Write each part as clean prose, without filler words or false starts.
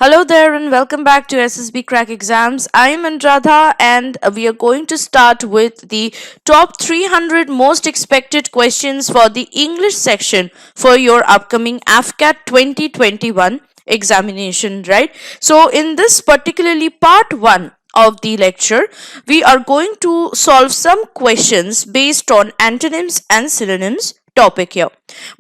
Hello there and welcome back to SSBCrackExams. I am Anuradha and we are going to start with the top 300 most expected questions for the English section for your upcoming AFCAT 2021 examination, right? So in this particularly part 1 of the lecture, we are going to solve some questions based on antonyms and synonyms topic here.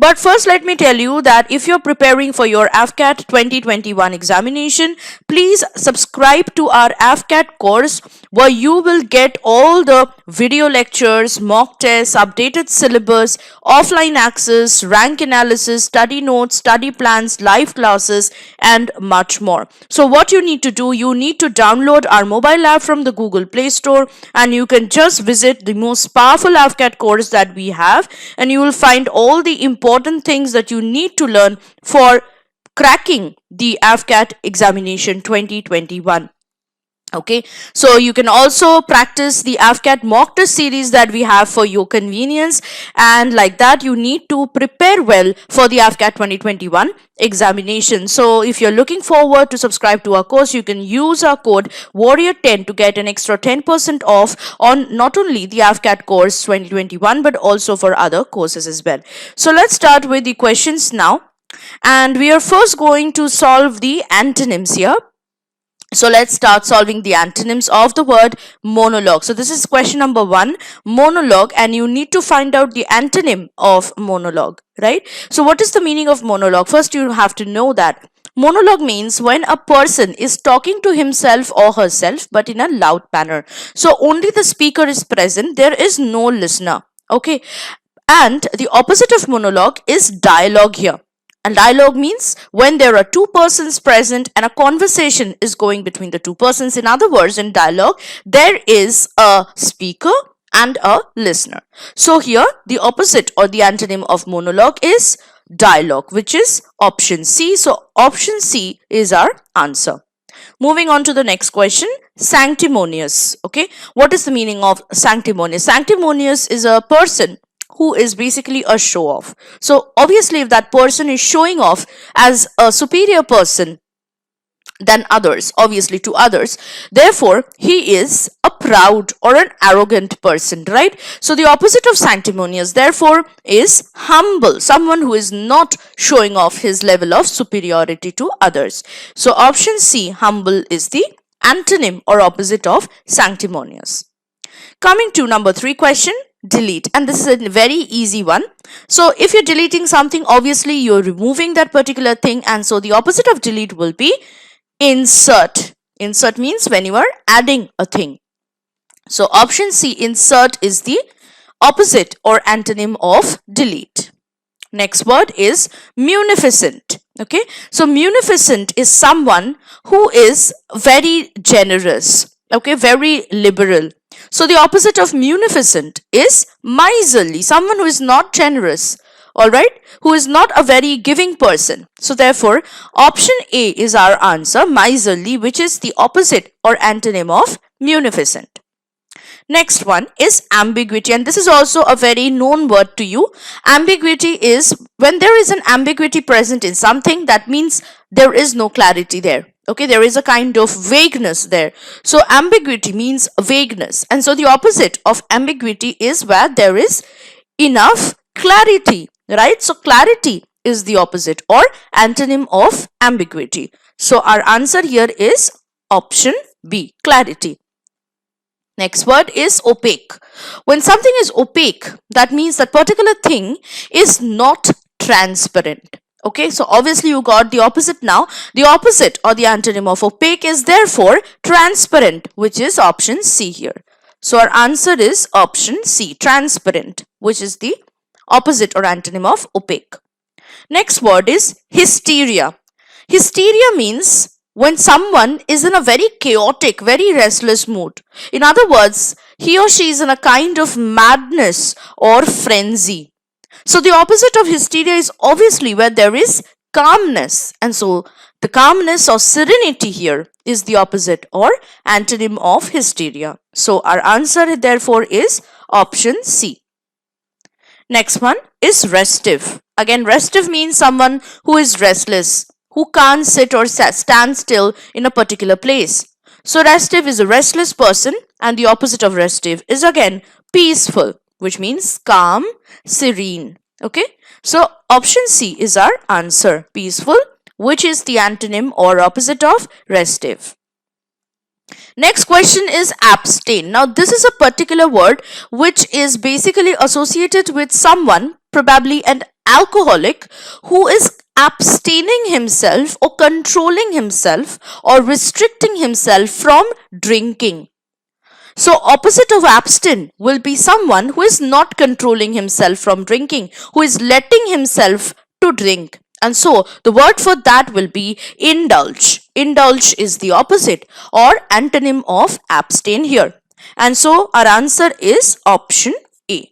But first, let me tell you that if you're preparing for your AFCAT 2021 examination, please subscribe to our AFCAT course where you will get all the video lectures, mock tests, updated syllabus, offline access, rank analysis, study notes, study plans, live classes, and much more. So what you need to do, you need to download our mobile app from the Google Play Store and you can just visit the most powerful AFCAT course that we have and you will find all the important things that you need to learn for cracking the AFCAT examination 2021. Okay, so you can also practice the AFCAT mock test series that we have for your convenience, and like that you need to prepare well for the AFCAT 2021 examination. So if you're looking forward to subscribe to our course, you can use our code warrior10 to get an extra 10% off on not only the AFCAT course 2021 but also for other courses as well. So let's start with the questions now, and we are first going to solve the antonyms here. So let's start solving the antonyms of the word monologue. So this is question number 1, monologue, and you need to find out the antonym of monologue, right? So what is the meaning of monologue? First, you have to know that monologue means when a person is talking to himself or herself but in a loud manner. So only the speaker is present, there is no listener, okay? And the opposite of monologue is dialogue here. And dialogue means when there are two persons present and a conversation is going between the two persons. In other words, in dialogue, there is a speaker and a listener. So here, the opposite or the antonym of monologue is dialogue, which is option C. So option C is our answer. Moving on to the next question, sanctimonious. Okay, what is the meaning of sanctimonious? Sanctimonious is a person who is basically a show off. So obviously if that person is showing off as a superior person than others, obviously to others, therefore he is a proud or an arrogant person, right? So the opposite of sanctimonious therefore is humble, someone who is not showing off his level of superiority to others. So option C, humble, is the antonym or opposite of sanctimonious. Coming to number 3 question, delete, and this is a very easy one. So if you're deleting something, obviously you're removing that particular thing, and so the opposite of delete will be insert. Insert means when you are adding a thing. So option C, insert, is the opposite or antonym of delete. Next word is munificent. Okay, so munificent is someone who is very generous, okay, very liberal. So the opposite of munificent is miserly, someone who is not generous, alright, who is not a very giving person. So therefore, option A is our answer, miserly, which is the opposite or antonym of munificent. Next one is ambiguity, and this is also a very known word to you. Ambiguity is when there is an ambiguity present in something, that means there is no clarity there. Okay, there is a kind of vagueness there. So ambiguity means vagueness, and so the opposite of ambiguity is where there is enough clarity, right? So clarity is the opposite or antonym of ambiguity. So our answer here is option B, clarity. Next word is opaque. When something is opaque, that means that particular thing is not transparent. Okay, so obviously you got the opposite now. The opposite or the antonym of opaque is therefore transparent, which is option C here. So our answer is option C, transparent, which is the opposite or antonym of opaque. Next word is hysteria. Hysteria means when someone is in a very chaotic, very restless mood. In other words, he or she is in a kind of madness or frenzy. So the opposite of hysteria is obviously where there is calmness, and so the calmness or serenity here is the opposite or antonym of hysteria. So our answer therefore is option C. Next one is restive. Again, restive means someone who is restless, who can't sit or stand still in a particular place. So restive is a restless person, and the opposite of restive is again peaceful, which means calm, serene. Okay, so option C is our answer, peaceful, which is the antonym or opposite of restive. Next question is abstain. Now, this is a particular word which is basically associated with someone, probably an alcoholic, who is abstaining himself or controlling himself or restricting himself from drinking. So, opposite of abstain will be someone who is not controlling himself from drinking, who is letting himself to drink. And so the word for that will be indulge. Indulge is the opposite or antonym of abstain here. And so our answer is option A.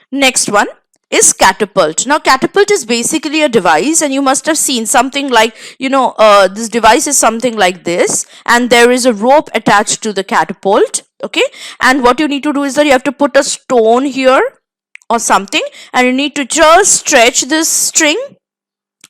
Next one is catapult. Now catapult is basically a device, and you must have seen something like, this device is something like this, and there is a rope attached to the catapult. Okay, and what you need to do is that you have to put a stone here or something, and you need to just stretch this string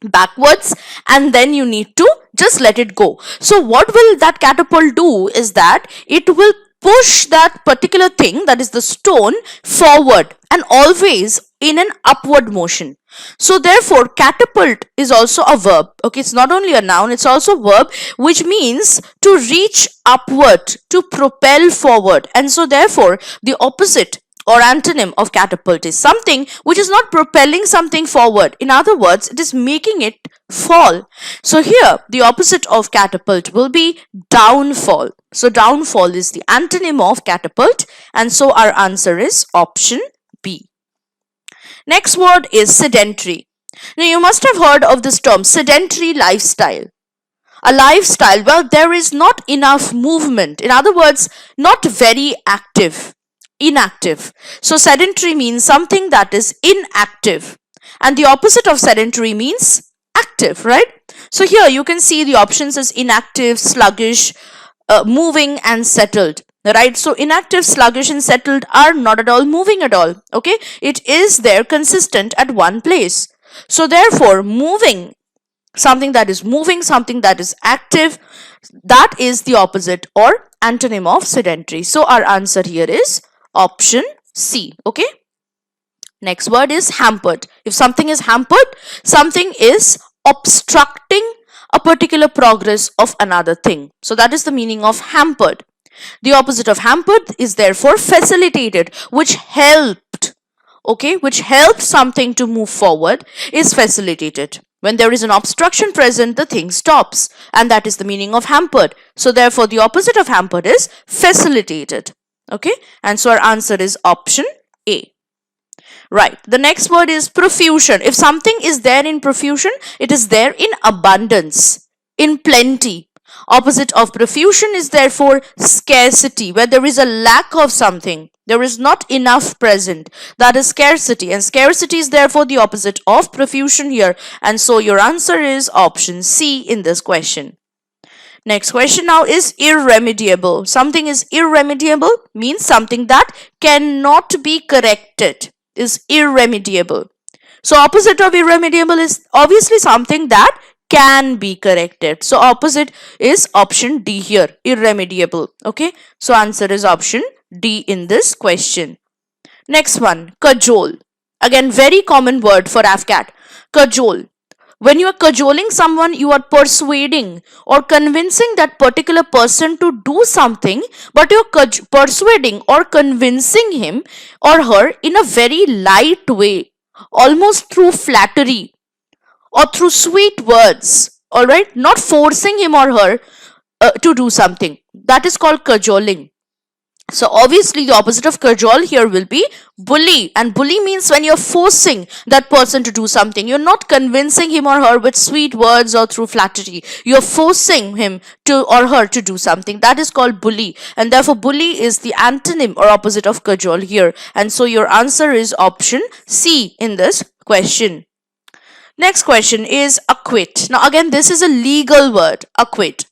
backwards, and then you need to just let it go. So what will that catapult do is that it will push that particular thing, that is the stone, forward, and always in an upward motion. So therefore catapult is also a verb. Okay, it's not only a noun, it's also a verb, which means to reach upward, to propel forward. And so therefore the opposite or antonym of catapult is something which is not propelling something forward. In other words, it is making it fall. So here the opposite of catapult will be downfall. So downfall is the antonym of catapult, and so our answer is option B. Next word is sedentary. Now you must have heard of this term, sedentary lifestyle. A lifestyle, well, there is not enough movement. In other words, not very active. Inactive. So sedentary means something that is inactive, and the opposite of sedentary means active, right? So here you can see the options as inactive, sluggish, moving, and settled, right? So inactive, sluggish, and settled are not at all moving at all. Okay, it is there consistent at one place. So therefore moving, something that is moving, something that is active, that is the opposite or antonym of sedentary. So our answer here is option C. Okay, next word is hampered. If something is hampered, something is obstructing a particular progress of another thing. So that is the meaning of hampered. The opposite of hampered is therefore facilitated, which helped. Okay, which helps something to move forward is facilitated. When there is an obstruction present, the thing stops, and that is the meaning of hampered. So therefore the opposite of hampered is facilitated. Okay, and so our answer is option A. Right, the next word is profusion. If something is there in profusion, it is there in abundance, in plenty. Opposite of profusion is therefore scarcity, where there is a lack of something, there is not enough present, that is scarcity, and scarcity is therefore the opposite of profusion here, and so your answer is option C in this question. Next question now is irremediable. Something is irremediable means something that cannot be corrected is irremediable. So opposite of irremediable is obviously something that can be corrected. So opposite is option D here, irremediable. Okay, so answer is option D in this question. Next one, cajole. Again, very common word for Afcat. Cajole. When you are cajoling someone, you are persuading or convincing that particular person to do something, but you are persuading or convincing him or her in a very light way, almost through flattery or through sweet words, all right? Not forcing him or her to do something. That is called cajoling. So obviously the opposite of cajole here will be bully, and bully means when you're forcing that person to do something. You're not convincing him or her with sweet words or through flattery. You're forcing him to or her to do something. That is called bully, and therefore bully is the antonym or opposite of cajole here, and so your answer is option C in this question. Next question is acquit. Now again, this is a legal word, acquit,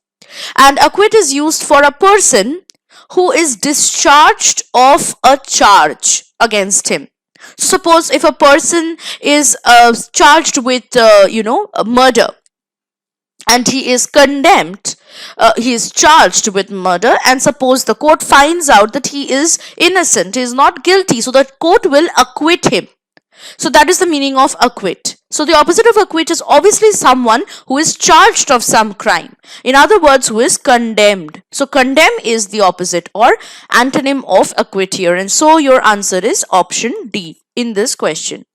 and acquit is used for a person who is discharged of a charge against him. Suppose if a person is charged with a murder, and he is condemned, he is charged with murder, and suppose the court finds out that he is innocent, he is not guilty, so the court will acquit him. So that is the meaning of acquit. So the opposite of acquit is obviously someone who is charged of some crime. In other words, who is condemned. So condemn is the opposite or antonym of acquit here. And so your answer is option D in this question.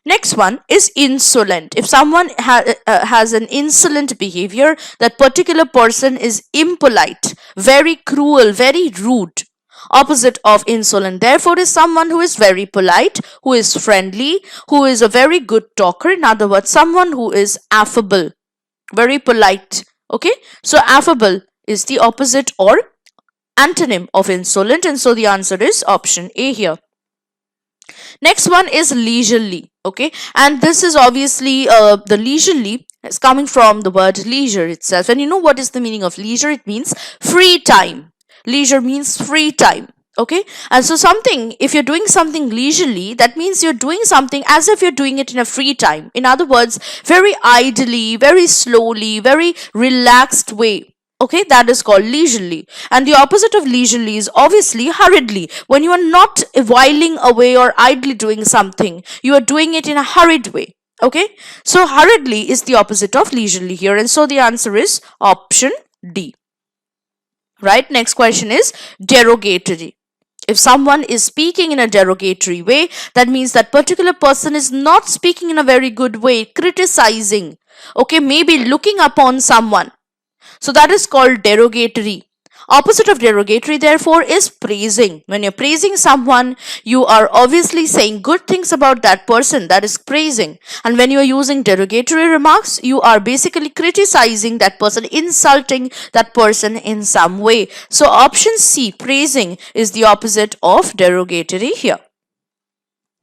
Next one is insolent. If someone has an insolent behavior, that particular person is impolite, very cruel, very rude. Opposite of insolent, therefore, is someone who is very polite, who is friendly, who is a very good talker. In other words, someone who is affable, very polite. Okay, so affable is the opposite or antonym of insolent, and so the answer is option A here. Next one is leisurely. Okay, and this is obviously the leisurely is coming from the word leisure itself, and you know what is the meaning of leisure? It means free time. Leisure means free time. Okay, and so something, if you're doing something leisurely, that means you're doing something as if you're doing it in a free time. In other words, very idly, very slowly, very relaxed way. Okay, that is called leisurely. And the opposite of leisurely is obviously hurriedly. When you are not whiling away or idly doing something, you are doing it in a hurried way. Okay, so hurriedly is the opposite of leisurely here, and so the answer is option D. Right, next question is derogatory. If someone is speaking in a derogatory way, that means that particular person is not speaking in a very good way, criticizing, okay, maybe looking upon someone. So that is called derogatory. Opposite of derogatory, therefore, is praising. When you're praising someone, you are obviously saying good things about that person. That is praising. And when you are using derogatory remarks, you are basically criticizing that person, insulting that person in some way. So option C, praising, is the opposite of derogatory here.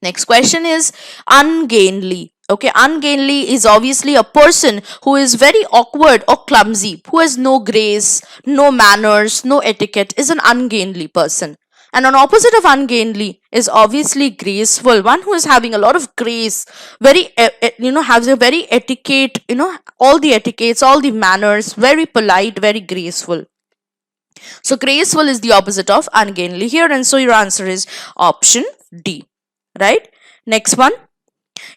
Next question is ungainly. Okay, ungainly is obviously a person who is very awkward or clumsy, who has no grace, no manners, no etiquette, is an ungainly person. And an opposite of ungainly is obviously graceful, one who is having a lot of grace, very, has a very etiquette, all the etiquettes, all the manners, very polite, very graceful. So graceful is the opposite of ungainly here, and so your answer is option D. Right? Next one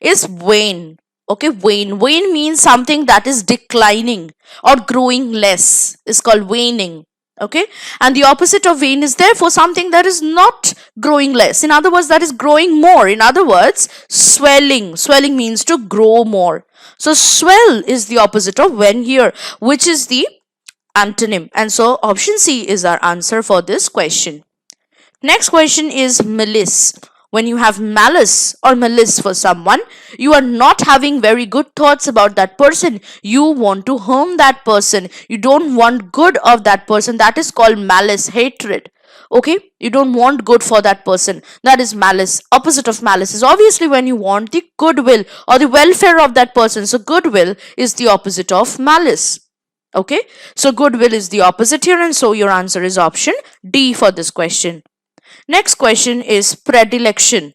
is wane. Okay, wane. Wane means something that is declining or growing less. It's called waning. Okay, and the opposite of wane is therefore something that is not growing less. In other words, that is growing more. In other words, swelling. Swelling means to grow more. So swell is the opposite of wane here, which is the antonym. And so option C is our answer for this question. Next question is malice. When you have malice or malice for someone, you are not having very good thoughts about that person. You want to harm that person. You don't want good of that person. That is called malice, hatred. Okay, you don't want good for that person. That is malice. Opposite of malice is obviously when you want the goodwill or the welfare of that person. So goodwill is the opposite of malice. Okay, so goodwill is the opposite here, and so your answer is option D for this question. Next question is predilection.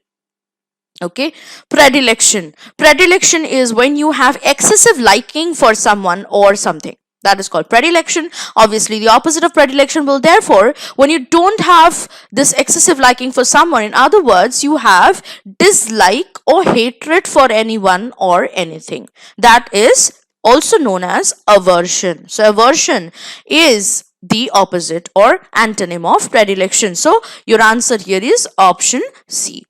Okay, predilection. Predilection is when you have excessive liking for someone or something. That is called predilection. Obviously, the opposite of predilection will therefore, when you don't have this excessive liking for someone, in other words, you have dislike or hatred for anyone or anything. That is also known as aversion. So aversion is the opposite or antonym of predilection. So your answer here is option C.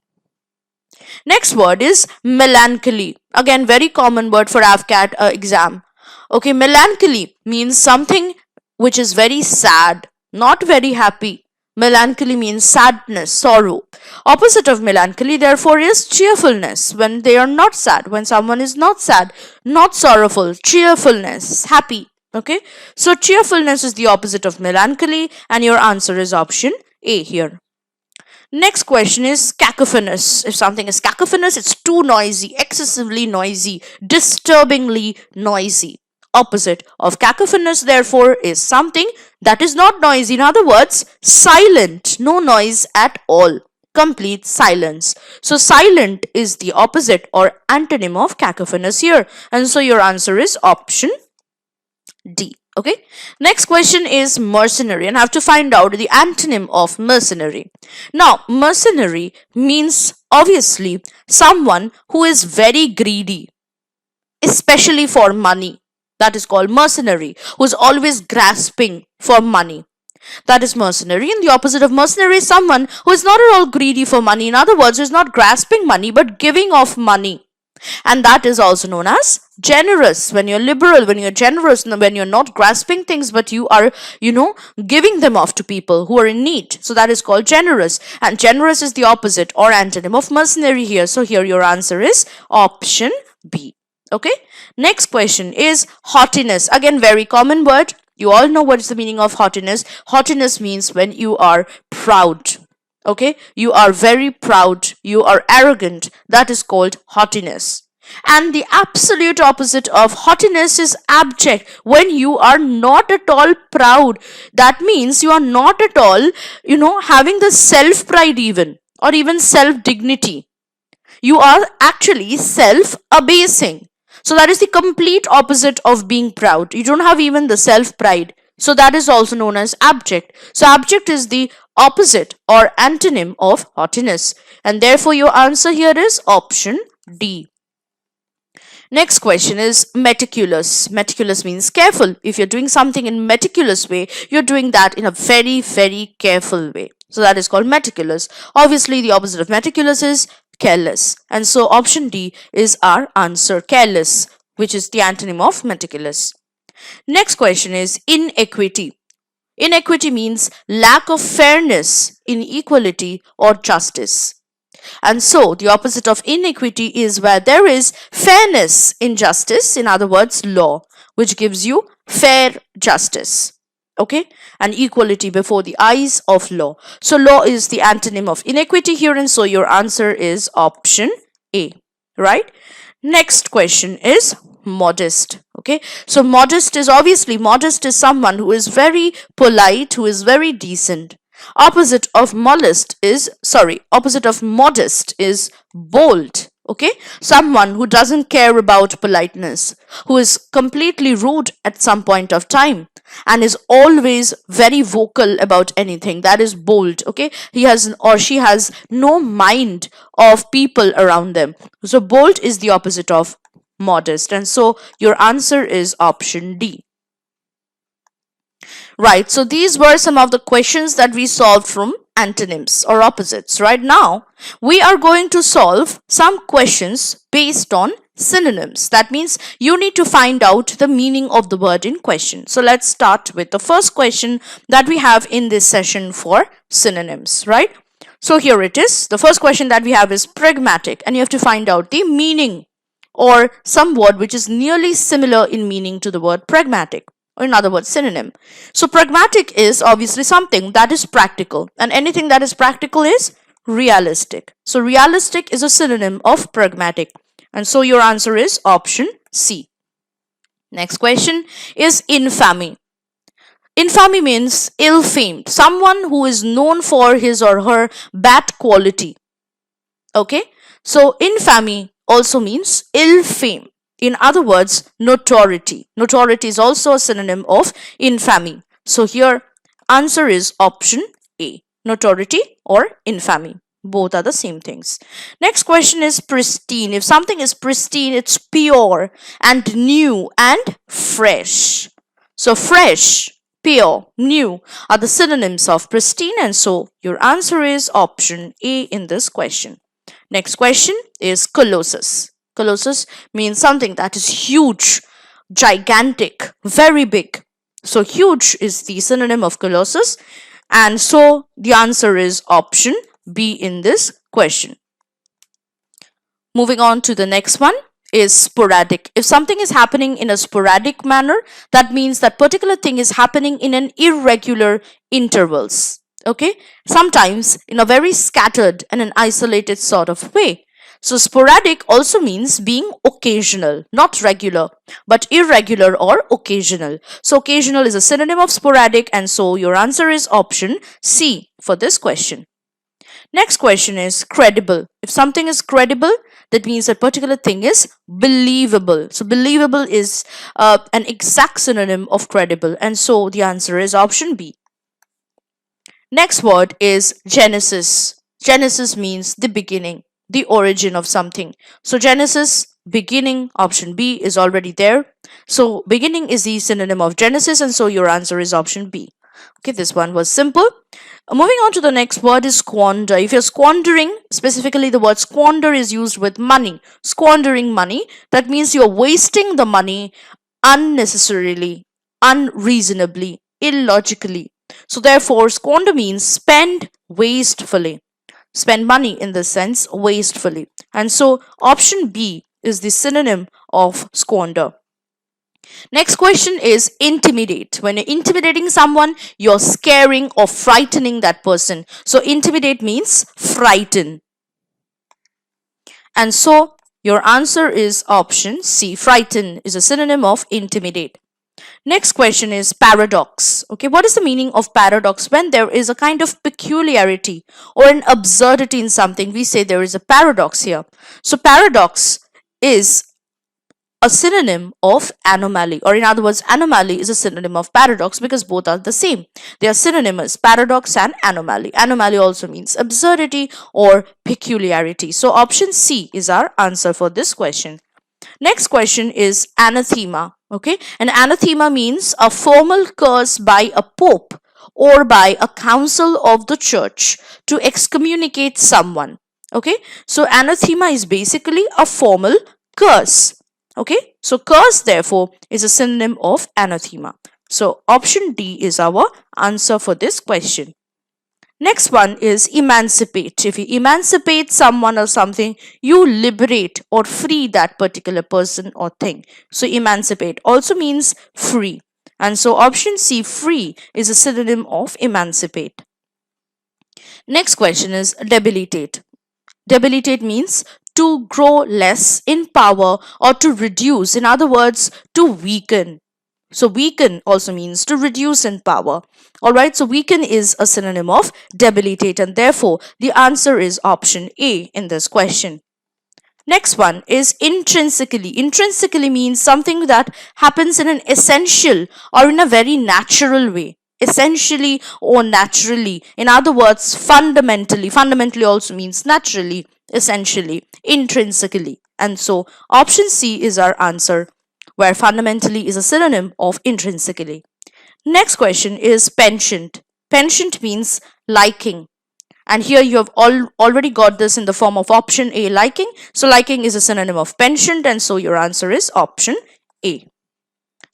Next word is melancholy. Again, very common word for Afcat exam. Okay, melancholy means something which is very sad, not very happy. Melancholy means sadness, sorrow. Opposite of melancholy, therefore, is cheerfulness. When they are not sad, when someone is not sad, not sorrowful, cheerfulness, happy. Okay, so cheerfulness is the opposite of melancholy, and your answer is option A here. Next question is cacophonous. If something is cacophonous, it's too noisy, excessively noisy, disturbingly noisy. Opposite of cacophonous, therefore, is something that is not noisy. In other words, silent, no noise at all, complete silence. So silent is the opposite or antonym of cacophonous here, and so your answer is option D. Okay. Next question is mercenary, and I have to find out the antonym of mercenary. Now, mercenary means obviously someone who is very greedy, especially for money. That is called mercenary, who is always grasping for money. That is mercenary. And the opposite of mercenary is someone who is not at all greedy for money. In other words, who is not grasping money but giving off money. And that is also known as generous. When you're liberal, when you're generous, when you're not grasping things but you are, giving them off to people who are in need. So that is called generous. And generous is the opposite or antonym of mercenary here. So here your answer is option B. Okay. Next question is haughtiness. Again, very common word. You all know what is the meaning of haughtiness. Haughtiness means when you are proud. Okay, you are very proud, you are arrogant. That is called haughtiness. And the absolute opposite of haughtiness is abject, when you are not at all proud. That means you are not at all, having the self pride even, or even self dignity. You are actually self abasing. So that is the complete opposite of being proud. You don't have even the self pride. So that is also known as abject. So abject is the opposite or antonym of haughtiness. And therefore your answer here is option D. Next question is meticulous. Meticulous means careful. If you're doing something in meticulous way, you're doing that in a very, very careful way. So that is called meticulous. Obviously the opposite of meticulous is careless. And so option D is our answer, careless, which is the antonym of meticulous. Next question is inequity. Inequity means lack of fairness, inequality, or justice. And so the opposite of inequity is where there is fairness in justice, in other words, law, which gives you fair justice. Okay, and equality before the eyes of law. So law is the antonym of inequity here, and so your answer is option A, right? Next question is modest. Okay, so modest is someone who is very polite, who is very decent. Opposite of modest is bold. Okay, someone who doesn't care about politeness, who is completely rude at some point of time and is always very vocal about anything. That is bold. Okay, he has or she has no mind of people around them. So bold is the opposite of modest, and so your answer is option D. Right, so these were some of the questions that we solved from antonyms or opposites. Right now, we are going to solve some questions based on synonyms. That means you need to find out the meaning of the word in question. So let's start with the first question that we have in this session for synonyms, right? So here it is. The first question that we have is pragmatic, and you have to find out the meaning or some word which is nearly similar in meaning to the word pragmatic, or in other words, synonym. So pragmatic is obviously something that is practical, and anything that is practical is realistic. So realistic is a synonym of pragmatic, and so your answer is option C. Next question is infamy. Infamy means ill-famed, someone who is known for his or her bad quality. Okay, so infamy also means ill fame. In other words, notoriety. Notoriety is also a synonym of infamy. So here answer is option A, notoriety or infamy. Both are the same things. Next question is pristine. If something is pristine, it's pure and new and fresh. So fresh, pure, new are the synonyms of pristine, and so your answer is option A in this question. Next question is colossus. Colossus means something that is huge, gigantic, very big. So huge is the synonym of colossus, and so the answer is option B in this question. Moving on to the next one is sporadic. If something is happening in a sporadic manner, that means that particular thing is happening in an irregular intervals. Okay, sometimes in a very scattered and an isolated sort of way. So sporadic also means being occasional, not regular, but irregular or occasional. So occasional is a synonym of sporadic, and so your answer is option C for this question. Next question is credible. If something is credible, That means that particular thing is believable. So believable is an exact synonym of credible, and so the answer is option B. Next word is Genesis. Genesis means the beginning, the origin of something. So Genesis, beginning, option B is already there. So beginning is the synonym of Genesis, and so your answer is option B. Okay, this one was simple. Moving on to the next word is squander. If you're squandering, specifically the word squander is used with money. Squandering money, that means you're wasting the money unnecessarily, unreasonably, illogically. So therefore, squander means spend wastefully. Spend money in this sense wastefully. And so option B is the synonym of squander. Next question is intimidate. When you're intimidating someone, you're scaring or frightening that person. So intimidate means frighten. And so your answer is option C. Frighten is a synonym of intimidate. Next question is paradox. Okay, what is the meaning of paradox? When there is a kind of peculiarity or an absurdity in something, we say there is a paradox here. So paradox is a synonym of anomaly, or in other words, anomaly is a synonym of paradox because both are the same. They are synonymous, paradox and anomaly. Anomaly also means absurdity or peculiarity. So option C is our answer for this question. Next question is anathema. Okay, an anathema means a formal curse by a pope or by a council of the church to excommunicate someone. Okay, so anathema is basically a formal curse. Okay, so curse therefore is a synonym of anathema. So option D is our answer for this question. Next one is emancipate. If you emancipate someone or something, you liberate or free that particular person or thing. So emancipate also means free. And so option C, free, is a synonym of emancipate. Next question is debilitate. Debilitate means to grow less in power or to reduce. In other words, to weaken. So weaken also means to reduce in power. Alright, so weaken is a synonym of debilitate, and therefore the answer is option A in this question. Next one is intrinsically. Intrinsically means something that happens in an essential or in a very natural way. Essentially or naturally. In other words, fundamentally. Fundamentally also means naturally, essentially, intrinsically. And so option C is our answer, where fundamentally is a synonym of intrinsically. Next question is penchant. Penchant means liking. And here you have already got this in the form of option A, liking. So liking is a synonym of penchant, and so your answer is option A.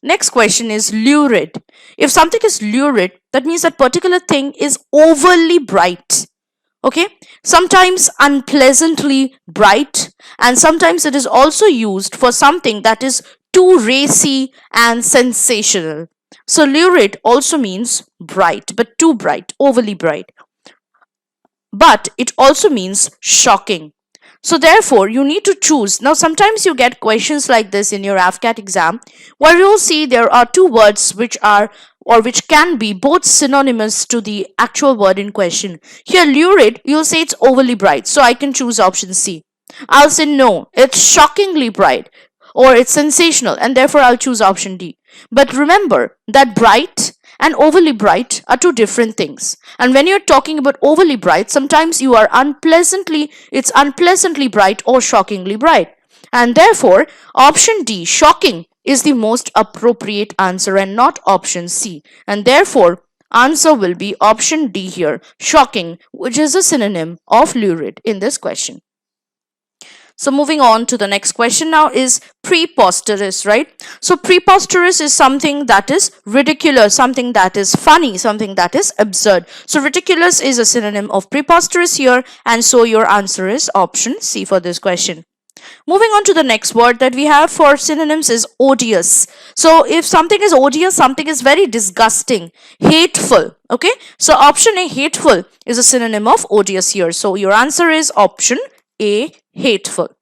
Next question is lurid. If something is lurid, that means that particular thing is overly bright. Okay, sometimes unpleasantly bright, and sometimes it is also used for something that is too racy and sensational. So lurid also means bright, but too bright, overly bright. But it also means shocking. So therefore, you need to choose. Now, sometimes you get questions like this in your AFCAT exam, where you'll see there are two words which are or which can be both synonymous to the actual word in question. Here, lurid, you'll say it's overly bright, so I can choose option C. I'll say no, it's shockingly bright, or it's sensational, and therefore I'll choose option D. But remember that bright and overly bright are two different things. And when you're talking about overly bright, sometimes you are it's unpleasantly bright or shockingly bright. And therefore, option D, shocking, is the most appropriate answer and not option C. And therefore, answer will be option D here, shocking, which is a synonym of lurid in this question. So moving on to the next question now is preposterous, right? So preposterous is something that is ridiculous, something that is funny, something that is absurd. So ridiculous is a synonym of preposterous here, and so your answer is option C for this question. Moving on to the next word that we have for synonyms is odious. So if something is odious, something is very disgusting, hateful. Okay, so option A, hateful, is a synonym of odious here. So your answer is option A, hateful.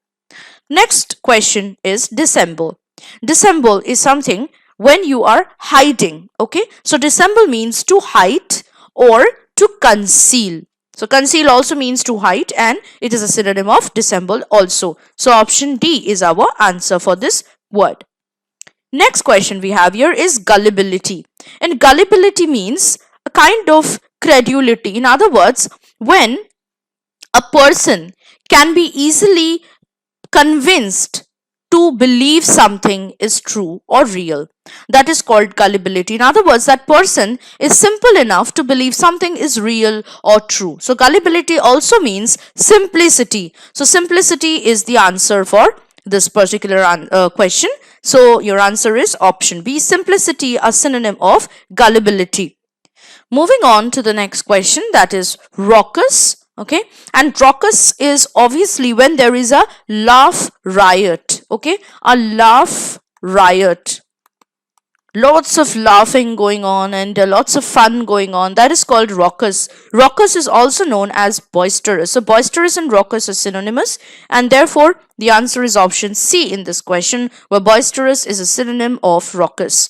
Next question is dissemble. Dissemble is something when you are hiding. Okay, so dissemble means to hide or to conceal. So conceal also means to hide, and it is a synonym of dissemble also. So option D is our answer for this word. Next question we have here is gullibility. And gullibility means a kind of credulity. In other words, when a person can be easily convinced to believe something is true or real. That is called gullibility. In other words, that person is simple enough to believe something is real or true. So gullibility also means simplicity. So simplicity is the answer for this particular question. So your answer is option B, simplicity, a synonym of gullibility. Moving on to the next question, that is raucous. Okay, and raucous is obviously when there is a laugh riot. Okay, a laugh riot, lots of laughing going on and lots of fun going on, that is called raucous. Raucous is also known as boisterous. So boisterous and raucous are synonymous, and therefore the answer is option C in this question, where boisterous is a synonym of raucous.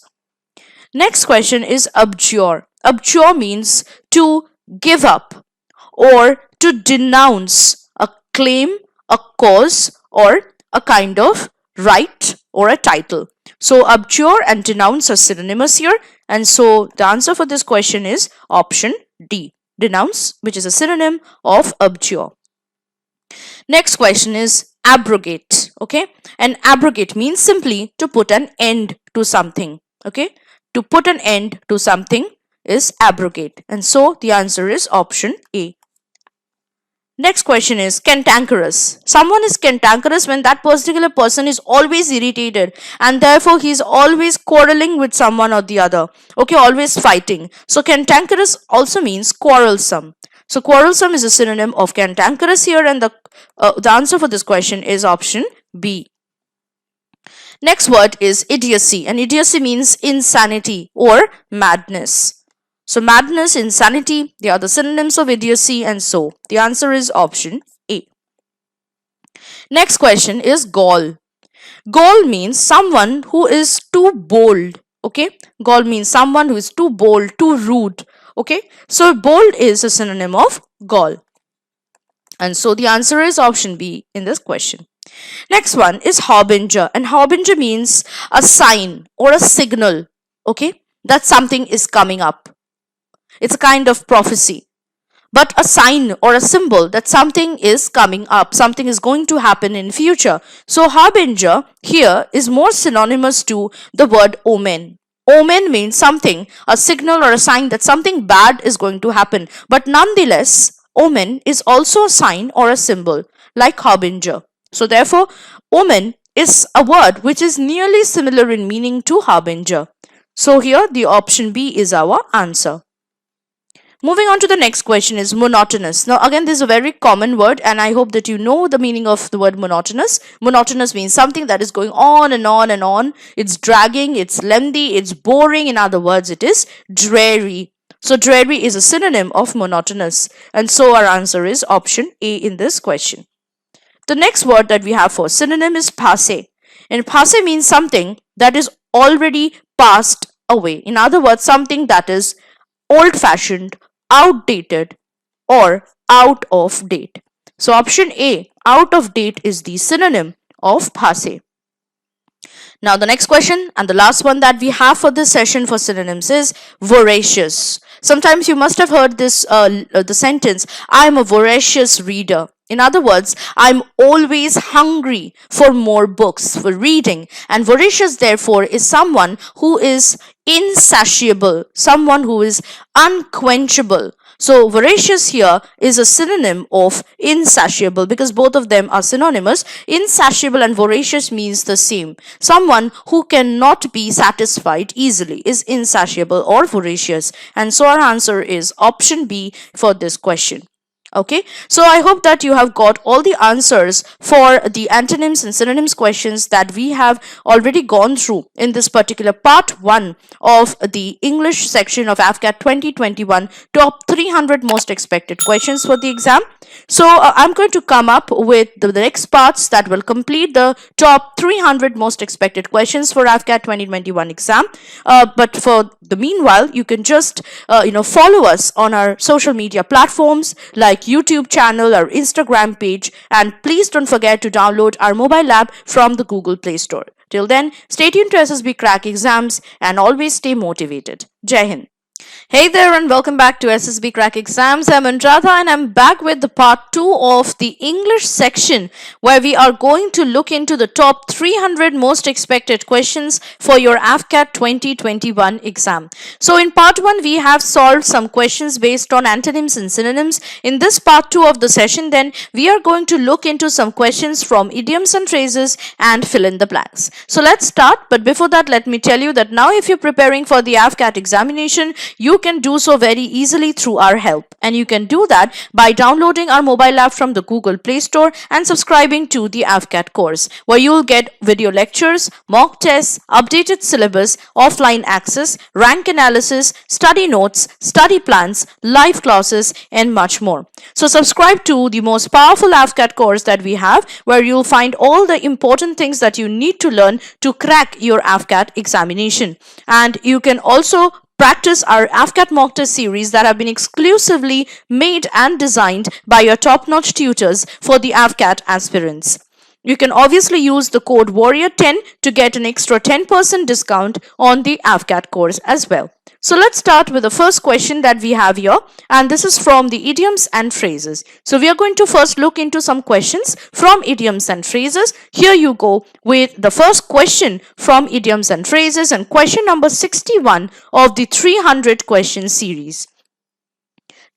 Next question is abjure. Abjure means to give up or to denounce a claim, a cause, or a kind of right or a title. So abjure and denounce are synonymous here, and so the answer for this question is option D, denounce, which is a synonym of abjure. Next question is abrogate. Okay, and abrogate means simply to put an end to something. Okay, to put an end to something is abrogate, and so the answer is option A. Next question is cantankerous. Someone is cantankerous when that particular person is always irritated and therefore he is always quarreling with someone or the other. Okay, always fighting. So cantankerous also means quarrelsome. So quarrelsome is a synonym of cantankerous here, and the answer for this question is option B. Next word is idiocy, and idiocy means insanity or madness. So madness, insanity, they are the synonyms of idiocy, and so the answer is option A. Next question is gall. Gall means someone who is too bold. Okay, gall means someone who is too bold, too rude. Okay, so bold is a synonym of gall, and so the answer is option B in this question. Next one is harbinger, and harbinger means a sign or a signal. Okay, that something is coming up. It's a kind of prophecy, but a sign or a symbol that something is coming up, something is going to happen in future. So harbinger here is more synonymous to the word omen. Omen means something, a signal or a sign that something bad is going to happen, but nonetheless omen is also a sign or a symbol like harbinger. So therefore omen is a word which is nearly similar in meaning to harbinger. So here the option B is our answer. Moving on to the next question is monotonous. Now again, this is a very common word, and I hope that you know the meaning of the word monotonous. Monotonous means something that is going on and on and on. It's dragging, it's lengthy, it's boring. In other words, it is dreary. So dreary is a synonym of monotonous, and so our answer is option A in this question. The next word that we have for synonym is passé. And passé means something that is already passed away. In other words, something that is old-fashioned, outdated, or out of date. So option A, out of date, is the synonym of passé. Now the next question and the last one that we have for this session for synonyms is voracious. Sometimes you must have heard this the sentence, I am a voracious reader. In other words, I'm always hungry for more books, for reading. And voracious, therefore, is someone who is insatiable, someone who is unquenchable. So voracious here is a synonym of insatiable, because both of them are synonymous. Insatiable and voracious means the same. Someone who cannot be satisfied easily is insatiable or voracious. And so our answer is option B for this question. Okay, so I hope that you have got all the answers for the antonyms and synonyms questions that we have already gone through in this particular part 1 of the English section of AFCAT 2021 top 300 most expected questions for the exam. So I'm going to come up with the next parts that will complete the top 300 most expected questions for AFCAT 2021 exam. But for the meanwhile, you can just follow us on our social media platforms like like YouTube channel or Instagram page. And please don't forget to download our mobile app from the Google Play Store. Till then, stay tuned to SSB Crack Exams and always stay motivated. Jai Hind. Hey there and welcome back to SSB Crack Exams. I'm Anuradha and I'm back with the part 2 of the English section where we are going to look into the top 300 most expected questions for your Afcat 2021 exam. So in part 1 we have solved some questions based on antonyms and synonyms. In this part 2 of the session then we are going to look into some questions from idioms and phrases and fill in the blanks. So let's start, but before that let me tell you that now if you're preparing for the Afcat examination, you can do so very easily through our help, and you can do that by downloading our mobile app from the Google Play Store and subscribing to the Afcat course, where you will get video lectures, mock tests, updated syllabus, offline access, rank analysis, study notes, study plans, live classes, and much more. So subscribe to the most powerful Afcat course that we have, where you'll find all the important things that you need to learn to crack your Afcat examination. And you can also practice our Afcat mock test series that have been exclusively made and designed by your top-notch tutors for the Afcat aspirants. You can obviously use the code WARRIOR10 to get an extra 10% discount on the Afcat course as well. So let's start with the first question that we have here, and this is from the idioms and phrases. So we are going to first look into some questions from idioms and phrases. Here you go with the first question from idioms and phrases, and question number 61 of the 300 question series.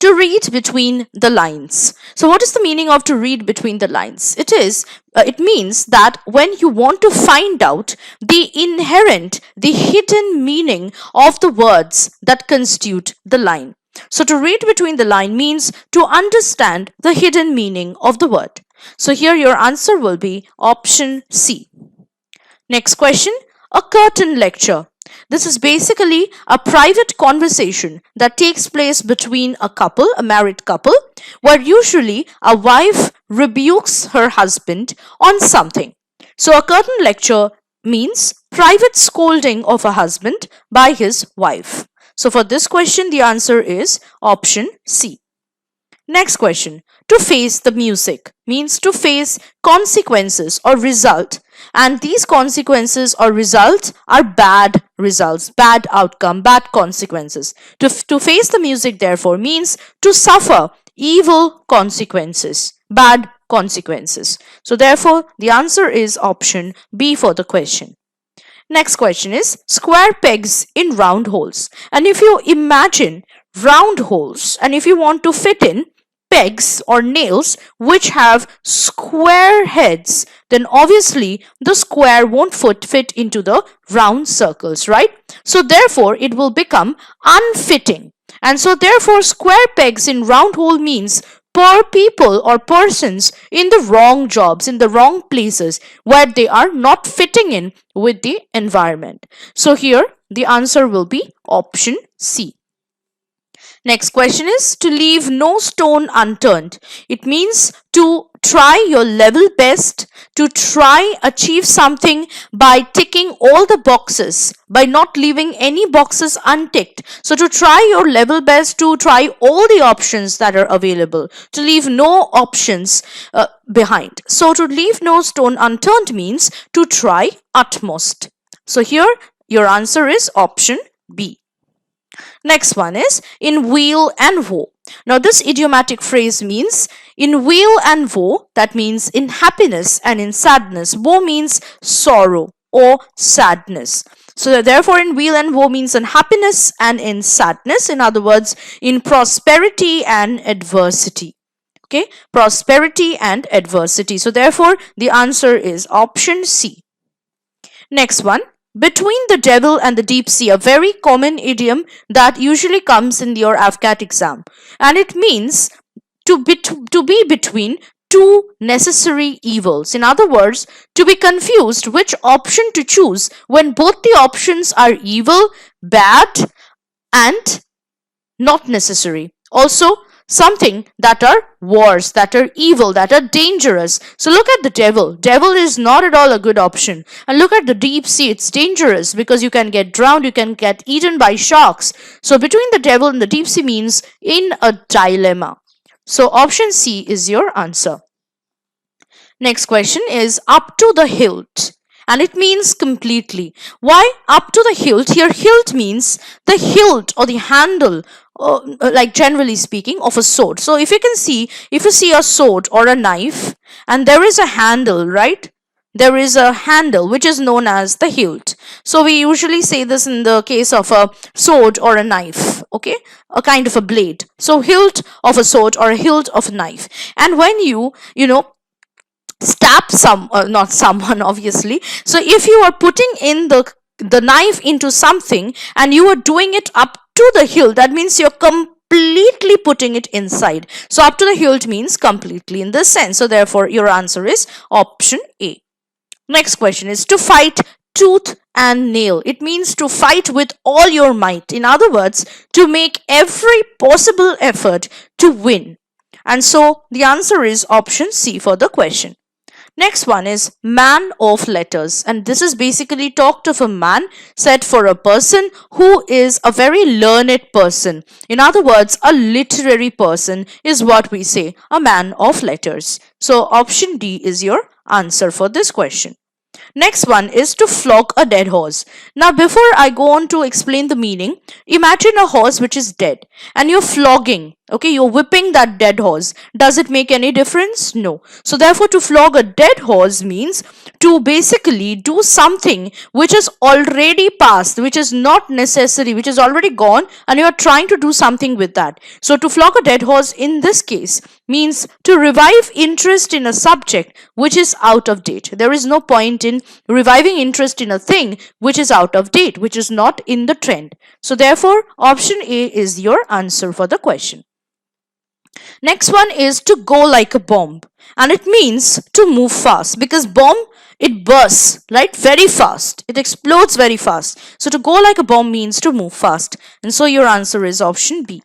To read between the lines. So what is the meaning of to read between the lines? It means that when you want to find out the inherent, the hidden meaning of the words that constitute the line. So to read between the line means to understand the hidden meaning of the word. So here your answer will be option C. Next question, a curtain lecture. This is basically a private conversation that takes place between a couple, a married couple, where usually a wife rebukes her husband on something. So a curtain lecture means private scolding of a husband by his wife. So for this question, the answer is option C. Next question, to face the music means to face consequences or result, and these consequences or results are bad results, bad outcome, bad consequences. To face the music therefore means to suffer evil consequences, bad consequences. So therefore the answer is option B for the question. Next question is square pegs in round holes. And if you imagine round holes and if you want to fit in pegs or nails which have square heads, then obviously the square won't fit into the round circles, right? So therefore it will become unfitting. And so therefore square pegs in round hole means poor people or persons in the wrong jobs, in the wrong places where they are not fitting in with the environment. So here the answer will be option C. Next question is to leave no stone unturned. It means to try your level best, to try achieve something by ticking all the boxes, by not leaving any boxes unticked. So to try your level best, to try all the options that are available, to leave no options behind. So to leave no stone unturned means to try utmost. So here your answer is option B. Next one is in weal and woe. Now this idiomatic phrase means in weal and woe, that means in happiness and in sadness. Woe means sorrow or sadness. So therefore in weal and woe means in happiness and in sadness. In other words, in prosperity and adversity. Okay, prosperity and adversity. So therefore the answer is option C. Next one. Between the devil and the deep sea, a very common idiom that usually comes in your Afcat exam. And it means to be between two necessary evils. In other words, to be confused which option to choose when both the options are evil, bad, and not necessary. Also, something that are wars, that are evil, that are dangerous. So look at the devil. Devil is not at all a good option. And look at the deep sea. It's dangerous because you can get drowned, you can get eaten by sharks. So between the devil and the deep sea means in a dilemma. So option C is your answer. Next question is up to the hilt, and it means completely. Why up to the hilt? Here, hilt means the hilt or the handle, like generally speaking, of a sword. So if you see a sword or a knife, and there is a handle, right? There is a handle which is known as the hilt. So we usually say this in the case of a sword or a knife, okay? A kind of a blade. So hilt of a sword or a hilt of a knife. And when you know, stab not someone obviously, so if you are putting in the knife into something and you are doing it up to the hilt, that means you're completely putting it inside. So up to the hilt means completely in this sense. So therefore your answer is option A. Next question is to fight tooth and nail. It means to fight with all your might. In other words, to make every possible effort to win. And so the answer is option C for the question. Next one is man of letters, and this is basically talked of a man said for a person who is a very learned person. In other words, a literary person is what we say, a man of letters. So option D is your answer for this question. Next one is to flog a dead horse. Now, before I go on to explain the meaning, imagine a horse which is dead and you're flogging, okay, you're whipping that dead horse. Does it make any difference? No. So, therefore, to flog a dead horse means to basically do something which is already past, which is not necessary, which is already gone, and you are trying to do something with that. So, to flog a dead horse in this case means to revive interest in a subject which is out of date. There is no point in reviving interest in a thing which is out of date, which is not in the trend. So therefore, option A is your answer for the question. Next one is to go like a bomb, and it means to move fast, because bomb, it bursts, right, very fast. It explodes very fast. So to go like a bomb means to move fast. And so your answer is option B.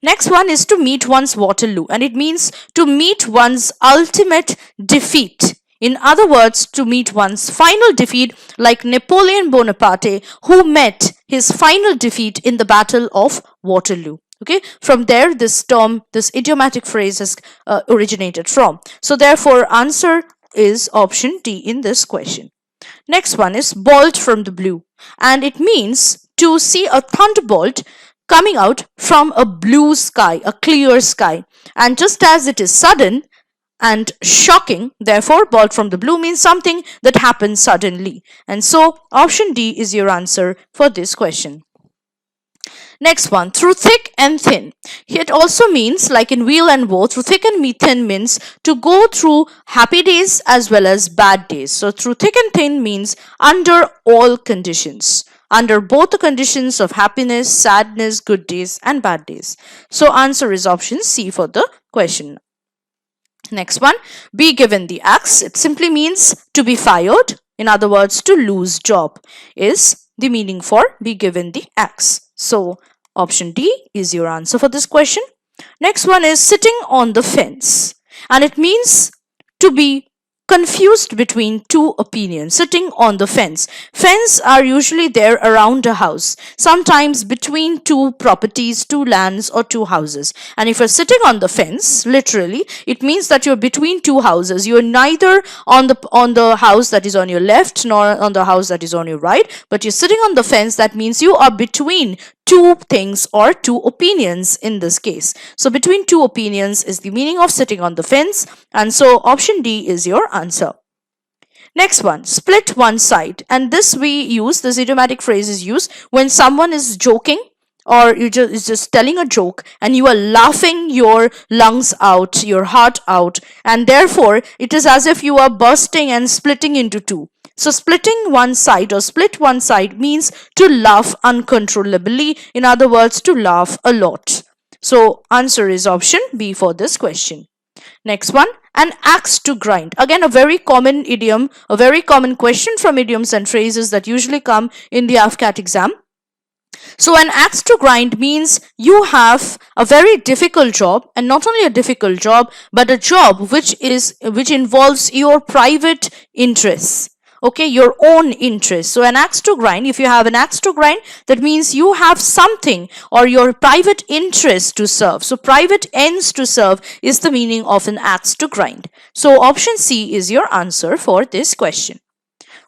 Next one is to meet one's Waterloo, and it means to meet one's ultimate defeat. In other words, to meet one's final defeat, like Napoleon Bonaparte, who met his final defeat in the Battle of Waterloo. Okay, from there this term, this idiomatic phrase has originated from. So therefore, answer is option D in this question. Next one is bolt from the blue, and it means to see a thunderbolt coming out from a blue sky, a clear sky. And just as it is sudden and shocking, therefore bolt from the blue means something that happens suddenly. And so option D is your answer for this question. Next one, through thick and thin. It also means, like in wheel and woe, through thick and thin means to go through happy days as well as bad days. So through thick and thin means under all conditions, under both the conditions of happiness, sadness, good days and bad days. So answer is option C for the question. Next one, be given the axe. It simply means to be fired. In other words, to lose job is the meaning for be given the axe. So option D is your answer for this question. Next one is sitting on the fence, and it means to be confused between two opinions. Sitting on the fence. Fence are usually there around a house, sometimes between two properties, two lands or two houses. And if you're sitting on the fence, literally, it means that you're between two houses. You're neither on the house that is on your left nor on the house that is on your right, but you're sitting on the fence. That means you are between two things or two opinions in this case. So between two opinions is the meaning of sitting on the fence, and so option D is your answer. Next one, split one side, and this idiomatic phrase is used when someone is joking or is just telling a joke and you are laughing your lungs out, your heart out, and therefore it is as if you are bursting and splitting into two. So splitting one side or split one side means to laugh uncontrollably. In other words, to laugh a lot. So answer is option B for this question. Next one, an axe to grind. Again, a very common idiom, a very common question from idioms and phrases that usually come in the Afcat exam. So an axe to grind means you have a very difficult job, and not only a difficult job, but a job which involves your private interests. Okay, your own interest. So an axe to grind, if you have an axe to grind, that means you have something or your private interest to serve. So private ends to serve is the meaning of an axe to grind. So option C is your answer for this question.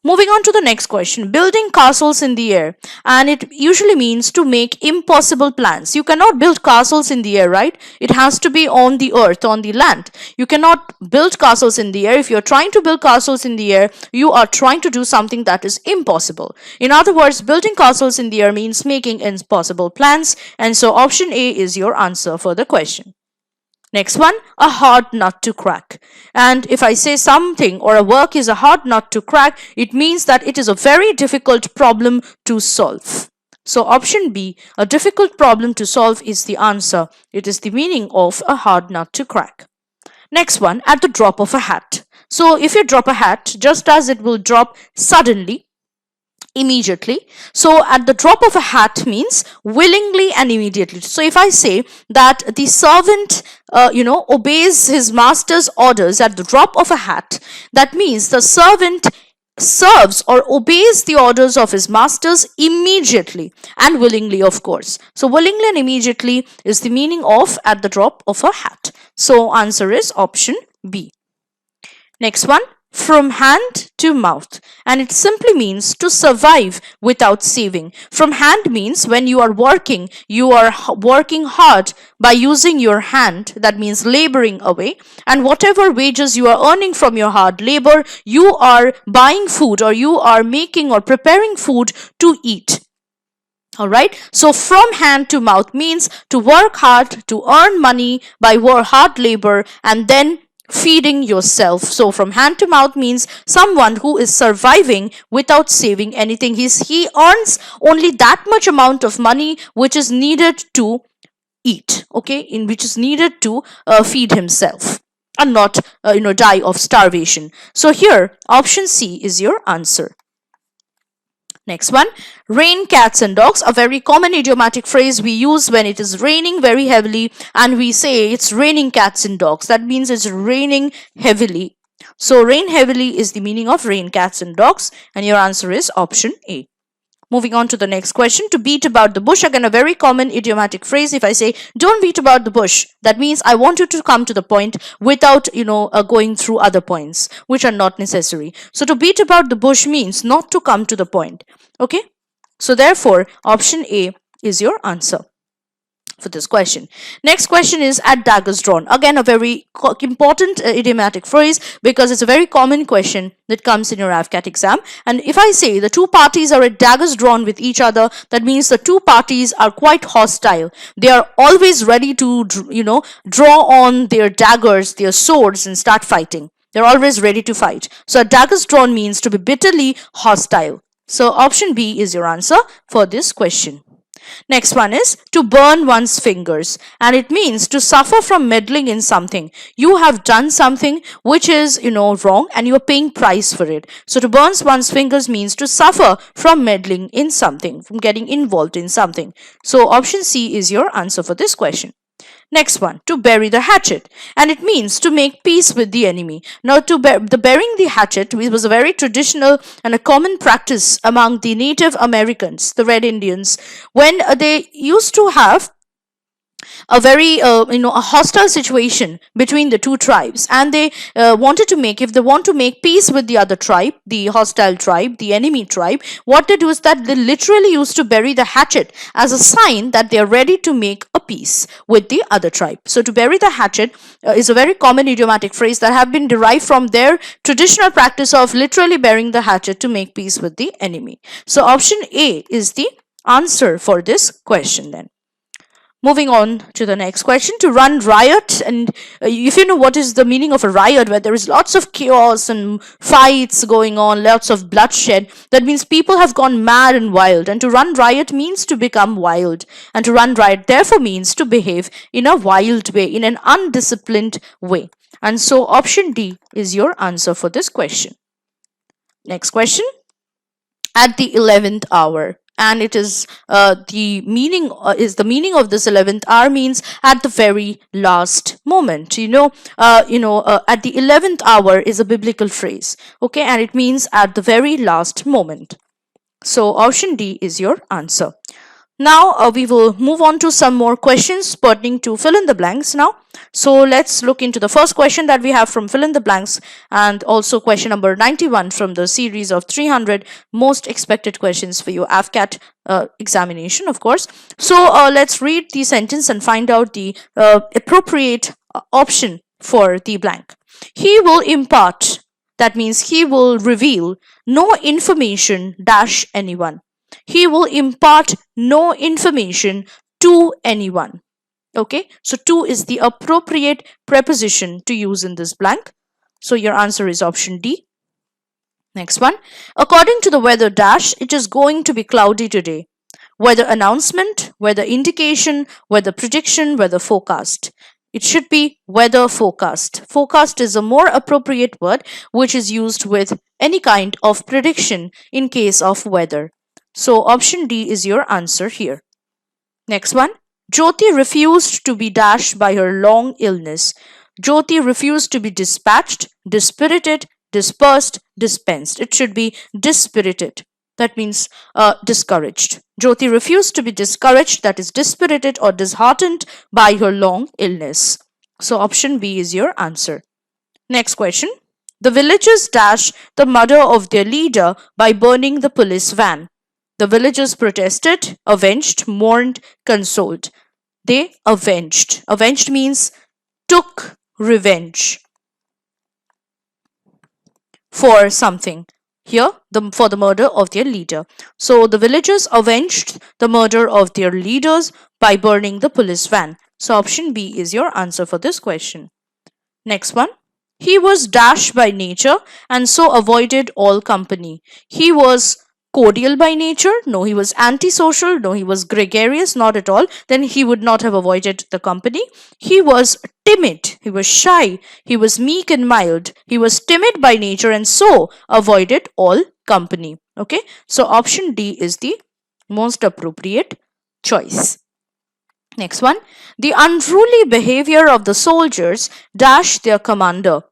Moving on to the next question, building castles in the air, and it usually means to make impossible plans. You cannot build castles in the air, right? It has to be on the earth, on the land. You cannot build castles in the air. If you're trying to build castles in the air, you are trying to do something that is impossible. In other words, building castles in the air means making impossible plans, and so option A is your answer for the question. Next one, a hard nut to crack. And if I say something or a work is a hard nut to crack, it means that it is a very difficult problem to solve. So option B, a difficult problem to solve is the answer. It is the meaning of a hard nut to crack. Next one, at the drop of a hat. So if you drop a hat, just as it will drop suddenly, immediately. So at the drop of a hat means willingly and immediately. So if I say that the servant obeys his master's orders at the drop of a hat, that means the servant serves or obeys the orders of his masters immediately and willingly, of course. So willingly and immediately is the meaning of at the drop of a hat. So answer is option B. Next one, from hand to mouth, and it simply means to survive without saving. From hand means when you are working hard by using your hand, that means laboring away, and whatever wages you are earning from your hard labor, you are buying food or you are making or preparing food to eat. All right, so from hand to mouth means to work hard, to earn money by hard labor and then feeding yourself. So from hand to mouth means someone who is surviving without saving anything. He earns only that much amount of money which is needed to eat, okay, in which is needed to feed himself and not die of starvation. So here option C is your answer. Next one, rain cats and dogs, a very common idiomatic phrase we use when it is raining very heavily and we say it's raining cats and dogs. That means it's raining heavily. So rain heavily is the meaning of rain cats and dogs, and your answer is option A. Moving on to the next question, to beat about the bush, again a very common idiomatic phrase. If I say don't beat about the bush, that means I want you to come to the point without going through other points which are not necessary. So to beat about the bush means not to come to the point. Okay, so therefore option A is your answer for this question. Next question is at daggers drawn. Again a very important idiomatic phrase because it's a very common question that comes in your AFCAT exam. And if I say the two parties are at daggers drawn with each other, that means the two parties are quite hostile. They are always ready to draw on their daggers, their swords, and start fighting. They're always ready to fight. So at daggers drawn means to be bitterly hostile. So option B is your answer for this question. Next one is to burn one's fingers, and it means to suffer from meddling in something. You have done something which is wrong and you are paying price for it. So to burn one's fingers means to suffer from meddling in something, from getting involved in something. So option C is your answer for this question. Next one, to bury the hatchet, and it means to make peace with the enemy. Now, the burying the hatchet was a very traditional and a common practice among the Native Americans, the Red Indians, when they used to have a very a hostile situation between the two tribes, and they wanted to make, if they want to make peace with the other tribe, the hostile tribe, the enemy tribe, what they do is that they literally used to bury the hatchet as a sign that they are ready to make a peace with the other tribe. So to bury the hatchet is a very common idiomatic phrase that have been derived from their traditional practice of literally burying the hatchet to make peace with the enemy. So option A is the answer for this question then. Moving on to the next question, to run riot. And if you know what is the meaning of a riot, where there is lots of chaos and fights going on, lots of bloodshed, that means people have gone mad and wild. And to run riot means to become wild. And to run riot therefore means to behave in a wild way, in an undisciplined way. And so option D is your answer for this question. Next question, at the 11th hour. and it is the meaning of this 11th hour means at the very last moment. At the 11th hour is a biblical phrase, okay, and it means at the very last moment. So option D is your answer. Now we will move on to some more questions pertaining to fill in the blanks now. So let's look into the first question that we have from fill in the blanks, and also question number 91 from the series of 300 most expected questions for your AFCAT examination, of course. So let's read the sentence and find out the appropriate option for the blank. He will impart, that means he will reveal no information dash anyone. He will impart no information to anyone. Okay, so to is the appropriate preposition to use in this blank. So your answer is option D. Next one. According to the weather dash, it is going to be cloudy today. Weather announcement, weather indication, weather prediction, weather forecast. It should be weather forecast. Forecast is a more appropriate word which is used with any kind of prediction in case of weather. So option D is your answer here. Next one. Jyoti refused to be dashed by her long illness. Jyoti refused to be dispatched, dispirited, dispersed, dispensed. It should be dispirited. That means discouraged. Jyoti refused to be discouraged, that is dispirited or disheartened by her long illness. So option B is your answer. Next question. The villagers dash the murder of their leader by burning the police van. The villagers protested, avenged, mourned, consoled. They avenged. Avenged means took revenge for something. Here, for the murder of their leader. So the villagers avenged the murder of their leaders by burning the police van. So option B is your answer for this question. Next one. He was dashed by nature and so avoided all company. He was cordial by nature? No. He was antisocial? No. He was gregarious? Not at all. Then he would not have avoided the company. He was timid. He was shy. He was meek and mild. He was timid by nature and so avoided all company. Okay. So option D is the most appropriate choice. Next one. The unruly behavior of the soldiers dashed their commander.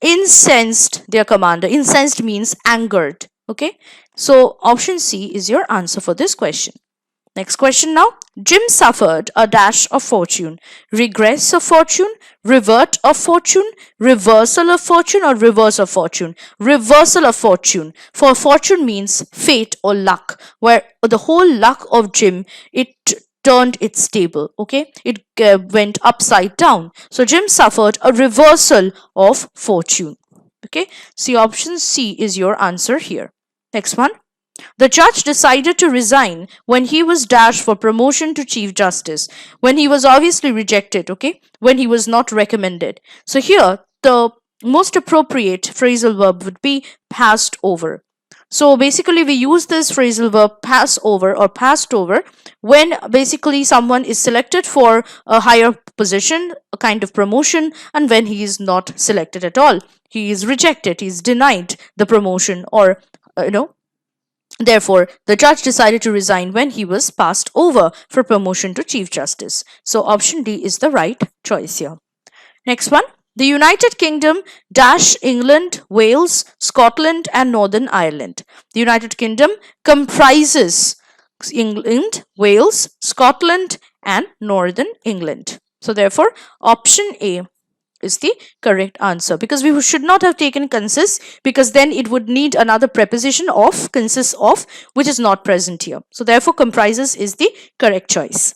Incensed their commander. Incensed means angered. Okay. So option C is your answer for this question. Next question now. Jim suffered a dash of fortune. Regress of fortune, revert of fortune, reversal of fortune, or reverse of fortune. Reversal of fortune. For fortune means fate or luck, where the whole luck of Jim, it turned its table. Okay, it went upside down. So Jim suffered a reversal of fortune. Okay, so option C is your answer here. Next one. The judge decided to resign when he was dashed for promotion to Chief Justice, when he was obviously rejected, okay, when he was not recommended. So here, the most appropriate phrasal verb would be passed over. So basically, we use this phrasal verb pass over or passed over when basically someone is selected for a higher position, a kind of promotion, and when he is not selected at all. He is rejected, he is denied the promotion, or therefore, the judge decided to resign when he was passed over for promotion to Chief Justice. So option D is the right choice here. Next one. The United Kingdom dash England, Wales, Scotland, and Northern Ireland. The United Kingdom comprises England, Wales, Scotland, and Northern England. So therefore, option A is the correct answer, because we should not have taken consists, because then it would need another preposition of, consists of, which is not present here. So therefore, comprises is the correct choice.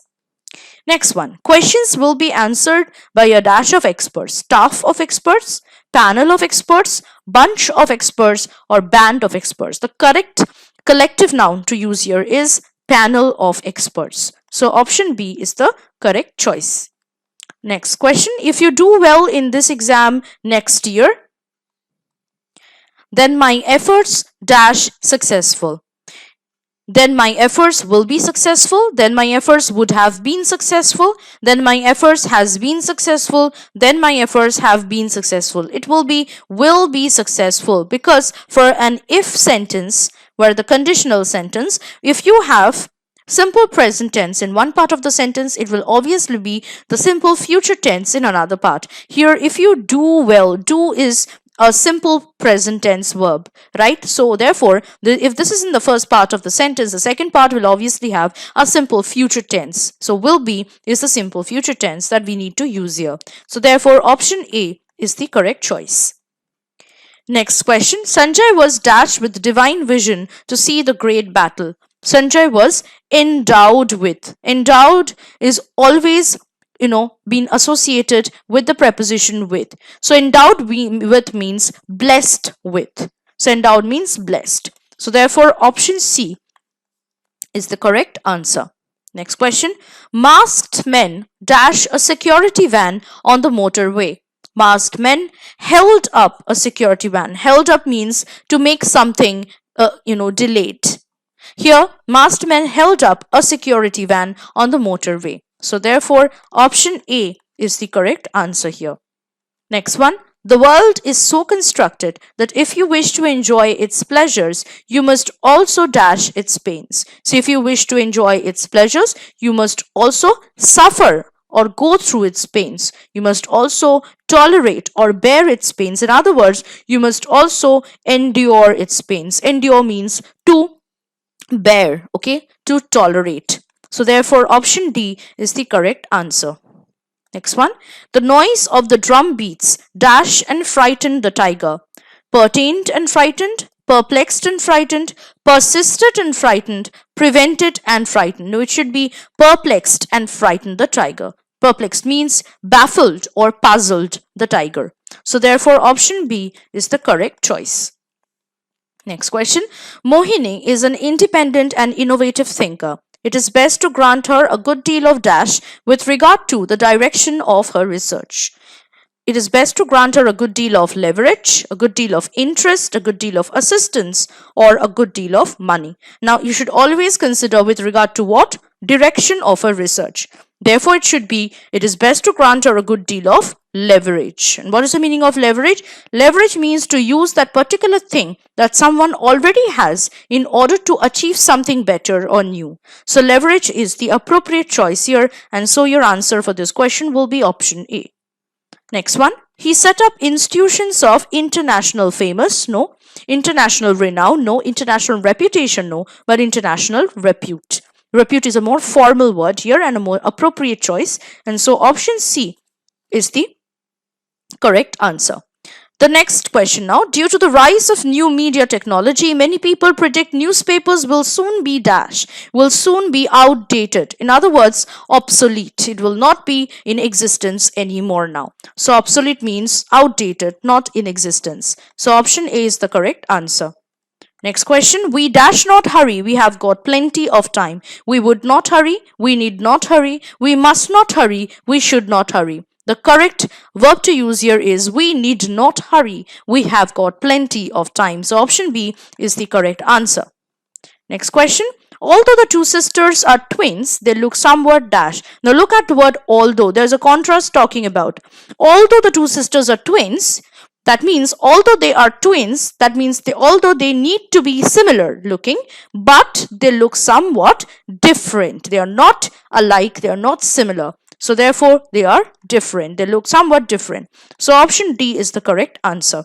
Next one. Questions will be answered by a dash of experts, staff of experts, panel of experts, bunch of experts, or band of experts. The correct collective noun to use here is panel of experts. So option B is the correct choice. Next question. If you do well in this exam next year, then my efforts dash successful. then my efforts will be successful, then my efforts would have been successful, then my efforts has been successful, then my efforts have been successful. It will be successful, because for an if sentence, where the conditional sentence, if you have simple present tense in one part of the sentence, it will obviously be the simple future tense in another part. Here, if you do well, do is a simple present tense verb, right? So therefore, if this is in the first part of the sentence, the second part will obviously have a simple future tense. So will be is the simple future tense that we need to use here. So therefore, option A is the correct choice. Next question. Sanjay was dashed with divine vision to see the great battle. Sanjay was endowed with. Endowed is always been associated with the preposition with. So endowed with means blessed with. So endowed means blessed. So therefore option C is the correct answer. Next question. Masked men dash a security van on the motorway. Masked men held up a security van. Held up means to make something delayed. Here, masked men held up a security van on the motorway. So therefore, option A is the correct answer here. Next one. The world is so constructed that if you wish to enjoy its pleasures, you must also dash its pains. So if you wish to enjoy its pleasures, you must also suffer or go through its pains. You must also tolerate or bear its pains. In other words, you must also endure its pains. Endure means to bear, okay, to tolerate. So therefore option D is the correct answer. Next one. The noise of the drum beats dash and frightened the tiger. Pertained and frightened, perplexed and frightened, persisted and frightened, prevented and frightened. No, it should be perplexed and frightened the tiger. Perplexed means baffled or puzzled the tiger. So therefore option B is the correct choice. Next question. Mohini is an independent and innovative thinker. It is best to grant her a good deal of dash with regard to the direction of her research. It is best to grant her a good deal of leverage, a good deal of interest, a good deal of assistance, or a good deal of money. Now, you should always consider with regard to what? Direction of her research. Therefore, it should be, it is best to grant her a good deal of leverage. And what is the meaning of leverage? Leverage means to use that particular thing that someone already has in order to achieve something better or new. So leverage is the appropriate choice here, and so your answer for this question will be option A. Next one. He set up institutions of international famous, no. International renown, no. International reputation, no. But international repute. Repute is a more formal word here and a more appropriate choice. And so option C is the correct answer. The next question now. Due to the rise of new media technology, many people predict newspapers will soon be will soon be outdated. In other words, obsolete. It will not be in existence anymore now. So obsolete means outdated, not in existence. So option A is the correct answer. Next question. We dash not hurry. We have got plenty of time. We would not hurry. We need not hurry. We must not hurry. We should not hurry. The correct verb to use here is we need not hurry. We have got plenty of time. So option B is the correct answer. Next question. Although the two sisters are twins, they look somewhat dash. Now look at the word although. There's a contrast talking about. Although the two sisters are twins, that means although they are twins, that means although they need to be similar looking, but they look somewhat different. They are not alike. They are not similar. So therefore, they are different. They look somewhat different. So option D is the correct answer.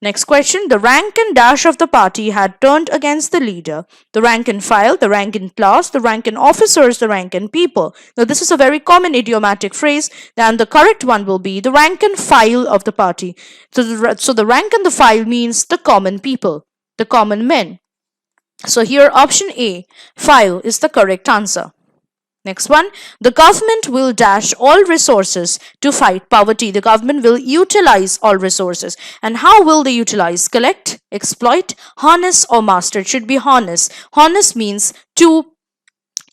Next question. The rank and dash of the party had turned against the leader. The rank and file, the rank and class, the rank and officers, the rank and people. Now this is a very common idiomatic phrase, and the correct one will be the rank and file of the party. So the rank and the file means the common people, the common men. So here option A, file, is the correct answer. Next one. The government will dash all resources to fight poverty. The government will utilize all resources. And how will they utilize? Collect, exploit, harness, or master. It should be harness. Harness means to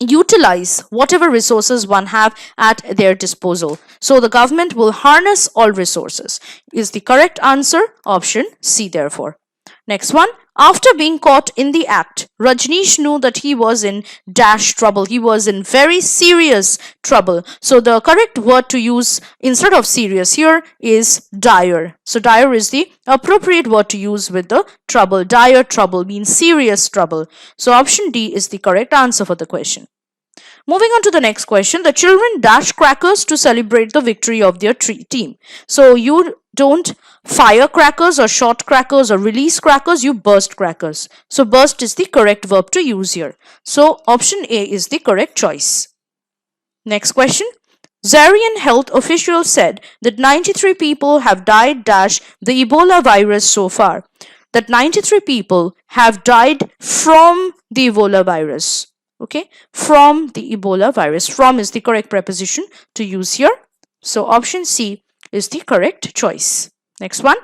utilize whatever resources one have at their disposal. So the government will harness all resources. Is the correct answer option C therefore. Next one. After being caught in the act, Rajneesh knew that he was in dash trouble. He was in very serious trouble. So the correct word to use instead of serious here is dire. So dire is the appropriate word to use with the trouble. Dire trouble means serious trouble. So option D is the correct answer for the question. Moving on to the next question, the children dash crackers to celebrate the victory of their team. So you don't fire crackers or shot crackers or release crackers, you burst crackers. So burst is the correct verb to use here. So option A is the correct choice. Next question. Zairian health officials said that 93 people have died dash the Ebola virus so far. That 93 people have died from the Ebola virus. Okay, from the Ebola virus. From is the correct preposition to use here. So option C is the correct choice. Next one.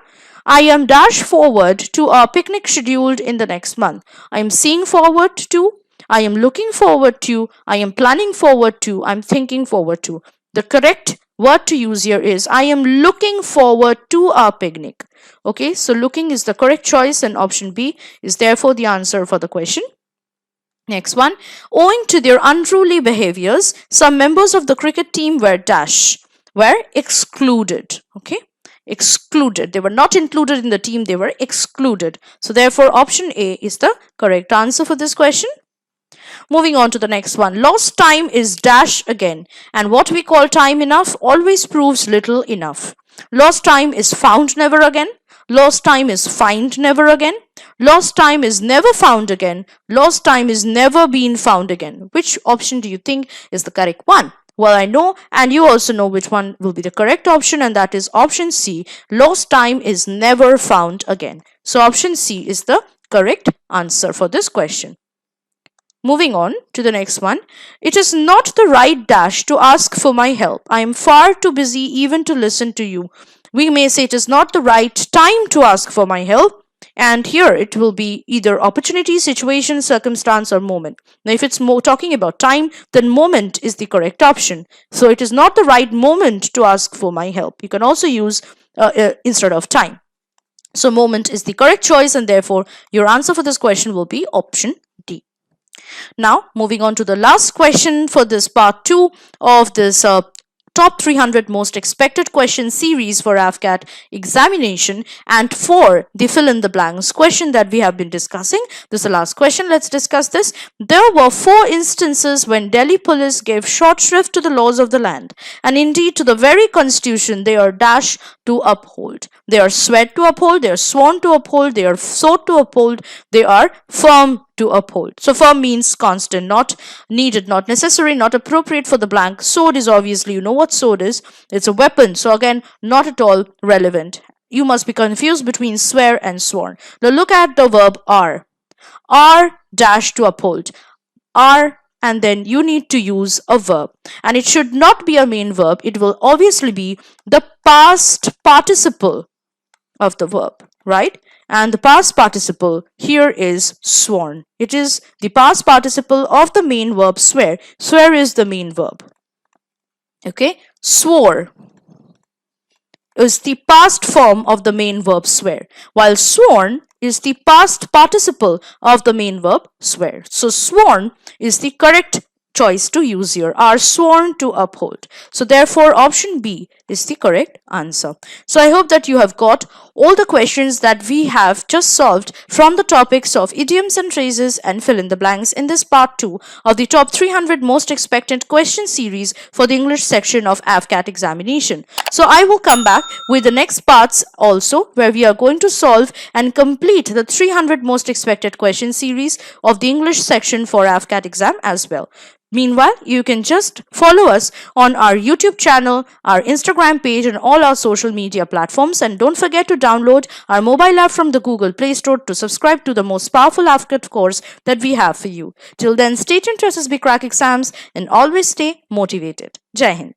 I am dash forward to our picnic scheduled in the next month. I am seeing forward to, I am looking forward to, I am planning forward to, I am thinking forward to. The correct word to use here is I am looking forward to our picnic. Okay, so looking is the correct choice and option B is therefore the answer for the question. Next one. Owing to their unruly behaviors, some members of the cricket team were excluded. Okay, excluded. They were not included in the team, they were excluded. So therefore option A is the correct answer for this question. Moving on to the next one. Lost time is dash again, and what we call time enough always proves little enough. Lost time is found never again. Lost time is find never again. Lost time is never found again. Lost time is never been found again. Which option do you think is the correct one? Well, I know, and you also know which one will be the correct option, and that is option C. Lost time is never found again. So option C is the correct answer for this question. Moving on to the next one. It is not the right dash to ask for my help. I am far too busy even to listen to you. We may say it is not the right time to ask for my help. And here it will be either opportunity, situation, circumstance, or moment. Now, if it's more talking about time, then moment is the correct option. So it is not the right moment to ask for my help. You can also use instead of time. So moment is the correct choice, and therefore your answer for this question will be option D. Now, moving on to the last question for this part 2 of this top 300 most expected question series for AFCAT examination, and for the fill in the blanks question that we have been discussing. This is the last question. Let's discuss this. There were 4 instances when Delhi police gave short shrift to the laws of the land, and indeed to the very constitution they are dash to uphold. They are swear to uphold, they are sworn to uphold, they are swore to uphold, they are firm to uphold. So firm means constant, not needed, not necessary, not appropriate for the blank. Sword is obviously, you know what sword is. It's a weapon. So again, not at all relevant. You must be confused between swear and sworn. Now look at the verb are. Are dash to uphold. Are, and then you need to use a verb. And it should not be a main verb. It will obviously be the past participle of the verb, right? And the past participle here is sworn. It is the past participle of the main verb swear. Swear is the main verb. Okay, swore is the past form of the main verb swear, while sworn is the past participle of the main verb swear. So sworn is the correct choice to use here, are sworn to uphold. So therefore option B is the correct answer. So I hope that you have got all the questions that we have just solved from the topics of idioms and phrases and fill in the blanks in this part 2 of the top 300 most expected question series for the English section of AFCAT examination. So I will come back with the next parts also, where we are going to solve and complete the 300 most expected question series of the English section for AFCAT exam as well. Meanwhile, you can just follow us on our YouTube channel, our Instagram page, and all our social media platforms. And don't forget to download our mobile app from the Google Play Store to subscribe to the most powerful AFCAT course that we have for you. Till then, stay tuned to SSBCrack exams and always stay motivated. Jai Hind.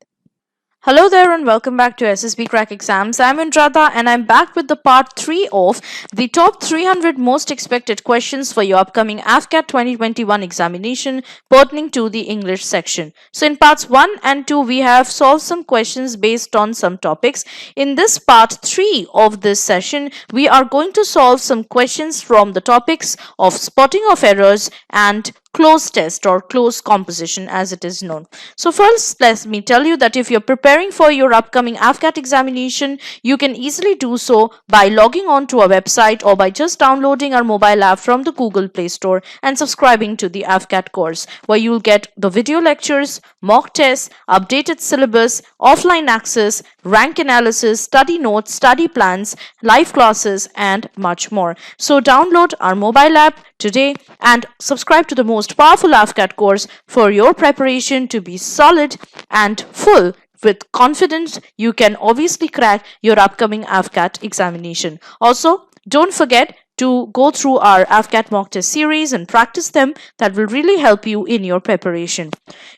Hello there and welcome back to SSBCrack Exams. I'm Andrada and I'm back with the part 3 of the top 300 most expected questions for your upcoming Afcat 2021 examination pertaining to the English section. So in parts 1 and 2 we have solved some questions based on some topics. In this part 3 of this session we are going to solve some questions from the topics of spotting of errors and cloze test or cloze composition as it is known. So first let me tell you that if you're preparing for your upcoming AFCAT examination, you can easily do so by logging on to our website or by just downloading our mobile app from the Google Play Store and subscribing to the AFCAT course, where you'll get the video lectures, mock tests, updated syllabus, offline access, rank analysis, study notes, study plans, live classes and much more. So download our mobile app today and subscribe to the most powerful AFCAT course for your preparation to be solid and full. With confidence, you can obviously crack your upcoming AFCAT examination. Also, don't forget to go through our AFCAT mock test series and practice them. That will really help you in your preparation.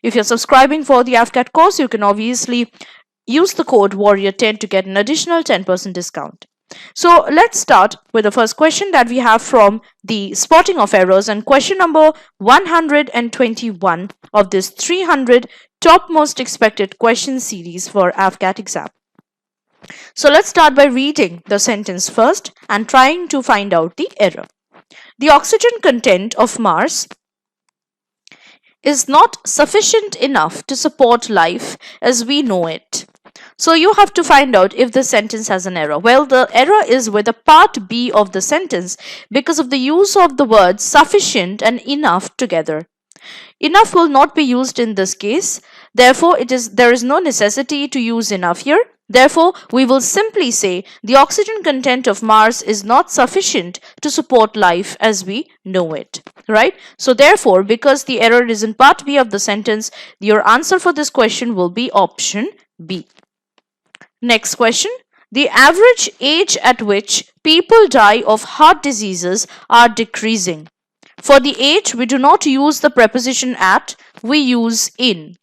If you're subscribing for the AFCAT course, you can obviously use the code Warrior10 to get an additional 10% discount. So let's start with the first question that we have from the spotting of errors, and question number 121 of this 300 top most expected question series for AFCAT exam. So let's start by reading the sentence first and trying to find out the error. The oxygen content of Mars is not sufficient enough to support life as we know it. So you have to find out if the sentence has an error. Well, the error is with the part B of the sentence because of the use of the words sufficient and enough together. Enough will not be used in this case. Therefore, there is no necessity to use enough here. Therefore, we will simply say the oxygen content of Mars is not sufficient to support life as we know it. Right? So therefore, because the error is in part B of the sentence, your answer for this question will be option B. Next question. The average age at which people die of heart diseases are decreasing. For the age, we do not use the preposition at, we use in.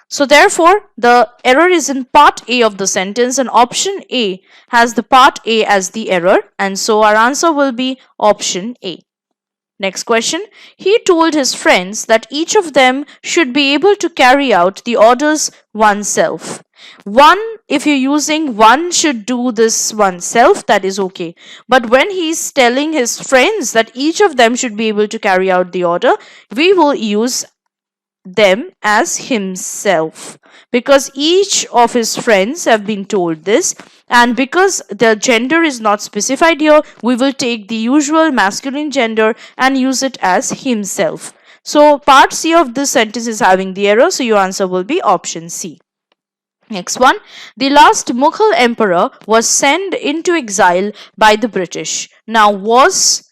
So therefore, the error is in part A of the sentence and option A has the part A as the error, and so our answer will be option A. Next question. He told his friends that each of them should be able to carry out the orders oneself. If you're using one should do this oneself, that is okay. But when he's telling his friends that each of them should be able to carry out the order, we will use them as himself, because each of his friends have been told this, and because the gender is not specified here, we will take the usual masculine gender and use it as himself. So part C of this sentence is having the error, so your answer will be option C. Next one. The last Mughal emperor was sent into exile by the British. Now was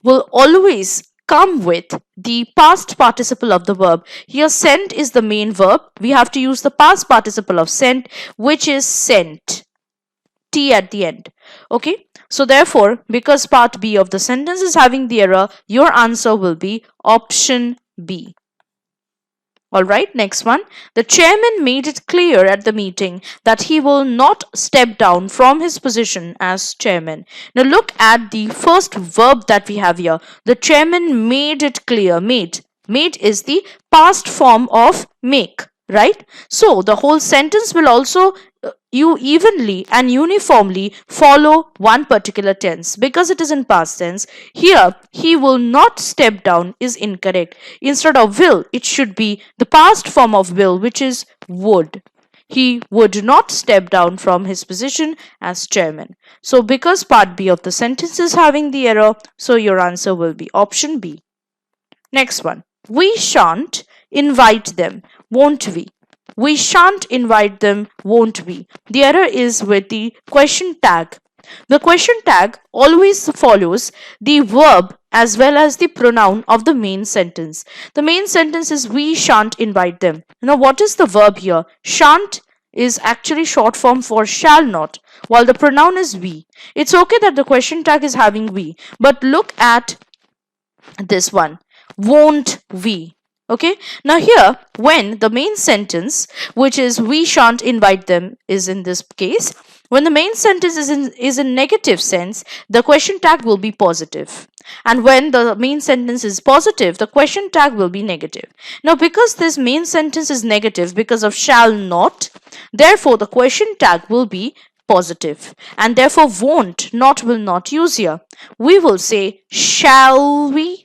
will always come with the past participle of the verb. Here sent is the main verb. We have to use the past participle of sent, which is sent. T at the end. Okay. So therefore, because part B of the sentence is having the error, your answer will be option B. Alright, next one. The chairman made it clear at the meeting that he will not step down from his position as chairman. Now look at the first verb that we have here. The chairman made it clear. Made is the past form of make, right? So the whole sentence will also you evenly and uniformly follow one particular tense because it is in past tense. Here, he will not step down is incorrect. Instead of will, it should be the past form of will, which is would. He would not step down from his position as chairman. So because part B of the sentence is having the error, so your answer will be option B. Next one. We shan't invite them, won't we? We shan't invite them, won't we? The error is with the question tag. The question tag always follows the verb as well as the pronoun of the main sentence. The main sentence is we shan't invite them. Now what is the verb here? Shan't is actually short form for shall not, while the pronoun is we. It's okay that the question tag is having we, but look at this one. Won't we? Okay, now here when the main sentence, which is we shan't invite them, is in this case, when the main sentence is in negative sense, the question tag will be positive. And when the main sentence is positive, the question tag will be negative. Now because this main sentence is negative because of shall not, therefore the question tag will be positive, and therefore won't, not, will not use here. We will say shall we.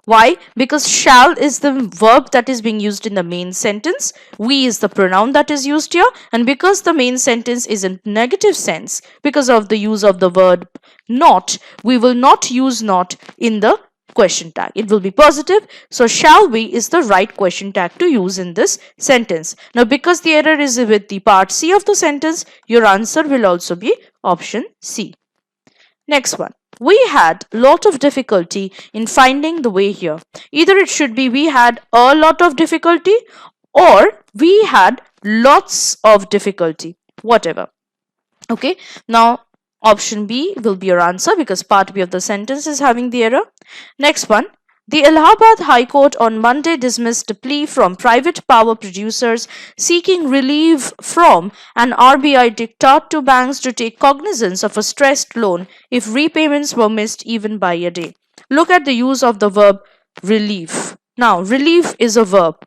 Why? Because shall is the verb that is being used in the main sentence. We is the pronoun that is used here. And because the main sentence is in negative sense, because of the use of the word not, we will not use not in the question tag. It will be positive. So shall we is the right question tag to use in this sentence. Now because the error is with the part C of the sentence, your answer will also be option C. Next one. We had lot of difficulty in finding the way here. Either it should be we had a lot of difficulty or we had lots of difficulty. Whatever. Okay. Now option B will be your answer because part B of the sentence is having the error. Next one. The Allahabad High Court on Monday dismissed a plea from private power producers seeking relief from an RBI diktat to banks to take cognizance of a stressed loan if repayments were missed even by a day. Look at the use of the verb relief. Now, relief is a verb.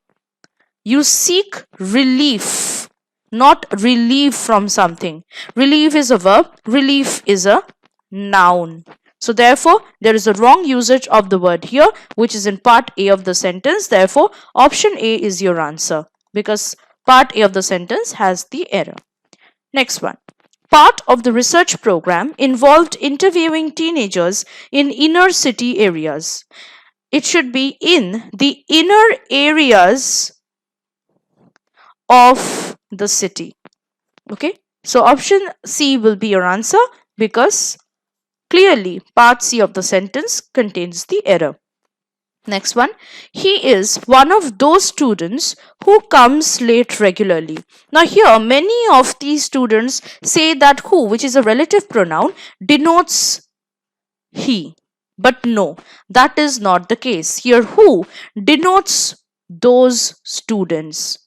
You seek relief, not relief from something. Relief is a verb, relief is a noun. So therefore, there is a wrong usage of the word here, which is in part A of the sentence. Therefore, option A is your answer because part A of the sentence has the error. Next one. Part of the research program involved interviewing teenagers in inner city areas. It should be in the inner areas of the city. Okay. So option C will be your answer because clearly, part C of the sentence contains the error. Next one, he is one of those students who comes late regularly. Now here, many of these students say that who, which is a relative pronoun, denotes he. But no, that is not the case. Here, who denotes those students.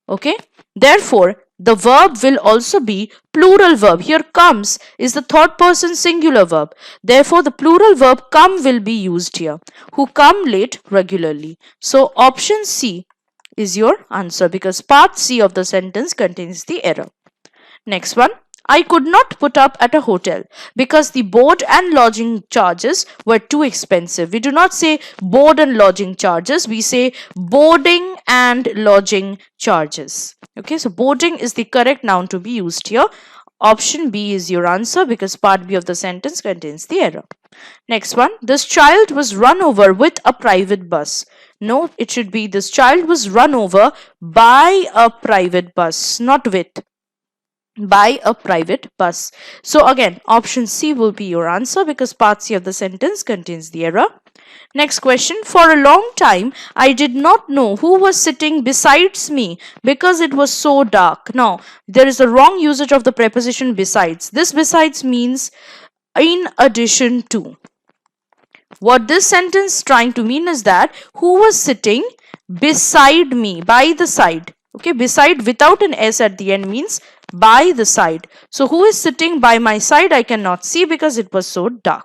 Okay, therefore, the verb will also be plural verb. Here comes is the third person singular verb. Therefore, the plural verb come will be used here. Who come late regularly. So, option C is your answer because part C of the sentence contains the error. Next one. I could not put up at a hotel because the board and lodging charges were too expensive. We do not say board and lodging charges. We say boarding and lodging charges. Okay, so boarding is the correct noun to be used here. Option B is your answer because part B of the sentence contains the error. Next one. This child was run over with a private bus. No, it should be this child was run over by a private bus, not with. By a private bus. So again, option C will be your answer because part C of the sentence contains the error. Next question. For a long time, I did not know who was sitting besides me because it was so dark. Now, there is a wrong usage of the preposition besides. This besides means in addition to. What this sentence trying to mean is that who was sitting beside me, by the side. Okay, beside without an S at the end means by the side. So who is sitting by my side I cannot see because it was so dark.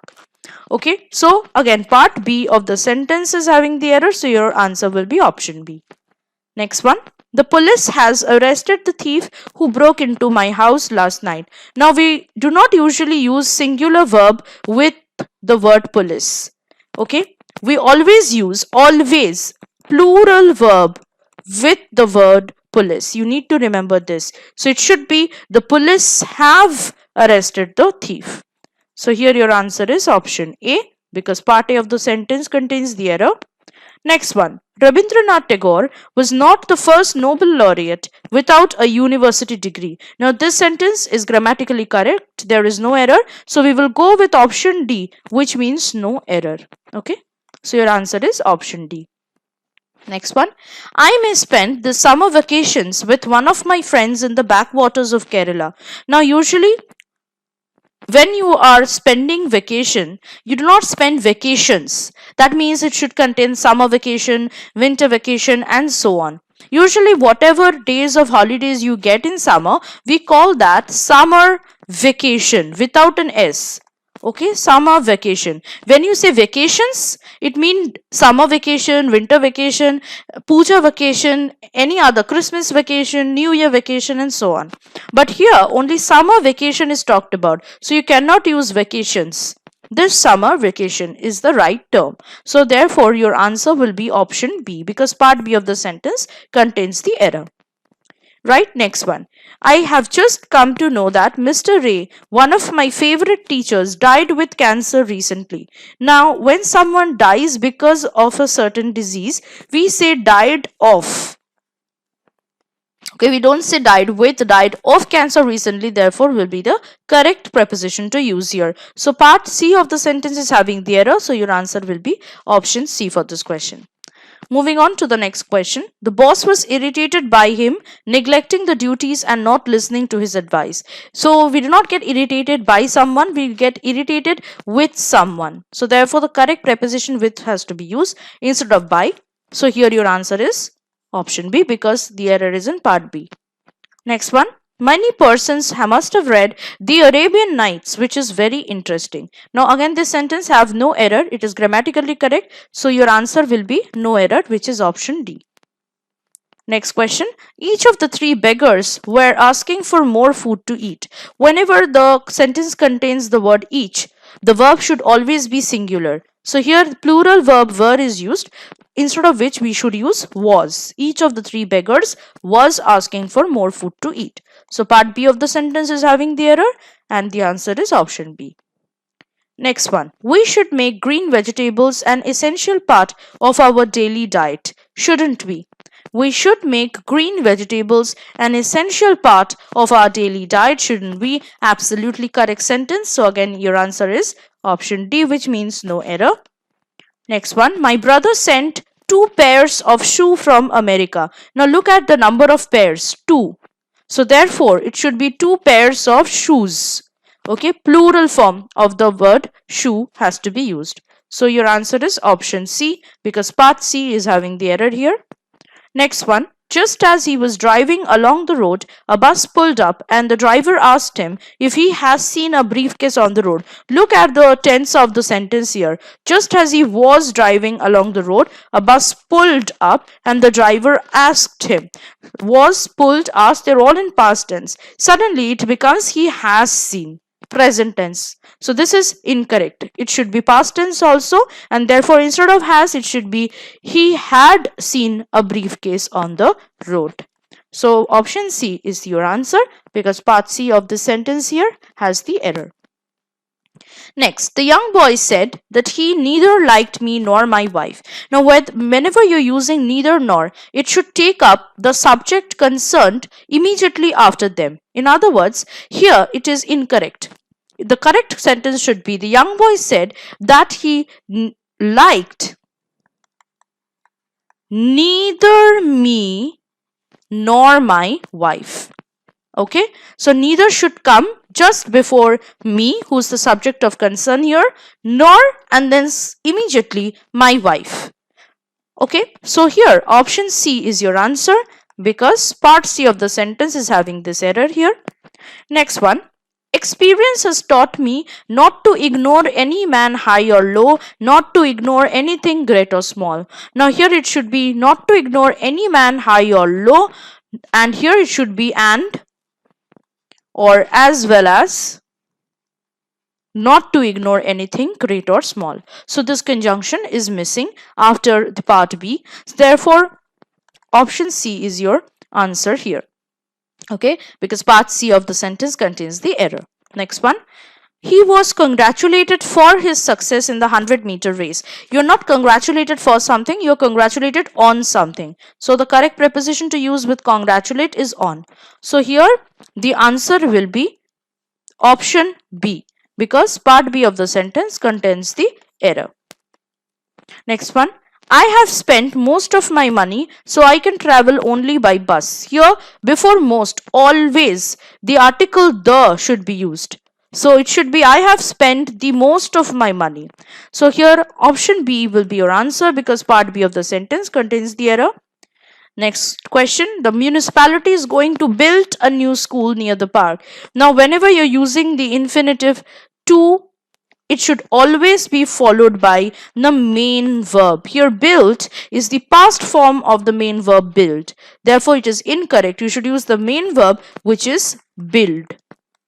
Okay, so again part B of the sentence is having the error, so your answer will be option B. Next one. The police has arrested the thief who broke into my house last night. Now we do not usually use singular verb with the word police. Okay, we always use plural verb with the word police. You need to remember this. So it should be the police have arrested the thief. So here your answer is option A because part A of the sentence contains the error. Next one. Rabindranath Tagore was not the first Nobel laureate without a university degree. Now this sentence is grammatically correct. There is no error. So we will go with option D, which means no error. Okay. So your answer is option D. Next one. I may spend the summer vacations with one of my friends in the backwaters of Kerala. Now usually when you are spending vacation, you do not spend vacations. That means it should contain summer vacation, winter vacation, and so on. Usually, whatever days of holidays you get in summer, we call that summer vacation without an S. Okay, summer vacation. When you say vacations, it means summer vacation, winter vacation, puja vacation, any other Christmas vacation, New Year vacation, and so on. But here only summer vacation is talked about, so you cannot use vacations. This summer vacation is the right term. So therefore your answer will be option B, because part B of the sentence contains the error. Right, next one. I have just come to know that Mr. Ray, one of my favorite teachers, died with cancer recently. Now, when someone dies because of a certain disease, we say died of. Okay, we don't say died with, died of cancer recently, therefore will be the correct preposition to use here. So part C of the sentence is having the error, so your answer will be option C for this question. Moving on to the next question. The boss was irritated by him neglecting the duties and not listening to his advice. So we do not get irritated by someone, we get irritated with someone. So therefore the correct preposition with has to be used instead of by. So here your answer is option B, because the error is in part B. Next one. Many persons must have read The Arabian Nights, which is very interesting. Now again this sentence have no error. It is grammatically correct. So your answer will be no error, which is option D. Next question. Each of the three beggars were asking for more food to eat. Whenever the sentence contains the word each, the verb should always be singular. So here plural verb were is used, instead of which we should use was. Each of the three beggars was asking for more food to eat. So part B of the sentence is having the error, and the answer is option B. Next one. We should make green vegetables an essential part of our daily diet, shouldn't we? We should make green vegetables an essential part of our daily diet, shouldn't we? Absolutely correct sentence. So again your answer is option D, which means no error. Next one. My brother sent 2 pairs of shoe from America. Now look at the number of pairs, 2. So therefore it should be 2 pairs of shoes. Okay, plural form of the word shoe has to be used. So your answer is option C, because part C is having the error here. Next one. Just as he was driving along the road, a bus pulled up and the driver asked him if he has seen a briefcase on the road. Look at the tense of the sentence here. Just as he was driving along the road, a bus pulled up and the driver asked him. Was, pulled, asked, they're all in past tense. Suddenly it becomes he has seen. Present tense. So this is incorrect. It should be past tense also, and therefore instead of has it should be he had seen a briefcase on the road. So option C is your answer, because part C of the sentence here has the error. Next, the young boy said that he neither liked me nor my wife. Now, whenever you're using neither nor, it should take up the subject concerned immediately after them. In other words, here it is incorrect. The correct sentence should be the young boy said that he liked neither me nor my wife. Okay, so neither should come just before me, who's the subject of concern here, nor, and then immediately my wife. Okay, so here option C is your answer, because part C of the sentence is having this error here. Next one. Experience has taught me not to ignore any man high or low, not to ignore anything great or small. Now here it should be not to ignore any man high or low, and here it should be and or as well as not to ignore anything great or small. So this conjunction is missing after the part B. Therefore option C is your answer here. Okay, because part C of the sentence contains the error. Next one. He was congratulated for his success in the 100-meter race. You're not congratulated for something, you're congratulated on something. So the correct preposition to use with congratulate is on. So here the answer will be option B, because part B of the sentence contains the error. Next one. I have spent most of my money, so I can travel only by bus. Here, before most, always, the article the should be used. So it should be I have spent the most of my money. So here option B will be your answer because part B of the sentence contains the error. Next question. The municipality is going to build a new school near the park. Now, whenever you're using the infinitive to, it should always be followed by the main verb. Here, built is the past form of the main verb build. Therefore, it is incorrect. You should use the main verb, which is build.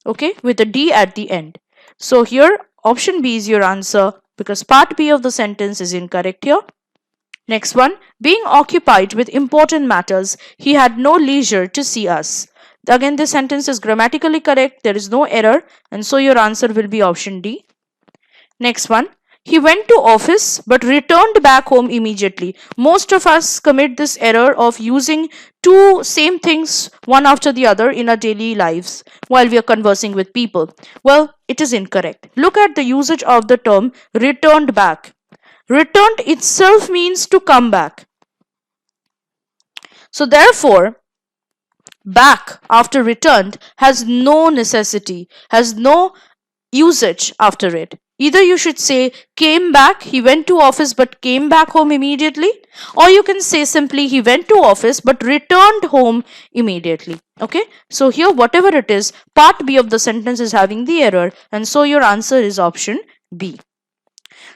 Okay, with a D at the end. So here, option B is your answer because part B of the sentence is incorrect here. Next one, being occupied with important matters, he had no leisure to see us. Again, this sentence is grammatically correct, there is no error, and so your answer will be option D. Next one, he went to office but returned back home immediately. Most of us commit this error of using two same things one after the other in our daily lives while we are conversing with people. Well, it is incorrect. Look at the usage of the term returned back. Returned itself means to come back. So therefore, back after returned has no necessity, has no usage after it. Either you should say came back, he went to office but came back home immediately, or you can say simply he went to office but returned home immediately. Okay, so here whatever it is, part B of the sentence is having the error, and so your answer is option B.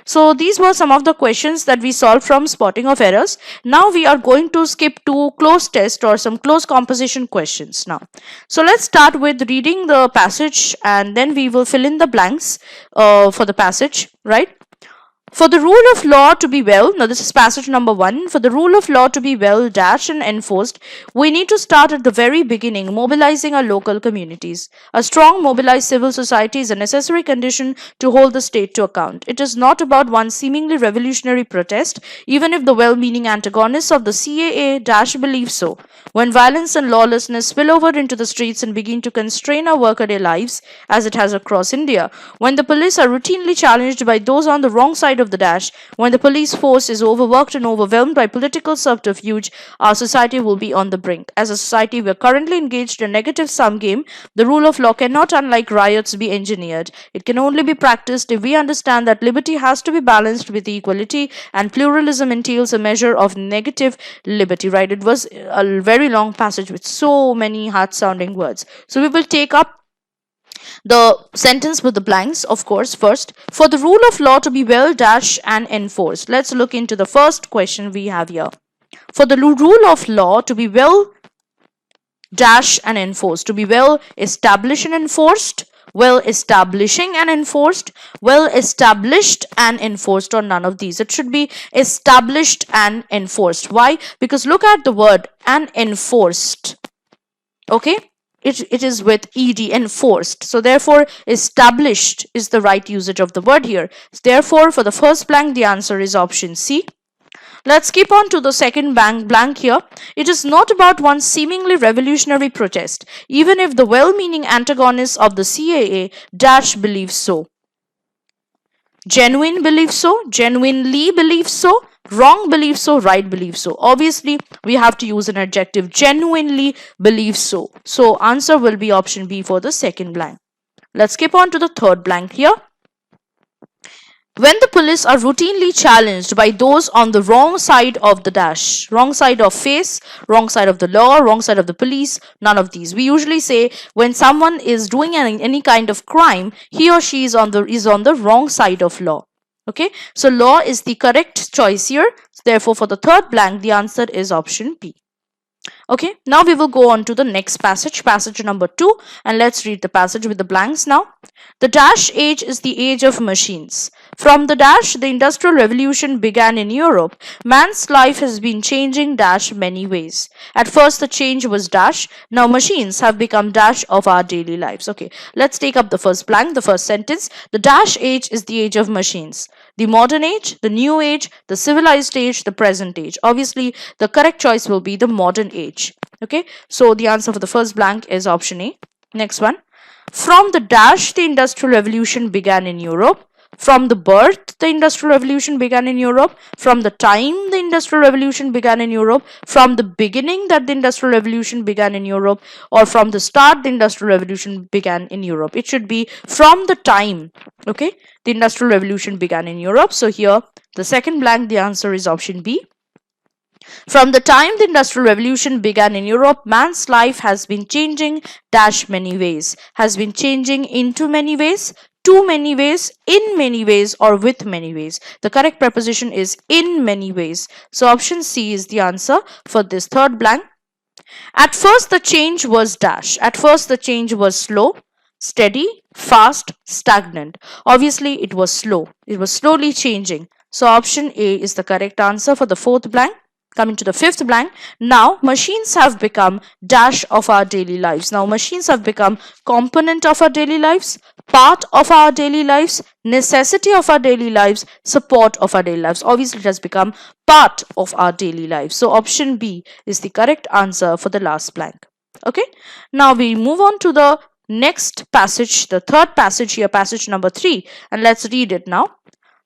So these were some of the questions that we solved from spotting of errors. Now we are going to skip to cloze test or some cloze composition questions now. So let's start with reading the passage and then we will fill in the blanks for the passage, right? For the rule of law to be well, now this is passage number 1. For the rule of law to be well dashed and enforced, we need to start at the very beginning, mobilizing our local communities. A strong mobilized civil society is a necessary condition to hold the state to account. It is not about one seemingly revolutionary protest, even if the well-meaning antagonists of the CAA believe so. When violence and lawlessness spill over into the streets and begin to constrain our workaday lives, as it has across India, when the police are routinely challenged by those on the wrong side of the dash, when the police force is overworked and overwhelmed by political subterfuge, our society will be on the brink. As a society, we are currently engaged in a negative sum game. The rule of law cannot, unlike riots, be engineered. It can only be practiced if we understand that liberty has to be balanced with equality and pluralism entails a measure of negative liberty, right? It was a very long passage with so many hard-sounding words. So we will take up the sentence with the blanks, of course, first. For the rule of law to be well dashed and enforced. Let's look into the first question we have here. For the rule of law to be well dashed and enforced, to be well established and enforced, well establishing and enforced, well established and enforced, or none of these. It should be established and enforced. Why? Because look at the word and enforced. Okay, it is with ed, enforced. So therefore established is the right usage of the word here. Therefore for the first blank the answer is option C. Let's keep on to the second blank here. It is not about one seemingly revolutionary protest, even if the well-meaning antagonists of the CAA believe so. Genuine believe so, genuinely believe so, wrong believe so, right believe so. Obviously, we have to use an adjective, genuinely believe so. So answer will be option B for the second blank. Let's skip on to the third blank here. When the police are routinely challenged by those on the wrong side of the dash, wrong side of face, wrong side of the law, wrong side of the police, none of these. We usually say when someone is doing any kind of crime, he or she is on the wrong side of law. Okay, so law is the correct choice here. Therefore, for the third blank, the answer is option B. Okay, now we will go on to the next passage, passage number 2, and let's read the passage with the blanks now. The dash age is the age of machines. From the dash, the Industrial Revolution began in Europe. Man's life has been changing dash many ways. At first, the change was dash. Now, machines have become dash of our daily lives. Okay, let's take up the first blank, the first sentence. The dash age is the age of machines. The modern age, the new age, the civilized age, the present age. Obviously, the correct choice will be the modern age. Okay, so the answer for the first blank is option A. Next one. From the dash, the Industrial Revolution began in Europe. From the birth the Industrial Revolution began in Europe, from the time the Industrial Revolution began in Europe, from the beginning that the Industrial Revolution began in Europe, or from the start the Industrial Revolution began in Europe. It should be from the time, okay, the Industrial Revolution began in Europe. So here the second blank, the answer is option B. From the time the Industrial Revolution began in Europe, man's life has been changing dash many ways, has been changing into many ways, to many ways, in many ways, or with many ways. The correct preposition is in many ways. So option C is the answer for this third blank. At first the change was dash. At first the change was slow, steady, fast, stagnant. Obviously it was slow. It was slowly changing. So option A is the correct answer for the fourth blank. Coming to the fifth blank, now machines have become dash of our daily lives. Now machines have become component of our daily lives, part of our daily lives, necessity of our daily lives, support of our daily lives. Obviously it has become part of our daily lives. So option B is the correct answer for the last blank. Okay, now we move on to the next passage, the third passage here, passage number 3, and let's read it now.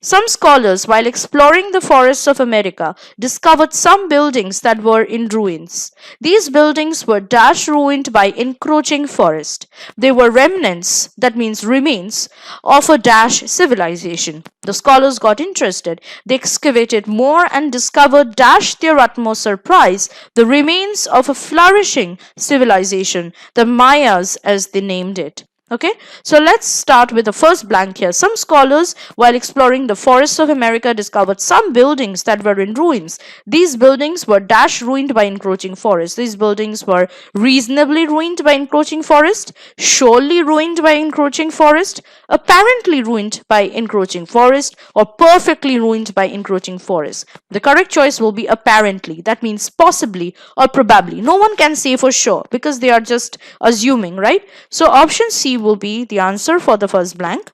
Some scholars, while exploring the forests of America, discovered some buildings that were in ruins. These buildings were dash ruined by encroaching forest. They were remnants, that means remains, of a dash civilization. The scholars got interested. They excavated more and discovered dash their utmost surprise the remains of a flourishing civilization, the Mayas as they named it. Okay, so let's start with the first blank here. Some scholars, while exploring the forests of America, discovered some buildings that were in ruins. These buildings were dash ruined by encroaching forest. These buildings were reasonably ruined by encroaching forest, surely ruined by encroaching forest, apparently ruined by encroaching forest, or perfectly ruined by encroaching forest. The correct choice will be apparently. That means possibly or probably. No one can say for sure because they are just assuming, right? So option C will be the answer for the first blank.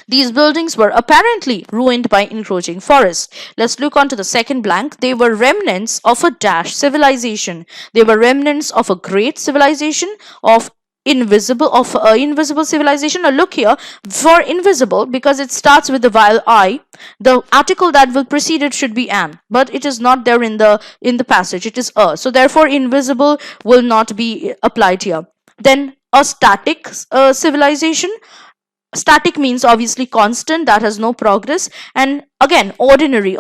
These buildings were apparently ruined by encroaching forest. Let's look on to the second blank. They were remnants of a dash civilization. They were remnants of a great civilization, of invisible civilization. Now look here, for invisible, because it starts with the vowel I, the article that will precede it should be an, but it is not there in the passage. It is a, so therefore invisible will not be applied here. Then a static civilization. Static means obviously constant, that has no progress. And again, ordinary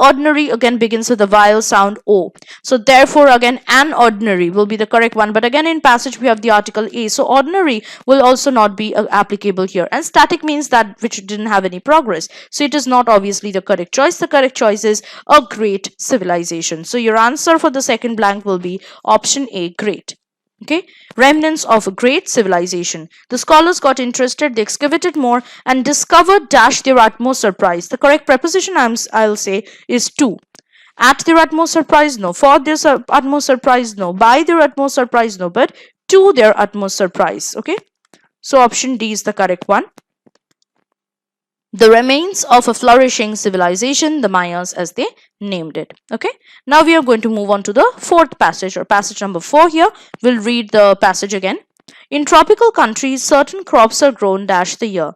again begins with the vowel sound O, so therefore again an ordinary will be the correct one. But again in passage we have the article a, so ordinary will also not be applicable here. And static means that which didn't have any progress, so it is not obviously the correct choice. The correct choice is a great civilization. So your answer for the second blank will be option A, great. Okay, remnants of a great civilization. The scholars got interested, they excavated more and discovered dash their utmost surprise. The correct preposition I'll say is to. At their utmost surprise, no. For their utmost surprise, no. By their utmost surprise, no. But to their utmost surprise. Okay, so option D is the correct one. The remains of a flourishing civilization, the Mayas as they named it. Okay, now we are going to move on to the fourth passage, or passage number 4 here. We'll read the passage again. In tropical countries, certain crops are grown dash the year.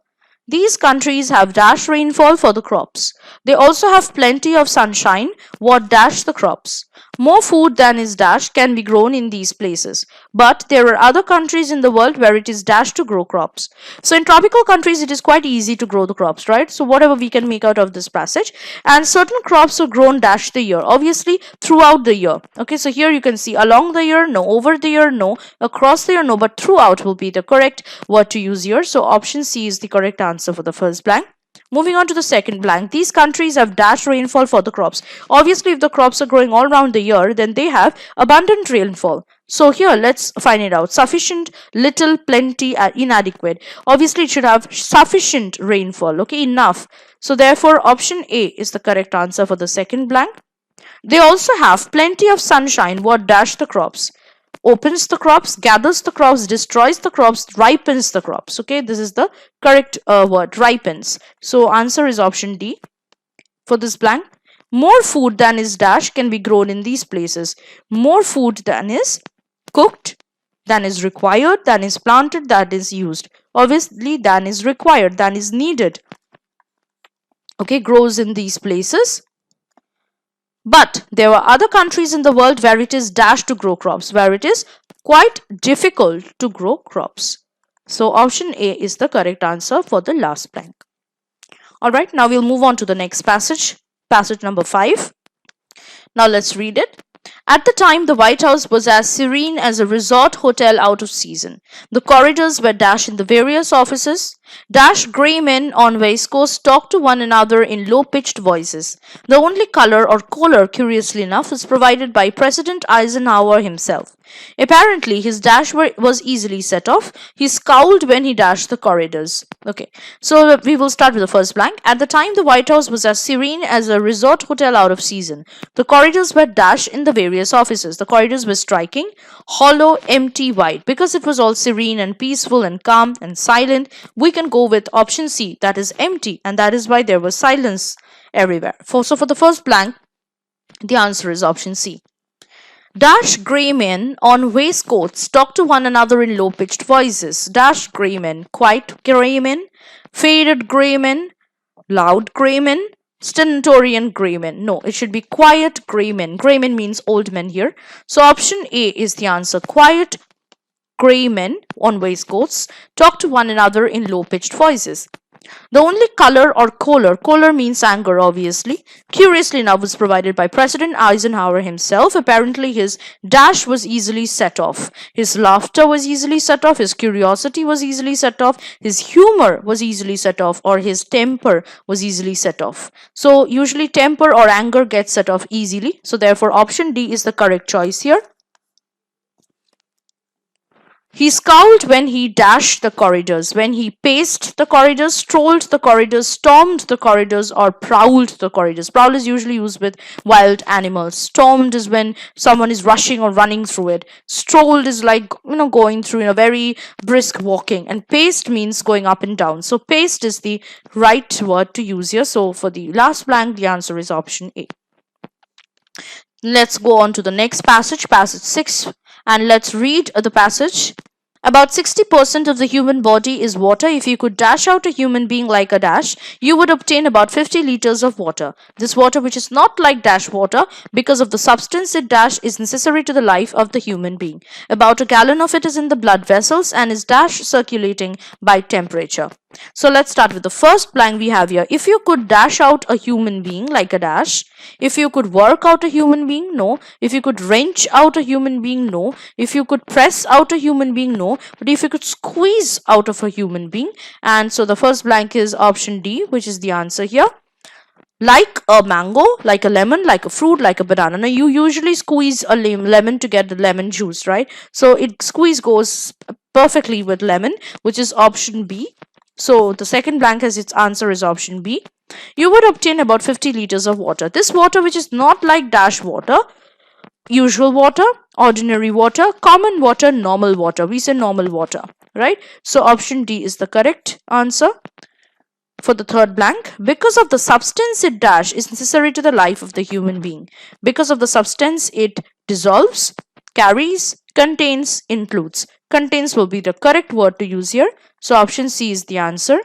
These countries have dash rainfall for the crops. They also have plenty of sunshine, what dash the crops. More food than is dash can be grown in these places. But there are other countries in the world where it is dash to grow crops. So in tropical countries, it is quite easy to grow the crops, right? So whatever we can make out of this passage. And certain crops are grown dash the year, obviously throughout the year. Okay, so here you can see along the year, no. Over the year, no. Across the year, no. But throughout will be the correct word to use here. So option C is the correct answer for the first blank. Moving on to the second blank. These countries have dash rainfall for the crops. Obviously, if the crops are growing all around the year, then they have abundant rainfall. So here, let's find it out. Sufficient, little, plenty, inadequate. Obviously, it should have sufficient rainfall. Okay, enough. So therefore, option A is the correct answer for the second blank. They also have plenty of sunshine. What dash the crops? Opens the crops, gathers the crops, destroys the crops, ripens the crops. Okay, this is the correct word, ripens. So answer is option D for this blank. More food than is dash can be grown in these places. More food than is cooked, than is required, than is planted, that is used. Obviously, than is required, than is needed. okay, grows in these places. But there are other countries in the world where it is dash to grow crops, where it is quite difficult to grow crops. So option A is the correct answer for the last blank. Alright, now we'll move on to the next passage, passage number 5. Now let's read it. At the time, the White House was as serene as a resort hotel out of season. The corridors were dash in the various offices. Dash grey men on waistcoats talked to one another in low-pitched voices. The only color or color, curiously enough, was provided by President Eisenhower himself. Apparently, his dash was easily set off. He scowled when he dashed the corridors. Okay, so we will start with the first blank. At the time, the White House was as serene as a resort hotel out of season. The corridors were dash in the various offices. The corridors were striking, hollow, empty, white. Because it was all serene and peaceful and calm and silent, we can go with option C, that is empty, and that is why there was silence everywhere. So for the first blank, the answer is option C. Dash grey men on waistcoats talk to one another in low-pitched voices. Dash grey men, quiet grey men, faded grey men, loud grey men, stentorian grey men. No, it should be quiet grey men. Grey men means old men here. So option A is the answer. Quiet grey men on waistcoats talk to one another in low-pitched voices. The only color or color means anger obviously, curiously enough was provided by President Eisenhower himself. Apparently his dash was easily set off. His laughter was easily set off, his curiosity was easily set off, his humor was easily set off, or his temper was easily set off. So usually temper or anger gets set off easily. So therefore option D is the correct choice here. He scowled when he dashed the corridors, when he paced the corridors, strolled the corridors, stormed the corridors, or prowled the corridors. Prowl is usually used with wild animals. Stormed is when someone is rushing or running through it. Strolled is like, going through in a very brisk walking. And paced means going up and down. So paced is the right word to use here. So for the last blank, the answer is option A. Let's go on to the next passage, passage 6. And let's read the passage. About 60% of the human body is water. If you could dash out a human being like a dash, you would obtain about 50 liters of water. This water, which is not like dash water, because of the substance it dash, is necessary to the life of the human being. About a gallon of it is in the blood vessels and is dash circulating by temperature. So let's start with the first blank we have here. If you could dash out a human being like a dash, if you could work out a human being, no. If you could wrench out a human being, no. If you could press out a human being, no. But if you could squeeze out of a human being, and so the first blank is option D, which is the answer here. Like a mango, like a lemon, like a fruit, like a banana. Now you usually squeeze a lemon to get the lemon juice, right? So squeeze goes perfectly with lemon, which is option B. So the second blank as its answer is option B. You would obtain about 50 liters of water. This water, which is not like dash water, usual water, ordinary water, common water, normal water. We say normal water, right? So option D is the correct answer. For the third blank, because of the substance it dash is necessary to the life of the human being. Because of the substance it dissolves, carries, contains, includes. Contains will be the correct word to use here. So option C is the answer.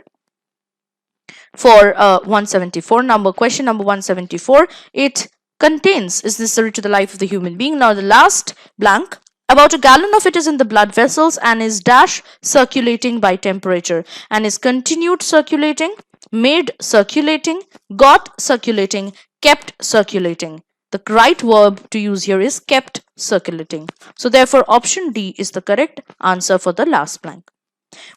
For 174 question number 174, it contains is necessary to the life of the human being. Now the last blank, about a gallon of it is in the blood vessels and is dash circulating by temperature, and is continued circulating, made circulating, got circulating, kept circulating. The right verb to use here is kept circulating. So therefore option D is the correct answer for the last blank.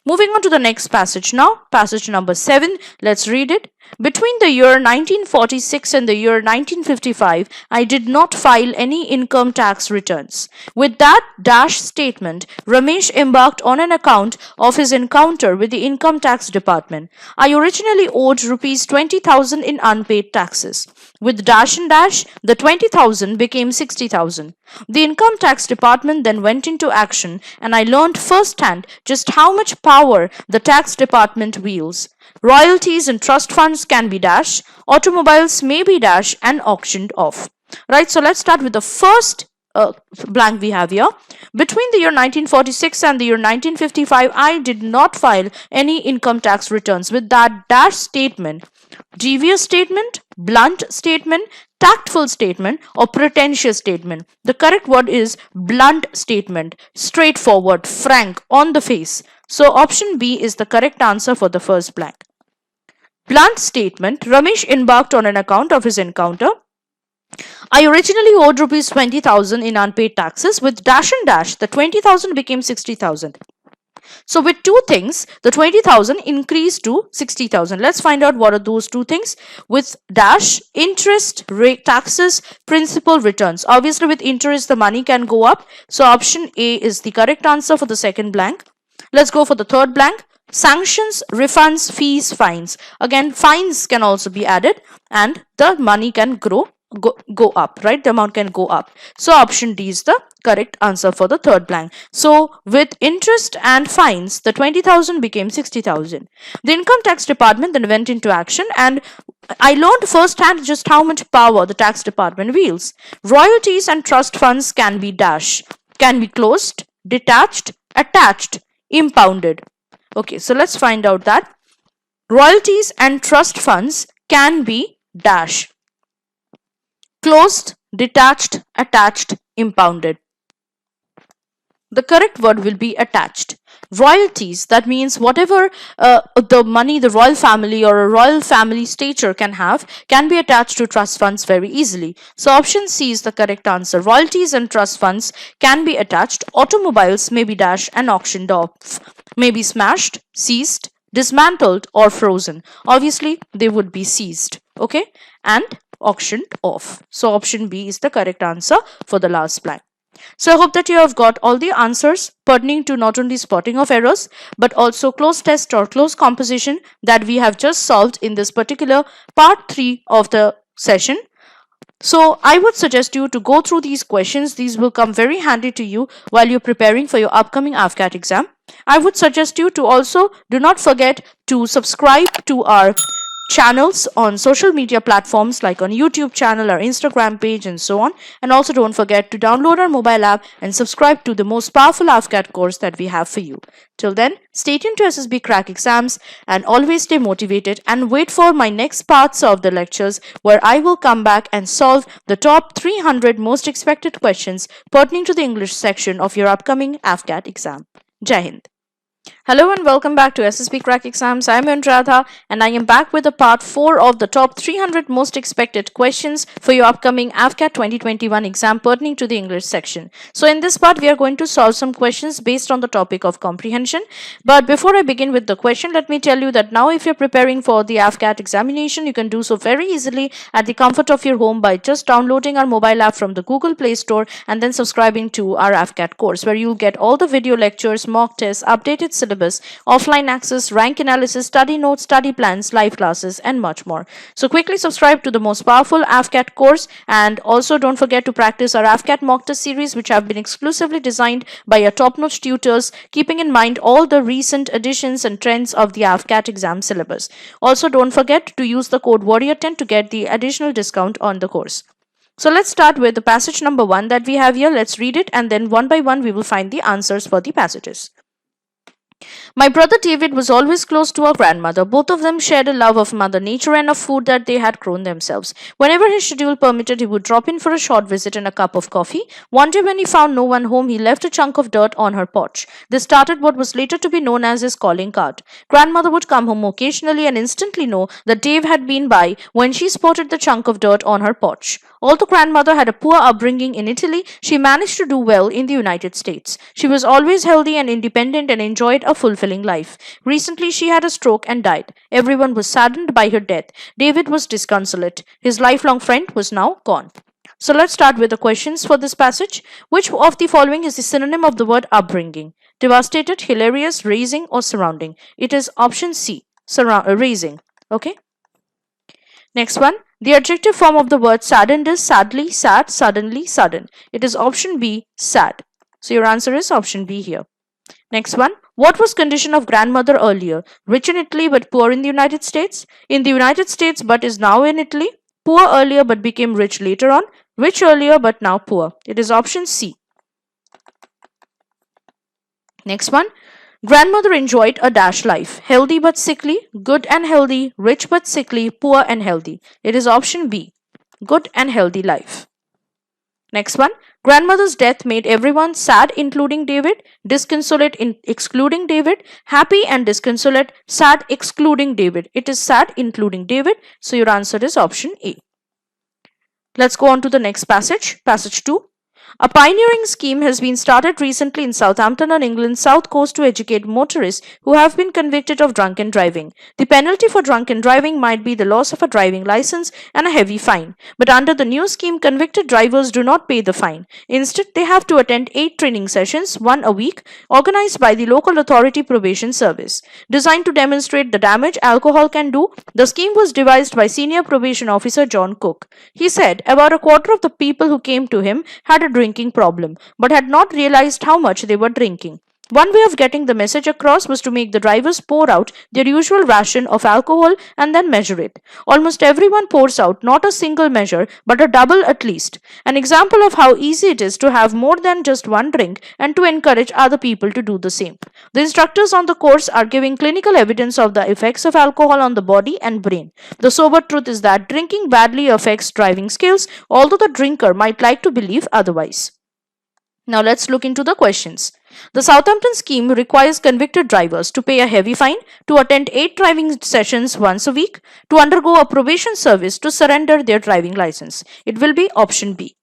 Moving on to the next passage now, passage number 7. Let's read it. Between the year 1946 and the year 1955, I did not file any income tax returns. With that dash statement, Ramesh embarked on an account of his encounter with the income tax department. I originally owed rupees 20,000 in unpaid taxes. With dash and dash, the 20,000 became 60,000. The income tax department then went into action, and I learned firsthand just how much power the tax department wields. Royalties and trust funds can be dash, automobiles may be dash and auctioned off. Right, so let's start with the first blank we have here. Between the year 1946 and the year 1955, I did not file any income tax returns. With that dash statement, devious statement, blunt statement, tactful statement, or pretentious statement. The correct word is blunt statement, straightforward, frank, on the face. So option B is the correct answer for the first blank. Blunt statement. Ramesh embarked on an account of his encounter. I originally owed rupees 20,000 in unpaid taxes. With dash and dash, the 20,000 became 60,000. So with two things, the 20,000 increased to 60,000. Let's find out what are those two things. With dash, interest, taxes, principal, returns. Obviously with interest, the money can go up. So option A is the correct answer for the second blank. Let's go for the third blank. Sanctions, refunds, fees, fines. Again, fines can also be added and the money can go up, right? The amount can go up. So option D is the correct answer for the third blank. So with interest and fines, the 20,000 became 60,000. The income tax department then went into action, and I learned firsthand just how much power the tax department wields. Royalties and trust funds can be closed, detached, attached, impounded. Okay, so let's find out that. Royalties and trust funds can be dash, closed, detached, attached, impounded. The correct word will be attached. Royalties, that means whatever the money the royal family or a royal family stature can have, can be attached to trust funds very easily. So option C is the correct answer. Royalties and trust funds can be attached. Automobiles may be dashed and auctioned off, may be smashed, seized, dismantled, or frozen. Obviously they would be seized, okay, and auctioned off. So option B is the correct answer for the last blank. So I hope that you have got all the answers pertaining to not only spotting of errors but also cloze test or cloze composition that we have just solved in this particular part 3 of the session. So I would suggest you to go through these questions. These will come very handy to you while you're preparing for your upcoming AFCAT exam. I would suggest you to also do not forget to subscribe to our channels on social media platforms like on YouTube channel, our Instagram page, and so on. And also don't forget to download our mobile app and subscribe to the most powerful AFCAT course that we have for you. Till then, stay tuned to SSB Crack Exams and always stay motivated and wait for my next parts of the lectures where I will come back and solve the top 300 most expected questions pertaining to the English section of your upcoming AFCAT exam. Jai Hind. Hello and welcome back to SSB Crack Exams. I am Anuradha and I am back with a part 4 of the top 300 most expected questions for your upcoming AFCAT 2021 exam pertaining to the English section. So in this part we are going to solve some questions based on the topic of comprehension. But before I begin with the question, let me tell you that now if you're preparing for the AFCAT examination, you can do so very easily at the comfort of your home by just downloading our mobile app from the Google Play Store and then subscribing to our AFCAT course, where you'll get all the video lectures, mock tests, updated syllabus, offline access, rank analysis, study notes, study plans, live classes, and much more. So quickly subscribe to the most powerful AFCAT course, and also don't forget to practice our AFCAT mock test series, which have been exclusively designed by our top-notch tutors, keeping in mind all the recent additions and trends of the AFCAT exam syllabus. Also don't forget to use the code Warrior10 to get the additional discount on the course. So let's start with the passage number 1 that we have here. Let's read it and then one by one we will find the answers for the passages. My brother David was always close to our grandmother. Both of them shared a love of Mother Nature and of food that they had grown themselves. Whenever his schedule permitted, he would drop in for a short visit and a cup of coffee. One day when he found no one home, he left a chunk of dirt on her porch. This started what was later to be known as his calling card. Grandmother would come home occasionally and instantly know that Dave had been by when she spotted the chunk of dirt on her porch. Although grandmother had a poor upbringing in Italy, she managed to do well in the United States. She was always healthy and independent and enjoyed a fulfilling life. Recently, she had a stroke and died. Everyone was saddened by her death. David was disconsolate. His lifelong friend was now gone. So let's start with the questions for this passage. Which of the following is the synonym of the word upbringing? Devastated, hilarious, raising, or surrounding? It is option C, raising. Okay. Next one. The adjective form of the word saddened is sadly, sad, suddenly, sudden. It is option B, sad. So your answer is option B here. Next one. What was condition of grandmother earlier? Rich in Italy but poor in the United States? In the United States but is now in Italy? Poor earlier but became rich later on? Rich earlier but now poor. It is option C. Next one. Grandmother enjoyed a dash life. Healthy but sickly, good and healthy, rich but sickly, poor and healthy. It is option B. Good and healthy life. Next one. Grandmother's death made everyone sad, including David, disconsolate, excluding David, happy and disconsolate, sad, excluding David. It is sad, including David. So your answer is option A. Let's go on to the next passage. Passage 2. A pioneering scheme has been started recently in Southampton on England's south coast to educate motorists who have been convicted of drunken driving. The penalty for drunken driving might be the loss of a driving license and a heavy fine. But under the new scheme, convicted drivers do not pay the fine. Instead, they have to attend 8 training sessions, one a week, organized by the local authority probation service. Designed to demonstrate the damage alcohol can do, the scheme was devised by senior probation officer John Cook. He said about a quarter of the people who came to him had a drinking problem, but had not realized how much they were drinking. One way of getting the message across was to make the drivers pour out their usual ration of alcohol and then measure it. Almost everyone pours out not a single measure, but a double at least. An example of how easy it is to have more than just one drink and to encourage other people to do the same. The instructors on the course are giving clinical evidence of the effects of alcohol on the body and brain. The sober truth is that drinking badly affects driving skills, although the drinker might like to believe otherwise. Now let's look into the questions. The Southampton scheme requires convicted drivers to pay a heavy fine, to attend 8 driving sessions once a week, to undergo a probation service, to surrender their driving license. It will be option B.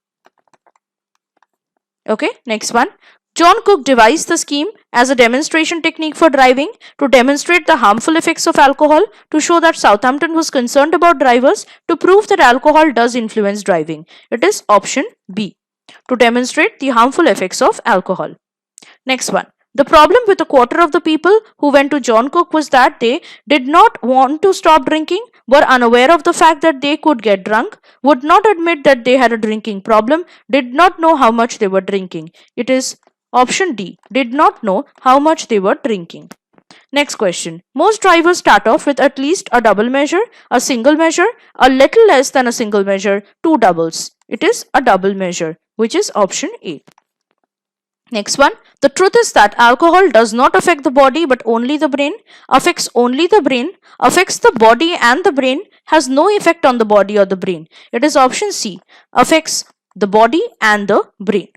Okay, next one. John Cook devised the scheme as a demonstration technique for driving to demonstrate the harmful effects of alcohol, to show that Southampton was concerned about drivers, to prove that alcohol does influence driving. It is option B. To demonstrate the harmful effects of alcohol. Next one. The problem with a quarter of the people who went to John Cook was that they did not want to stop drinking, were unaware of the fact that they could get drunk, would not admit that they had a drinking problem, did not know how much they were drinking. It is option D. Did not know how much they were drinking. Next question. Most drivers start off with at least a double measure, a single measure, a little less than a single measure, 2 doubles. It is a double measure, which is option A. Next one. The truth is that alcohol does not affect the body but only the brain, affects only the brain, affects the body and the brain, has no effect on the body or the brain. It is option C. Affects the body and the brain.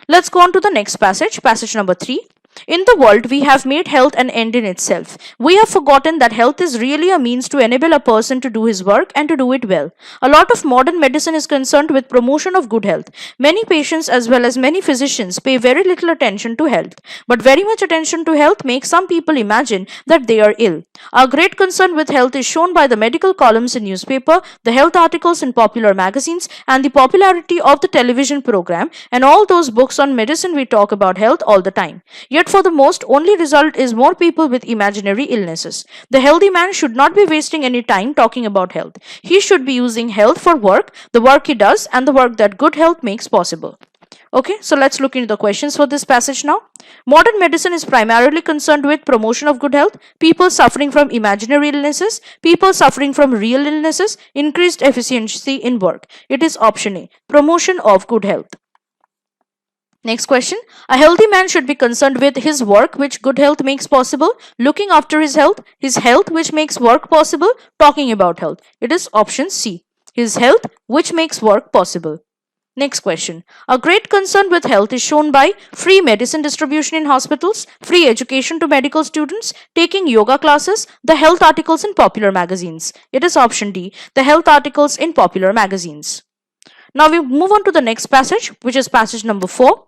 Let's go on to the next passage. Passage number 3. In the world, we have made health an end in itself. We have forgotten that health is really a means to enable a person to do his work and to do it well. A lot of modern medicine is concerned with promotion of good health. Many patients as well as many physicians pay very little attention to health. But very much attention to health makes some people imagine that they are ill. Our great concern with health is shown by the medical columns in newspaper, the health articles in popular magazines, and the popularity of the television program and all those books on medicine we talk about health all the time. Yet for the most only result is more people with imaginary illnesses. The healthy man should not be wasting any time talking about health. He should be using health for work, the work he does, and the work that good health makes possible. Okay, so let's look into the questions for this passage now. Modern medicine is primarily concerned with promotion of good health, people suffering from imaginary illnesses, people suffering from real illnesses, increased efficiency in work. It is option A, promotion of good health. Next question. A healthy man should be concerned with his work which good health makes possible, looking after his health which makes work possible, talking about health. It is option C. His health which makes work possible. Next question. A great concern with health is shown by free medicine distribution in hospitals, free education to medical students, taking yoga classes, the health articles in popular magazines. It is option D. The health articles in popular magazines. Now we move on to the next passage, which is passage number 4.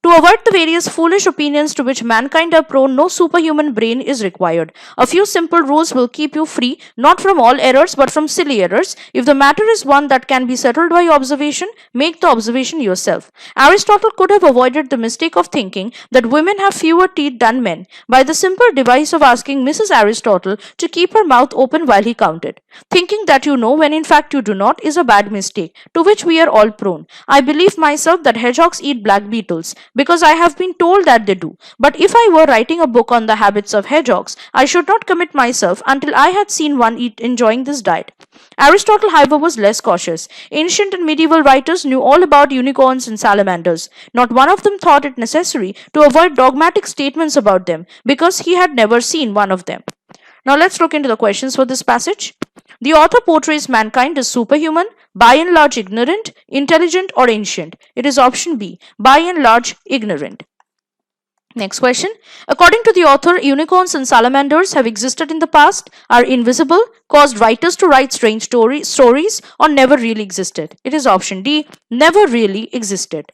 To avoid the various foolish opinions to which mankind are prone, no superhuman brain is required. A few simple rules will keep you free, not from all errors, but from silly errors. If the matter is one that can be settled by observation, make the observation yourself. Aristotle could have avoided the mistake of thinking that women have fewer teeth than men by the simple device of asking Mrs. Aristotle to keep her mouth open while he counted. Thinking that you know when in fact you do not is a bad mistake, to which we are all prone. I believe myself that hedgehogs eat black beetles. sense because I have been told that they do. But if I were writing a book on the habits of hedgehogs, I should not commit myself until I had seen one enjoying this diet. Aristotle, however, was less cautious. Ancient and medieval writers knew all about unicorns and salamanders. Not one of them thought it necessary to avoid dogmatic statements about them because he had never seen one of them. Now let's look into the questions for this passage. The author portrays mankind as superhuman, by and large ignorant, intelligent, or ancient. It is option B, by and large ignorant. Next question. According to the author, unicorns and salamanders have existed in the past, are invisible, caused writers to write strange stories, or never really existed. It is option D, never really existed.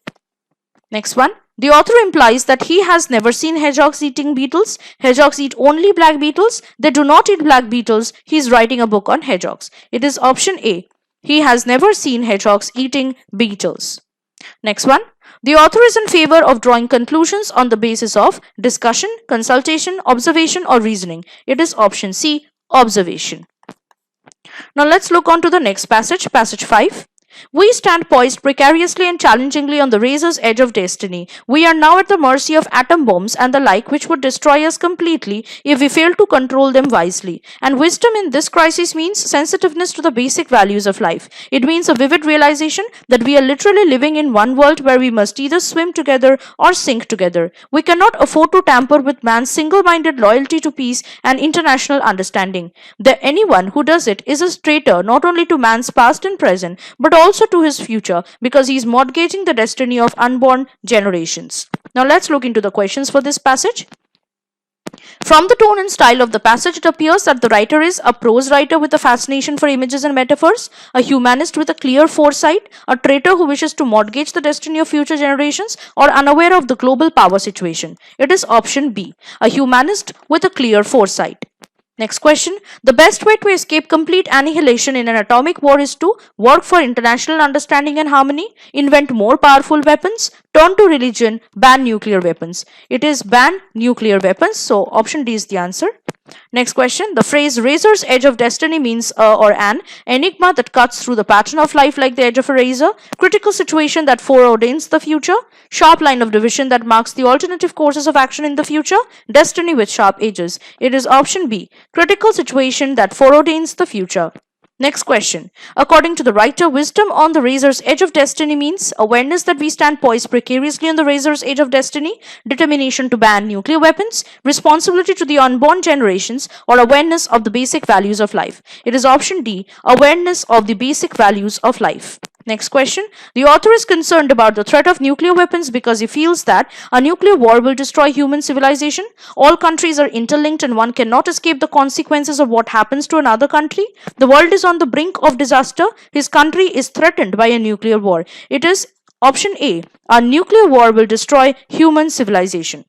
Next one. The author implies that he has never seen hedgehogs eating beetles. Hedgehogs eat only black beetles. They do not eat black beetles. He is writing a book on hedgehogs. It is option A. He has never seen hedgehogs eating beetles. Next one. The author is in favor of drawing conclusions on the basis of discussion, consultation, observation, or reasoning. It is option C, observation. Now let's look on to the next passage, passage 5. We stand poised precariously and challengingly on the razor's edge of destiny. We are now at the mercy of atom bombs and the like which would destroy us completely if we fail to control them wisely. And wisdom in this crisis means sensitiveness to the basic values of life. It means a vivid realization that we are literally living in one world where we must either swim together or sink together. We cannot afford to tamper with man's single-minded loyalty to peace and international understanding. That anyone who does it is a traitor not only to man's past and present, but also to his future because he is mortgaging the destiny of unborn generations. Now let's look into the questions for this passage. From the tone and style of the passage, it appears that the writer is a prose writer with a fascination for images and metaphors, a humanist with a clear foresight, a traitor who wishes to mortgage the destiny of future generations, or unaware of the global power situation. It is option B, a humanist with a clear foresight. Next question. The best way to escape complete annihilation in an atomic war is to work for international understanding and harmony, invent more powerful weapons, turn to religion, ban nuclear weapons. It is ban nuclear weapons, so option D is the answer. Next question. The phrase razor's edge of destiny means or an enigma that cuts through the pattern of life like the edge of a razor, critical situation that foreordains the future, sharp line of division that marks the alternative courses of action in the future, destiny with sharp edges. It is option B, critical situation that foreordains the future. Next question. According to the writer, wisdom on the razor's edge of destiny means awareness that we stand poised precariously on the razor's edge of destiny, determination to ban nuclear weapons, responsibility to the unborn generations, or awareness of the basic values of life. It is option D, awareness of the basic values of life. Next question. The author is concerned about the threat of nuclear weapons because he feels that a nuclear war will destroy human civilization. All countries are interlinked and one cannot escape the consequences of what happens to another country. The world is on the brink of disaster. His country is threatened by a nuclear war. It is option A. A nuclear war will destroy human civilization.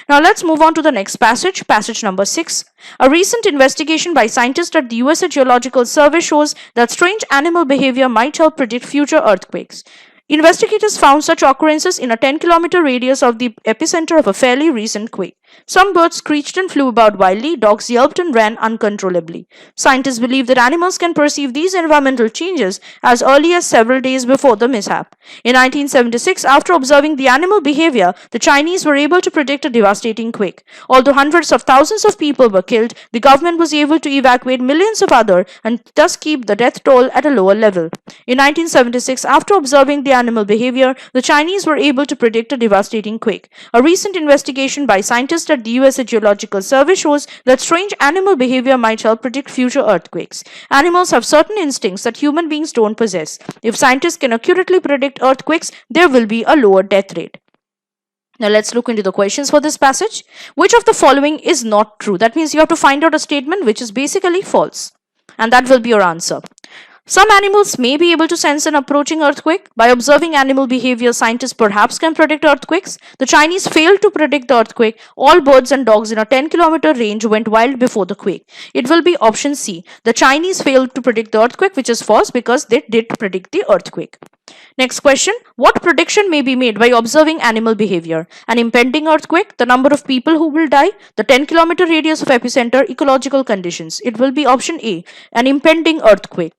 Now let's move on to the next passage, passage number 6. A recent investigation by scientists at the USA Geological Survey shows that strange animal behavior might help predict future earthquakes. Investigators found such occurrences in a 10-kilometer radius of the epicenter of a fairly recent quake. Some birds screeched and flew about wildly, dogs yelped and ran uncontrollably. Scientists believe that animals can perceive these environmental changes as early as several days before the mishap. In 1976, after observing the animal behavior, the Chinese were able to predict a devastating quake. Although hundreds of thousands of people were killed, the government was able to evacuate millions of others and thus keep the death toll at a lower level. In 1976, after observing the animal behavior, the Chinese were able to predict a devastating quake. A recent investigation by scientists at the USA Geological Survey shows that strange animal behavior might help predict future earthquakes. Animals have certain instincts that human beings don't possess. If scientists can accurately predict earthquakes, there will be a lower death rate. Now let's look into the questions for this passage. Which of the following is not true? That means you have to find out a statement which is basically false. And that will be your answer. Some animals may be able to sense an approaching earthquake. By observing animal behavior, scientists perhaps can predict earthquakes. The Chinese failed to predict the earthquake. All birds and dogs in a 10-kilometer range went wild before the quake. It will be option C. The Chinese failed to predict the earthquake, which is false because they did predict the earthquake. Next question. What prediction may be made by observing animal behavior? An impending earthquake, the number of people who will die, the 10-kilometer radius of epicenter, ecological conditions. It will be option A. An impending earthquake.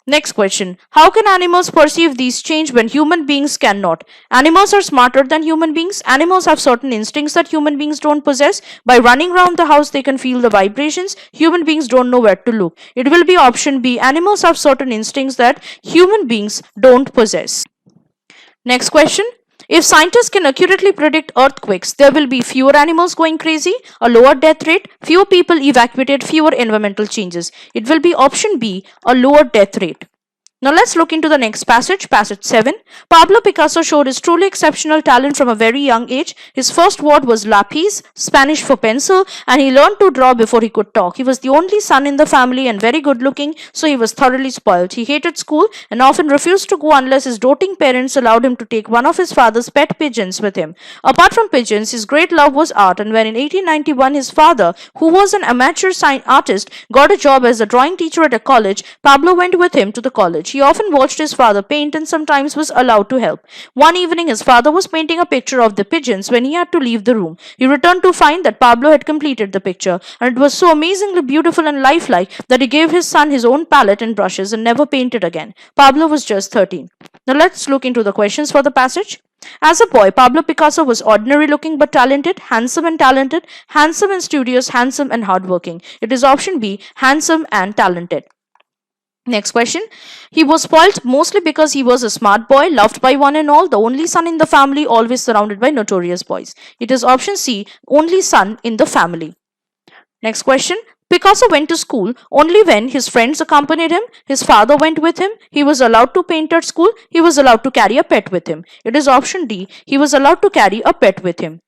Next question. How can animals perceive these change when human beings cannot? Animals are smarter than human beings. Animals have certain instincts that human beings don't possess. By running around the house, they can feel the vibrations. Human beings don't know where to look. It will be option B. Animals have certain instincts that human beings don't possess. Next question. If scientists can accurately predict earthquakes, there will be fewer animals going crazy, a lower death rate, fewer people evacuated, fewer environmental changes. It will be option B, a lower death rate. Now let's look into the next passage, passage 7. Pablo Picasso showed his truly exceptional talent from a very young age. His first word was lapis, Spanish for pencil, and he learned to draw before he could talk. He was the only son in the family and very good looking, so he was thoroughly spoiled. He hated school and often refused to go unless his doting parents allowed him to take one of his father's pet pigeons with him. Apart from pigeons, his great love was art, and when in 1891 his father, who was an amateur artist, got a job as a drawing teacher at a college, Pablo went with him to the college. He often watched his father paint and sometimes was allowed to help. One evening, his father was painting a picture of the pigeons when he had to leave the room. He returned to find that Pablo had completed the picture, and it was so amazingly beautiful and lifelike that he gave his son his own palette and brushes and never painted again. Pablo was just 13. Now let's look into the questions for the passage. As a boy, Pablo Picasso was ordinary looking but talented, handsome and studious, handsome and hardworking. It is option B, handsome and talented. Next question. He was spoilt mostly because he was a smart boy, loved by one and all, the only son in the family, always surrounded by notorious boys. It is option C, only son in the family. Next question. Picasso went to school only when his friends accompanied him. His father went with him. He was allowed to paint at school. He was allowed to carry a pet with him. It is option D. He was allowed to carry a pet with him.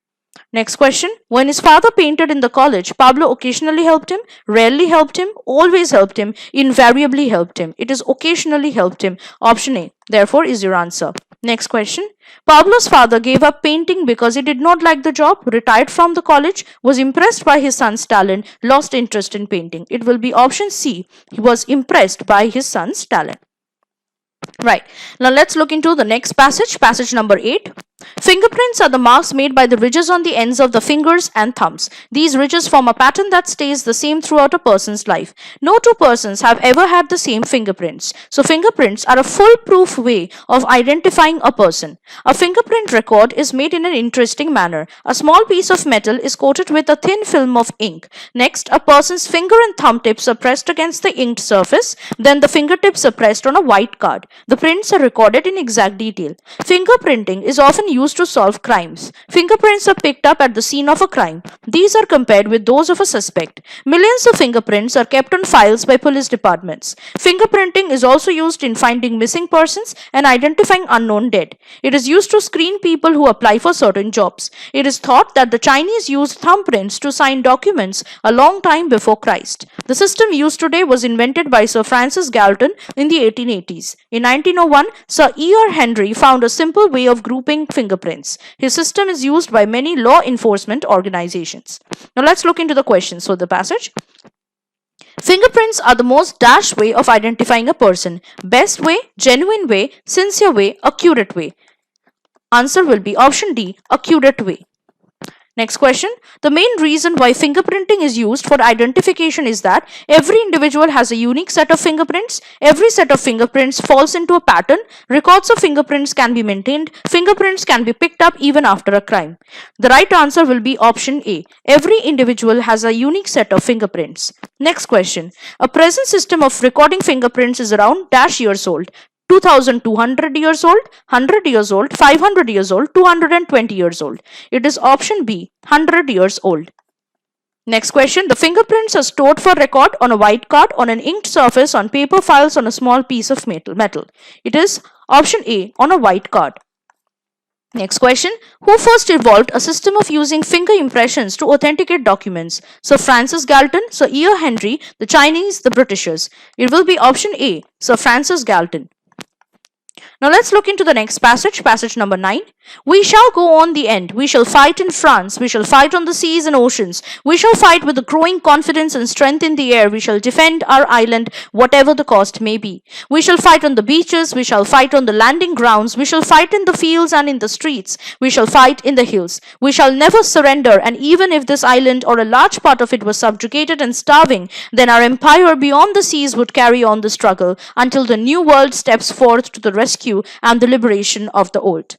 Next question. When his father painted in the college, Pablo occasionally helped him, rarely helped him, always helped him, invariably helped him. It is occasionally helped him. Option A, therefore, is your answer. Next question. Pablo's father gave up painting because he did not like the job, retired from the college, was impressed by his son's talent, lost interest in painting. It will be option C. He was impressed by his son's talent. Right. Now let's look into the next passage, passage number 8. Fingerprints are the marks made by the ridges on the ends of the fingers and thumbs. These ridges form a pattern that stays the same throughout a person's life. No two persons have ever had the same fingerprints. So fingerprints are a foolproof way of identifying a person. A fingerprint record is made in an interesting manner. A small piece of metal is coated with a thin film of ink. Next, a person's finger and thumb tips are pressed against the inked surface. Then the fingertips are pressed on a white card. The prints are recorded in exact detail. Fingerprinting is often used to solve crimes. Fingerprints are picked up at the scene of a crime. These are compared with those of a suspect. Millions of fingerprints are kept on files by police departments. Fingerprinting is also used in finding missing persons and identifying unknown dead. It is used to screen people who apply for certain jobs. It is thought that the Chinese used thumbprints to sign documents a long time before Christ. The system used today was invented by Sir Francis Galton in the 1880s. In 1901, Sir E.R. Henry found a simple way of grouping fingerprints. His system is used by many law enforcement organizations. Now let's look into the questions for the passage. Fingerprints are the most dash way of identifying a person. Best way, genuine way, sincere way, accurate way. Answer will be option D, accurate way. Next question. The main reason why fingerprinting is used for identification is that every individual has a unique set of fingerprints. Every set of fingerprints falls into a pattern. Records of fingerprints can be maintained. Fingerprints can be picked up even after a crime. The right answer will be option A. Every individual has a unique set of fingerprints. Next question. A present system of recording fingerprints is around dash years old. 2200 years old, 100 years old, 500 years old, 220 years old. It is option B, 100 years old. Next question. The fingerprints are stored for record on a white card, on an inked surface, on paper files, on a small piece of metal. It is option A, on a white card. Next question. Who first evolved a system of using finger impressions to authenticate documents? Sir Francis Galton, Sir E.R. Henry, the Chinese, the Britishers. It will be option A, Sir Francis Galton. Now let's look into the next passage, passage number 9. We shall go on the end. We shall fight in France. We shall fight on the seas and oceans. We shall fight with a growing confidence and strength in the air. We shall defend our island, whatever the cost may be. We shall fight on the beaches. We shall fight on the landing grounds. We shall fight in the fields and in the streets. We shall fight in the hills. We shall never surrender, and even if this island or a large part of it was subjugated and starving, then our empire beyond the seas would carry on the struggle until the new world steps forth to the rescue and the liberation of the old.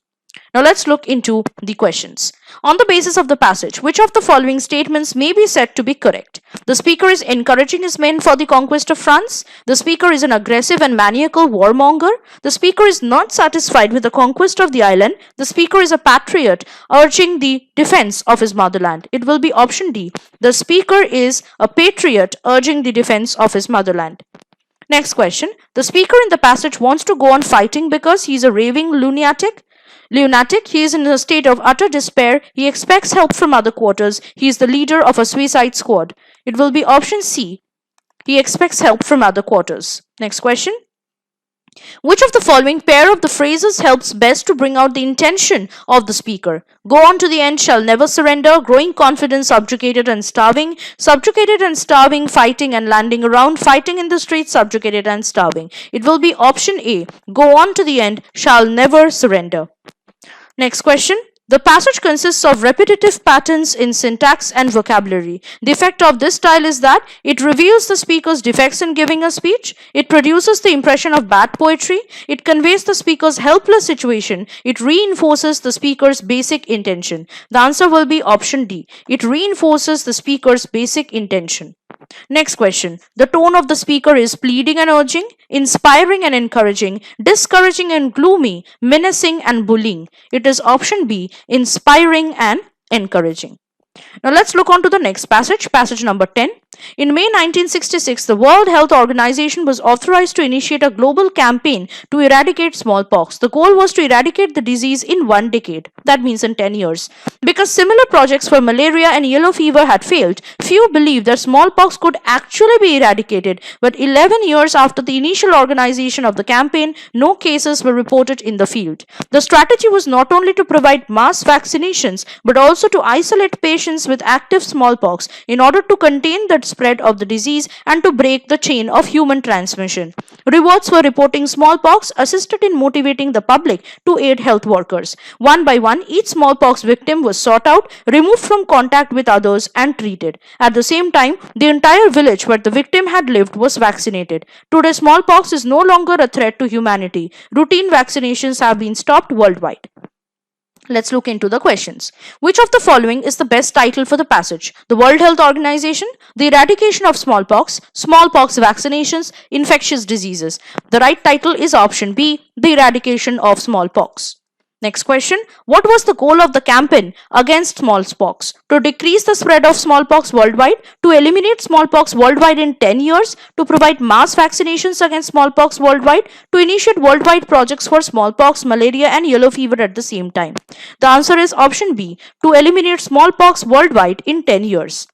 Now let's look into the questions. On the basis of the passage, which of the following statements may be said to be correct? The speaker is encouraging his men for the conquest of France. The speaker is an aggressive and maniacal warmonger. The speaker is not satisfied with the conquest of the island. The speaker is a patriot urging the defense of his motherland. It will be option D. The speaker is a patriot urging the defense of his motherland. Next question. The speaker in the passage wants to go on fighting because he is a raving lunatic. He is in a state of utter despair. He expects help from other quarters. He is the leader of a suicide squad. It will be option C. He expects help from other quarters. Next question. Which of the following pair of the phrases helps best to bring out the intention of the speaker? Go on to the end, shall never surrender, growing confidence, subjugated and starving, fighting and landing around, fighting in the streets, subjugated and starving. It will be option A. Go on to the end, shall never surrender. Next question. The passage consists of repetitive patterns in syntax and vocabulary. The effect of this style is that it reveals the speaker's defects in giving a speech, it produces the impression of bad poetry, it conveys the speaker's helpless situation, it reinforces the speaker's basic intention. The answer will be option D. It reinforces the speaker's basic intention. Next question. The tone of the speaker is pleading and urging, inspiring and encouraging, discouraging and gloomy, menacing and bullying. It is option B, inspiring and encouraging. Now let's look on to the next passage, passage number 10. In May 1966, the World Health Organization was authorized to initiate a global campaign to eradicate smallpox. The goal was to eradicate the disease in 1 decade. That means in 10 years. Because similar projects for malaria and yellow fever had failed, few believed that smallpox could actually be eradicated. But 11 years after the initial organization of the campaign, no cases were reported in the field. The strategy was not only to provide mass vaccinations, but also to isolate patients with active smallpox in order to contain the spread of the disease and to break the chain of human transmission. Rewards for reporting smallpox assisted in motivating the public to aid health workers. One by one, each smallpox victim was sought out, removed from contact with others and treated. At the same time, the entire village where the victim had lived was vaccinated. Today, smallpox is no longer a threat to humanity. Routine vaccinations have been stopped worldwide. Let's look into the questions. Which of the following is the best title for the passage? The World Health Organization, the eradication of smallpox, smallpox vaccinations, infectious diseases. The right title is option B, the eradication of smallpox. Next question. What was the goal of the campaign against smallpox? To decrease the spread of smallpox worldwide, to eliminate smallpox worldwide in 10 years, to provide mass vaccinations against smallpox worldwide, to initiate worldwide projects for smallpox, malaria and yellow fever at the same time. The answer is option B, to eliminate smallpox worldwide in 10 years.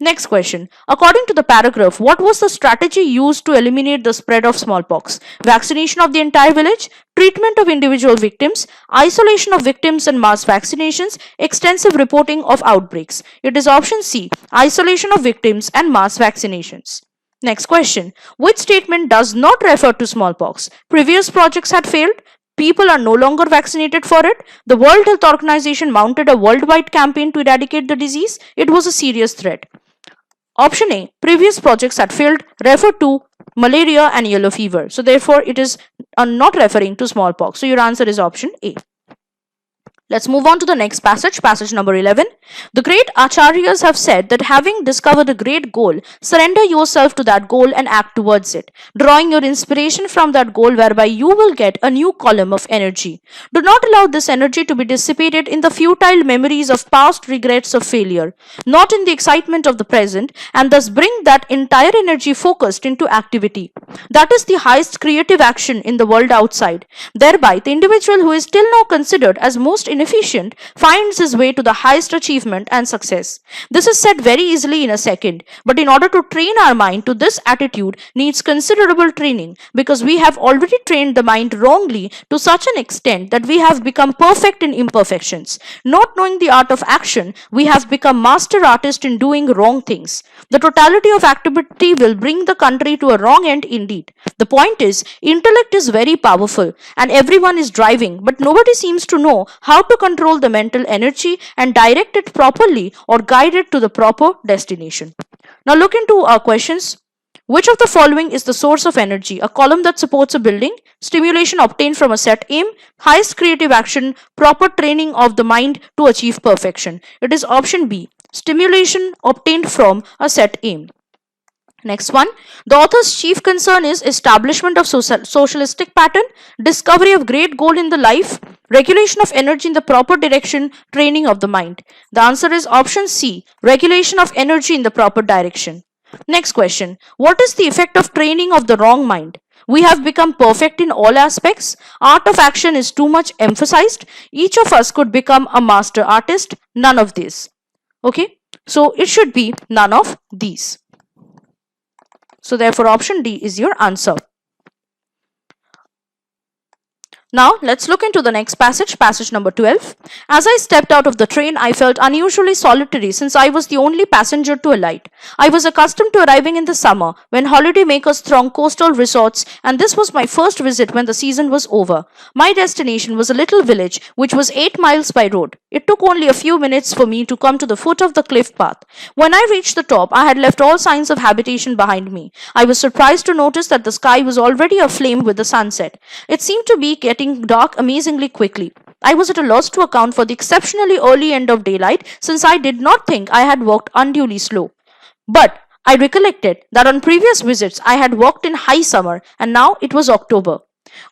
Next question. According to the paragraph, what was the strategy used to eliminate the spread of smallpox? Vaccination of the entire village, treatment of individual victims, isolation of victims and mass vaccinations, extensive reporting of outbreaks. It is option C, isolation of victims and mass vaccinations. Next question. Which statement does not refer to smallpox? Previous projects had failed. People are no longer vaccinated for it. The World Health Organization mounted a worldwide campaign to eradicate the disease. It was a serious threat. Option A, previous projects had failed, refer to malaria and yellow fever. So therefore, it is not referring to smallpox. So your answer is option A. Let's move on to the next passage, passage number 11. The great acharyas have said that having discovered a great goal, surrender yourself to that goal and act towards it, drawing your inspiration from that goal whereby you will get a new column of energy. Do not allow this energy to be dissipated in the futile memories of past regrets of failure, not in the excitement of the present, and thus bring that entire energy focused into activity. That is the highest creative action in the world outside. Thereby, the individual who is till now considered as most and efficient finds his way to the highest achievement and success. This is said very easily in a second, but in order to train our mind to this attitude needs considerable training, because we have already trained the mind wrongly to such an extent that we have become perfect in imperfections. Not knowing the art of action, we have become master artists in doing wrong things. The totality of activity will bring the country to a wrong end indeed. The point is, intellect is very powerful and everyone is driving, but nobody seems to know how to control the mental energy and direct it properly or guide it to the proper destination. Now look into our questions. Which of the following is the source of energy? A column that supports a building, stimulation obtained from a set aim, highest creative action, proper training of the mind to achieve perfection. It is option B, stimulation obtained from a set aim. Next one, the author's chief concern is establishment of socialistic pattern, discovery of great goal in the life, regulation of energy in the proper direction, training of the mind. The answer is option C, regulation of energy in the proper direction. Next question, what is the effect of training of the wrong mind? We have become perfect in all aspects. Art of action is too much emphasized. Each of us could become a master artist. None of this. Okay, so it should be none of these. So therefore option D is your answer. Now let's look into the next passage, passage number 12. As I stepped out of the train, I felt unusually solitary since I was the only passenger to alight. I was accustomed to arriving in the summer when holiday makers throng coastal resorts, and this was my first visit when the season was over. My destination was a little village which was 8 miles by road. It took only a few minutes for me to come to the foot of the cliff path. When I reached the top, I had left all signs of habitation behind me. I was surprised to notice that the sky was already aflame with the sunset. It seemed to be getting dark amazingly quickly. I was at a loss to account for the exceptionally early end of daylight, since I did not think I had walked unduly slow. But I recollected that on previous visits I had walked in high summer, and now it was October.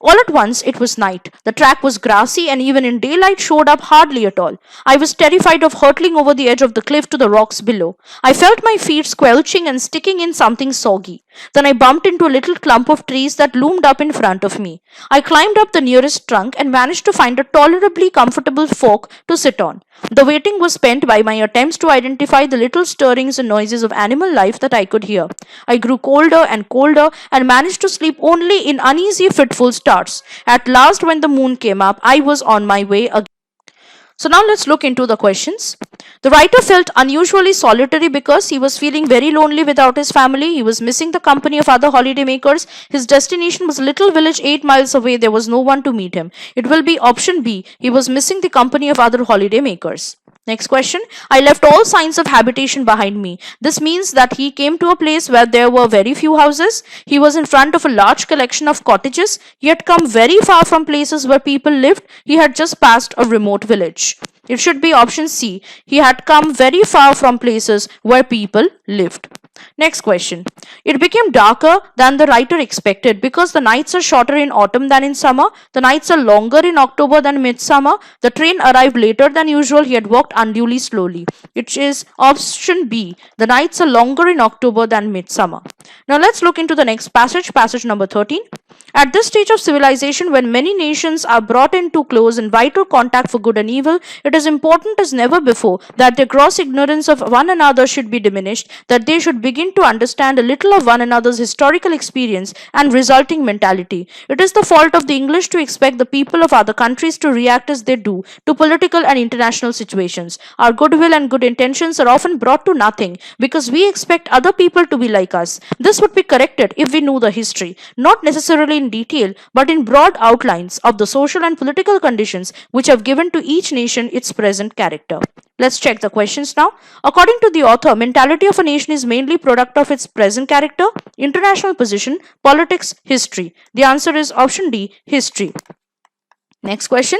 All at once it was night. The track was grassy and even in daylight showed up hardly at all. I was terrified of hurtling over the edge of the cliff to the rocks below. I felt my feet squelching and sticking in something soggy. Then I bumped into a little clump of trees that loomed up in front of me. I climbed up the nearest trunk and managed to find a tolerably comfortable fork to sit on. The waiting was spent by my attempts to identify the little stirrings and noises of animal life that I could hear. I grew colder and colder and managed to sleep only in uneasy, fitful starts. At last, when the moon came up, I was on my way again. So now let's look into the questions. The writer felt unusually solitary because he was feeling very lonely without his family. He was missing the company of other holiday makers. His destination was a little village 8 miles away. There was no one to meet him. It will be option B. He was missing the company of other holiday makers. Next question. I left all signs of habitation behind me. This means that he came to a place where there were very few houses. He was in front of a large collection of cottages. He had come very far from places where people lived. He had just passed a remote village. It should be option C. He had come very far from places where people lived. Next question. It became darker than the writer expected because the nights are shorter in autumn than in summer. The nights are longer in October than midsummer. The train arrived later than usual. He had walked unduly slowly. It is option B. The nights are longer in October than midsummer. Now let's look into the next passage, passage number 13. At this stage of civilization, when many nations are brought into close and vital contact for good and evil, it is important as never before that their gross ignorance of one another should be diminished, that they should begin to understand a little of one another's historical experience and resulting mentality. It is the fault of the English to expect the people of other countries to react as they do to political and international situations. Our goodwill and good intentions are often brought to nothing because we expect other people to be like us. This would be corrected if we knew the history, not necessarily in detail, but in broad outlines of the social and political conditions which have given to each nation its present character. Let's check the questions now. According to the author, mentality of a nation is mainly product of its present character, international position, politics, history. The answer is option D, history. Next question.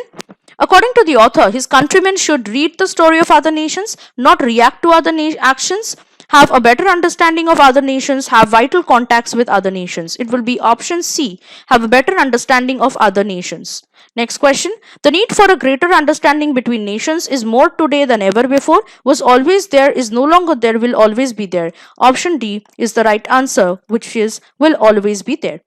According to the author, his countrymen should read the story of other nations, not react to other actions, have a better understanding of other nations, have vital contacts with other nations. It will be option C, have a better understanding of other nations. Next question. The need for a greater understanding between nations is more today than ever before, was always there, is no longer there, will always be there. Option D is the right answer, which is will always be there.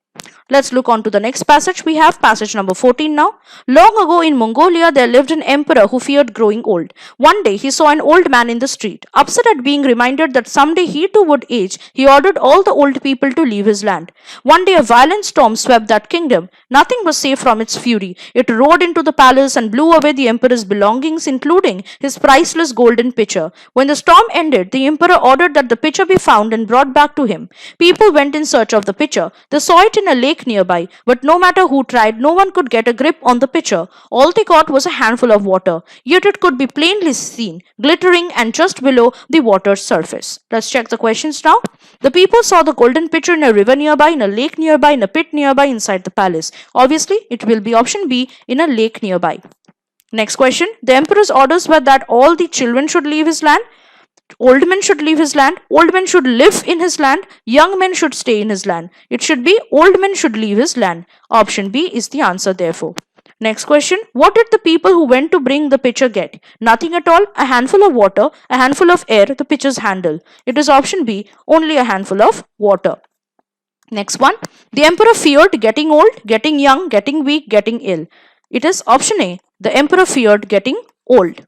Let's look on to the next passage. We have passage number 14 now. Long ago in Mongolia, there lived an emperor who feared growing old. One day, he saw an old man in the street. Upset at being reminded that someday he too would age, he ordered all the old people to leave his land. One day, a violent storm swept that kingdom. Nothing was safe from its fury. It roared into the palace and blew away the emperor's belongings, including his priceless golden pitcher. When the storm ended, the emperor ordered that the pitcher be found and brought back to him. People went in search of the pitcher. They saw it in a lake nearby, but no matter who tried, no one could get a grip on the pitcher. All they got was a handful of water, yet it could be plainly seen, glittering and just below the water's surface. Let's check the questions now. The people saw the golden pitcher in a river nearby, in a lake nearby, in a pit nearby, inside the palace. Obviously, it will be option B, in a lake nearby. Next question. The emperor's orders were that all the children should leave his land. Old men should leave his land. Old men should live in his land. Young men should stay in his land. It should be old men should leave his land. Option B is the answer therefore. Next question. What did the people who went to bring the pitcher get? Nothing at all. A handful of water, a handful of air, the pitcher's handle. It is option B, only a handful of water. Next one. The emperor feared getting old, getting young, getting weak, getting ill. It is option A. The emperor feared getting old.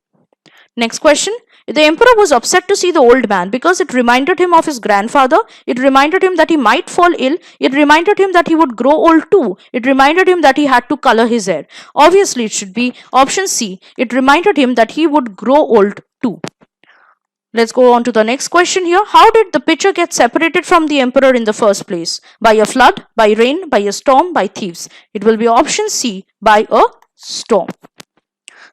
Next question. The emperor was upset to see the old man because it reminded him of his grandfather. It reminded him that he might fall ill. It reminded him that he would grow old too. It reminded him that he had to color his hair. Obviously, it should be option C. It reminded him that he would grow old too. Let's go on to the next question here. How did the pitcher get separated from the emperor in the first place? By a flood, by rain, by a storm, by thieves. It will be option C, by a storm.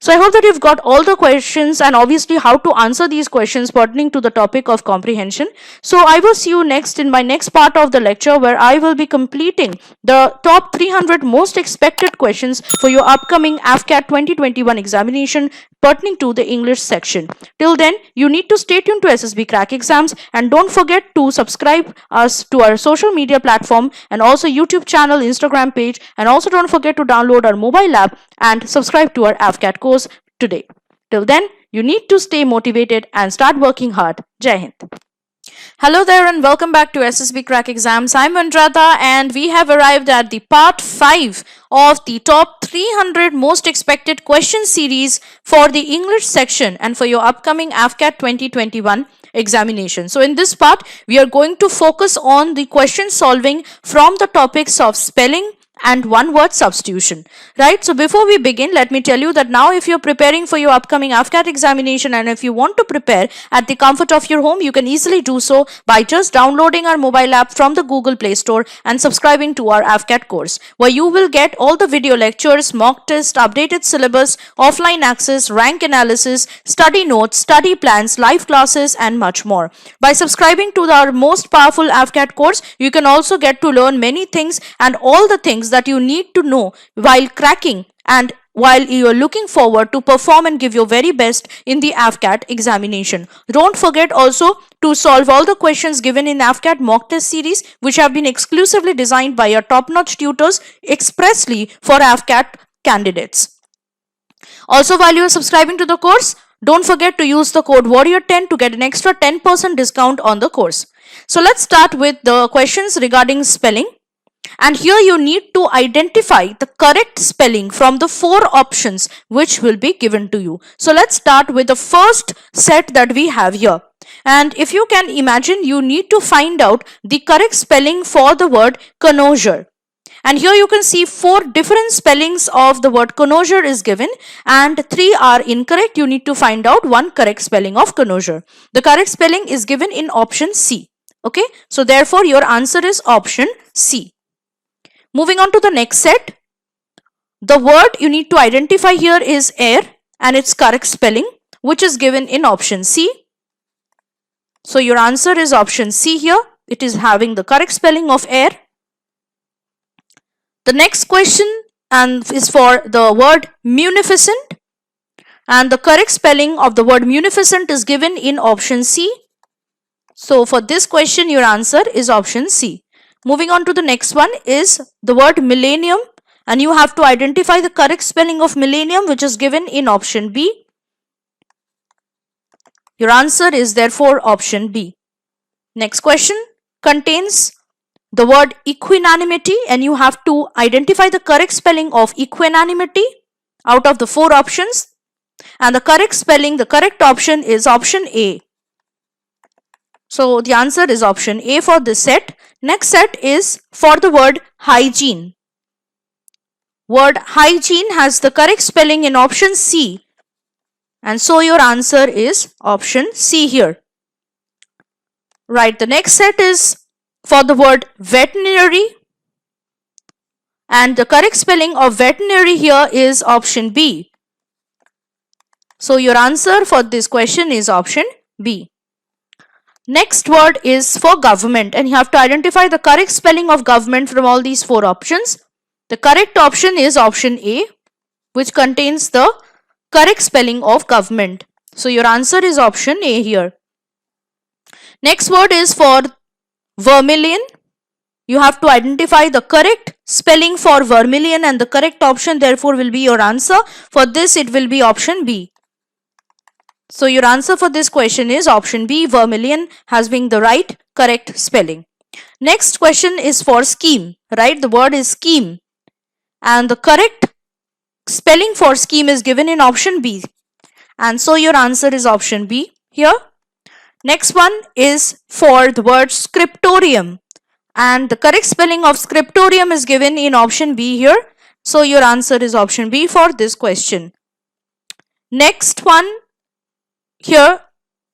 So I hope that you've got all the questions and obviously how to answer these questions pertaining to the topic of comprehension. So I will see you next in my next part of the lecture where I will be completing the top 300 most expected questions for your upcoming AFCAT 2021 examination pertaining to the English section. Till then, you need to stay tuned to SSBCrack exams and don't forget to subscribe us to our social media platform and also YouTube channel, Instagram page, and also don't forget to download our mobile app and subscribe to our AFCAT course today. Till then, you need to stay motivated and start working hard. Jai Hind. Hello there and welcome back to SSBCrack exams. I'm Anuradha and we have arrived at the part 5 of the top 300 most expected question series for the English section and for your upcoming AFCAT 2021 examination. So in this part, we are going to focus on the question solving from the topics of spelling and one word substitution, right? So before we begin, let me tell you that now if you're preparing for your upcoming AFCAT examination and if you want to prepare at the comfort of your home, you can easily do so by just downloading our mobile app from the Google Play Store and subscribing to our AFCAT course, where you will get all the video lectures, mock test, updated syllabus, offline access, rank analysis, study notes, study plans, live classes, and much more. By subscribing to our most powerful AFCAT course, you can also get to learn many things and all the things that you need to know while cracking and while you are looking forward to perform and give your very best in the AFCAT examination. Don't forget also to solve all the questions given in AFCAT mock test series, which have been exclusively designed by our top-notch tutors expressly for AFCAT candidates. Also, while you are subscribing to the course, don't forget to use the code WARRIOR10 to get an extra 10% discount on the course. So let's start with the questions regarding spelling. And here you need to identify the correct spelling from the 4 options which will be given to you. So let's start with the first set that we have here. And if you can imagine, you need to find out the correct spelling for the word connoisseur. And here you can see 4 different spellings of the word connoisseur is given and 3 are incorrect. You need to find out one correct spelling of connoisseur. The correct spelling is given in option C. Okay, so therefore your answer is option C. Moving on to the next set, the word you need to identify here is air and its correct spelling, which is given in option C. So your answer is option C here. It is having the correct spelling of air. The next question is for the word munificent, and the correct spelling of the word munificent is given in option C. So for this question, your answer is option C. Moving on to the next one is the word millennium, and you have to identify the correct spelling of millennium, which is given in option B. Your answer is therefore option B. Next question contains the word equanimity, and you have to identify the correct spelling of equanimity out of the 4 options. And the correct spelling, the correct option is option A. So the answer is option A for this set. Next set is for the word hygiene. Word hygiene has the correct spelling in option C. And so your answer is option C here. Right, the next set is for the word veterinary. And the correct spelling of veterinary here is option B. So your answer for this question is option B. Next word is for government, and you have to identify the correct spelling of government from all these 4 options. The correct option is option A, which contains the correct spelling of government. So your answer is option A here. Next word is for vermilion. You have to identify the correct spelling for vermilion, and the correct option therefore will be your answer. For this it will be option B. So your answer for this question is option B, vermilion, has been the right correct spelling. Next question is for scheme, right? The word is scheme, and the correct spelling for scheme is given in option B. And so your answer is option B here. Next one is for the word scriptorium, and the correct spelling of scriptorium is given in option B here. So your answer is option B for this question. Next one, here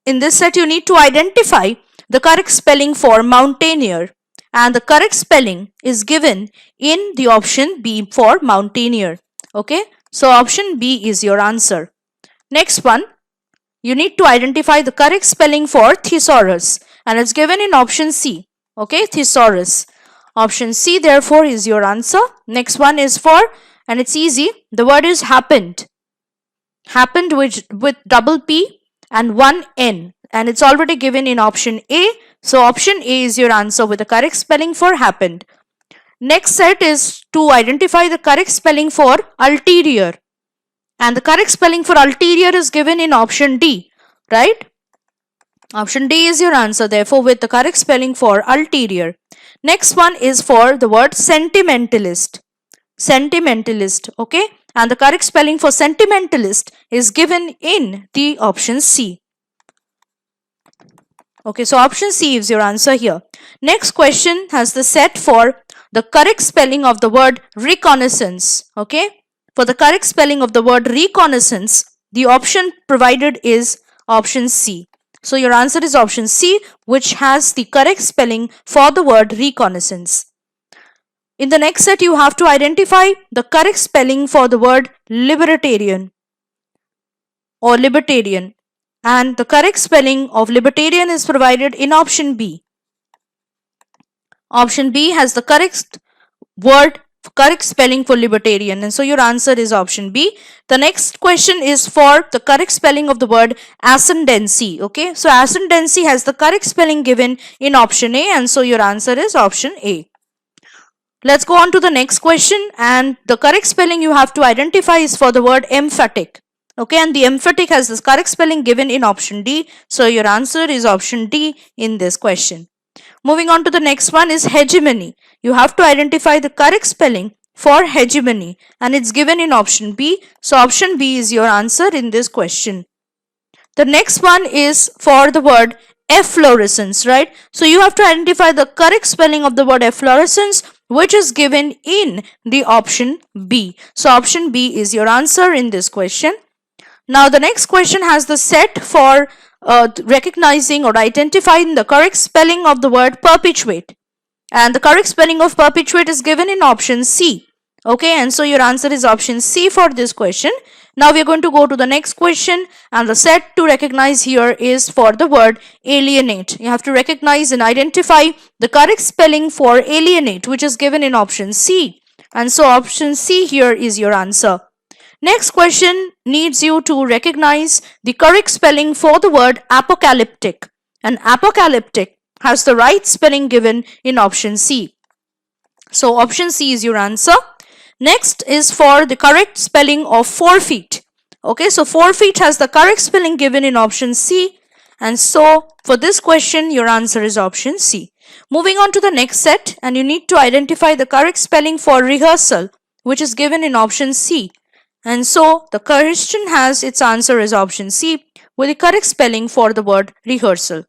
in this set you need to identify the correct spelling for mountaineer, and the correct spelling is given in the option B for mountaineer. Okay, so option B is your answer. Next one, you need to identify the correct spelling for thesaurus, and it's given in option C. Okay, thesaurus. Option C therefore is your answer. Next one is for, and it's easy, the word is happened. Happened with double P and 1 N, and it's already given in option A. So option A is your answer with the correct spelling for happened. Next set is to identify the correct spelling for ulterior, and the correct spelling for ulterior is given in option D, right? Option D is your answer therefore with the correct spelling for ulterior. Next one is for the word sentimentalist. Sentimentalist, okay, and the correct spelling for sentimentalist is given in the option C. Okay, so option C is your answer here. Next question has the set for the correct spelling of the word reconnaissance. Okay, for the correct spelling of the word reconnaissance, the option provided is option C. So your answer is option C, which has the correct spelling for the word reconnaissance. In the next set, you have to identify the correct spelling for the word libertarian or libertarian, and the correct spelling of libertarian is provided in option B. Option B has the correct spelling for libertarian, and so your answer is option B. The next question is for the correct spelling of the word ascendancy. Okay, so ascendancy has the correct spelling given in option A, and so your answer is option A. Let's go on to the next question, and the correct spelling you have to identify is for the word emphatic. Okay, and the emphatic has this correct spelling given in option D. So your answer is option D in this question. Moving on to the next one is hegemony. You have to identify the correct spelling for hegemony, and it's given in option B. So option B is your answer in this question. The next one is for the word efflorescence, right? So you have to identify the correct spelling of the word efflorescence, which is given in the option B. So option B is your answer in this question. Now the next question has the set for recognizing or identifying the correct spelling of the word perpetuate, and the correct spelling of perpetuate is given in option C. Okay, and so your answer is option C for this question. Now we are going to go to the next question, and the set to recognize here is for the word alienate. You have to recognize and identify the correct spelling for alienate, which is given in option C, and so option C here is your answer. Next question needs you to recognize the correct spelling for the word apocalyptic, and apocalyptic has the right spelling given in option C. So option C is your answer. Next is for the correct spelling of forfeit. Okay, so forfeit has the correct spelling given in option C, and so for this question your answer is option C. Moving on to the next set, and you need to identify the correct spelling for rehearsal, which is given in option C. And so the question has its answer as option C with the correct spelling for the word rehearsal.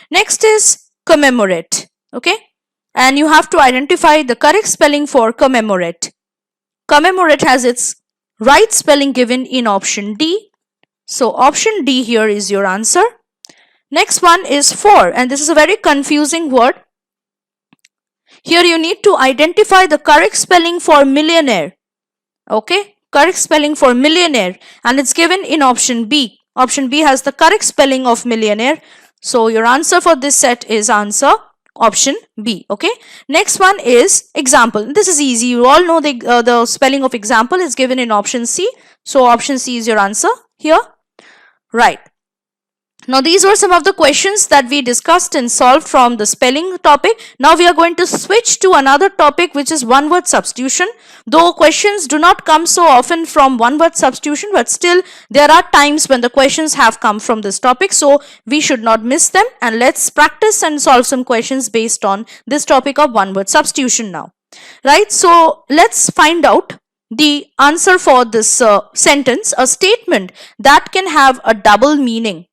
Next is commemorate. Okay, and you have to identify the correct spelling for commemorate. Commemorate has its right spelling given in option D. So option D here is your answer. Next one is for, and this is a very confusing word. Here you need to identify the correct spelling for millionaire. Okay, correct spelling for millionaire, and it's given in option B. Option B has the correct spelling of millionaire. So your answer for this set is answer option B. Okay, next one is example. This is easy. You all know the spelling of example is given in option C. So option C is your answer here. Right. Now these were some of the questions that we discussed and solved from the spelling topic. Now we are going to switch to another topic, which is one word substitution. Though questions do not come so often from one word substitution, but still there are times when the questions have come from this topic. So we should not miss them, and let's practice and solve some questions based on this topic of one word substitution now. Right, so let's find out the answer for this sentence, a statement that can have a double meaning.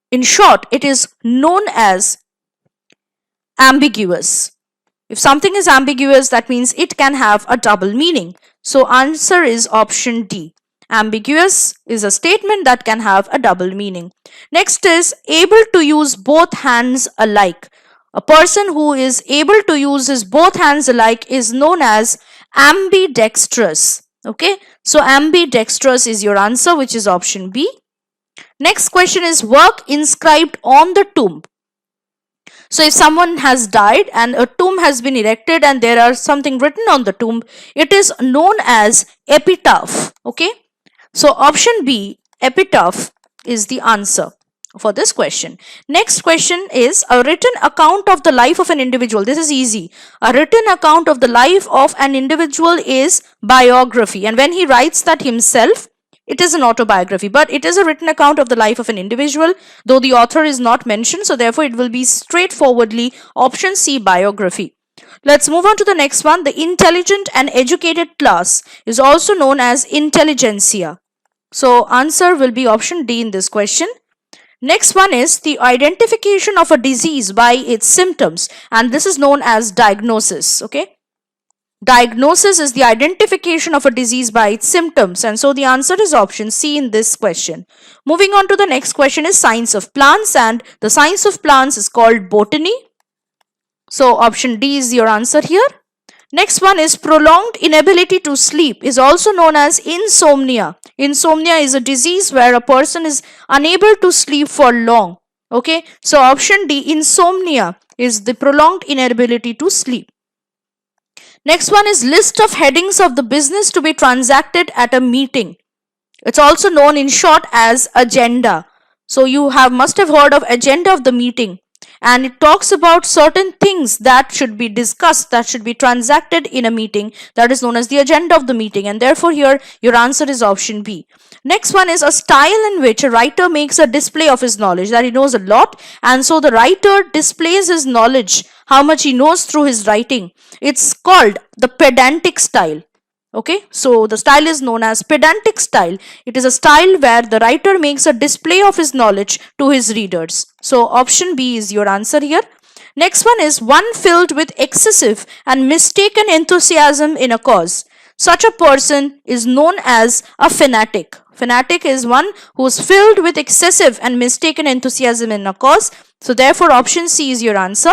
In short, it is known as ambiguous. If something is ambiguous, that means it can have a double meaning. So answer is option D. Ambiguous is a statement that can have a double meaning. Next is able to use both hands alike. A person who is able to use his both hands alike is known as ambidextrous. Okay, so ambidextrous is your answer, which is option B. Next question is work inscribed on the tomb. So if someone has died and a tomb has been erected and there are something written on the tomb, it is known as epitaph. Okay, so option B, epitaph, is the answer for this question. Next question is a written account of the life of an individual. This is easy. A written account of the life of an individual is biography, and when he writes that himself, it is an autobiography, but it is a written account of the life of an individual, though the author is not mentioned, so therefore it will be straightforwardly option C, biography. Let's move on to the next one. The intelligent and educated class is also known as intelligentsia. So answer will be option D in this question. Next one is the identification of a disease by its symptoms, and this is known as diagnosis. Okay, diagnosis is the identification of a disease by its symptoms, and so the answer is option C in this question. Moving on to the next question is science of plants, and the science of plants is called botany. So option D is your answer here. Next one is prolonged inability to sleep is also known as insomnia. Insomnia is a disease where a person is unable to sleep for long. Okay, so option D, insomnia, is the prolonged inability to sleep. Next one is list of headings of the business to be transacted at a meeting. It's also known in short as agenda. So you must have heard of agenda of the meeting, and it talks about certain things that should be discussed, that should be transacted in a meeting. That is known as the agenda of the meeting, and therefore here your answer is option B. Next one is a style in which a writer makes a display of his knowledge, that he knows a lot, and so the writer displays his knowledge, how much he knows through his writing. It's called the pedantic style. Okay, so the style is known as pedantic style. It is a style where the writer makes a display of his knowledge to his readers. So option B is your answer here. Next one is one filled with excessive and mistaken enthusiasm in a cause. Such a person is known as a fanatic. Fanatic is one who is filled with excessive and mistaken enthusiasm in a cause. So therefore option C is your answer.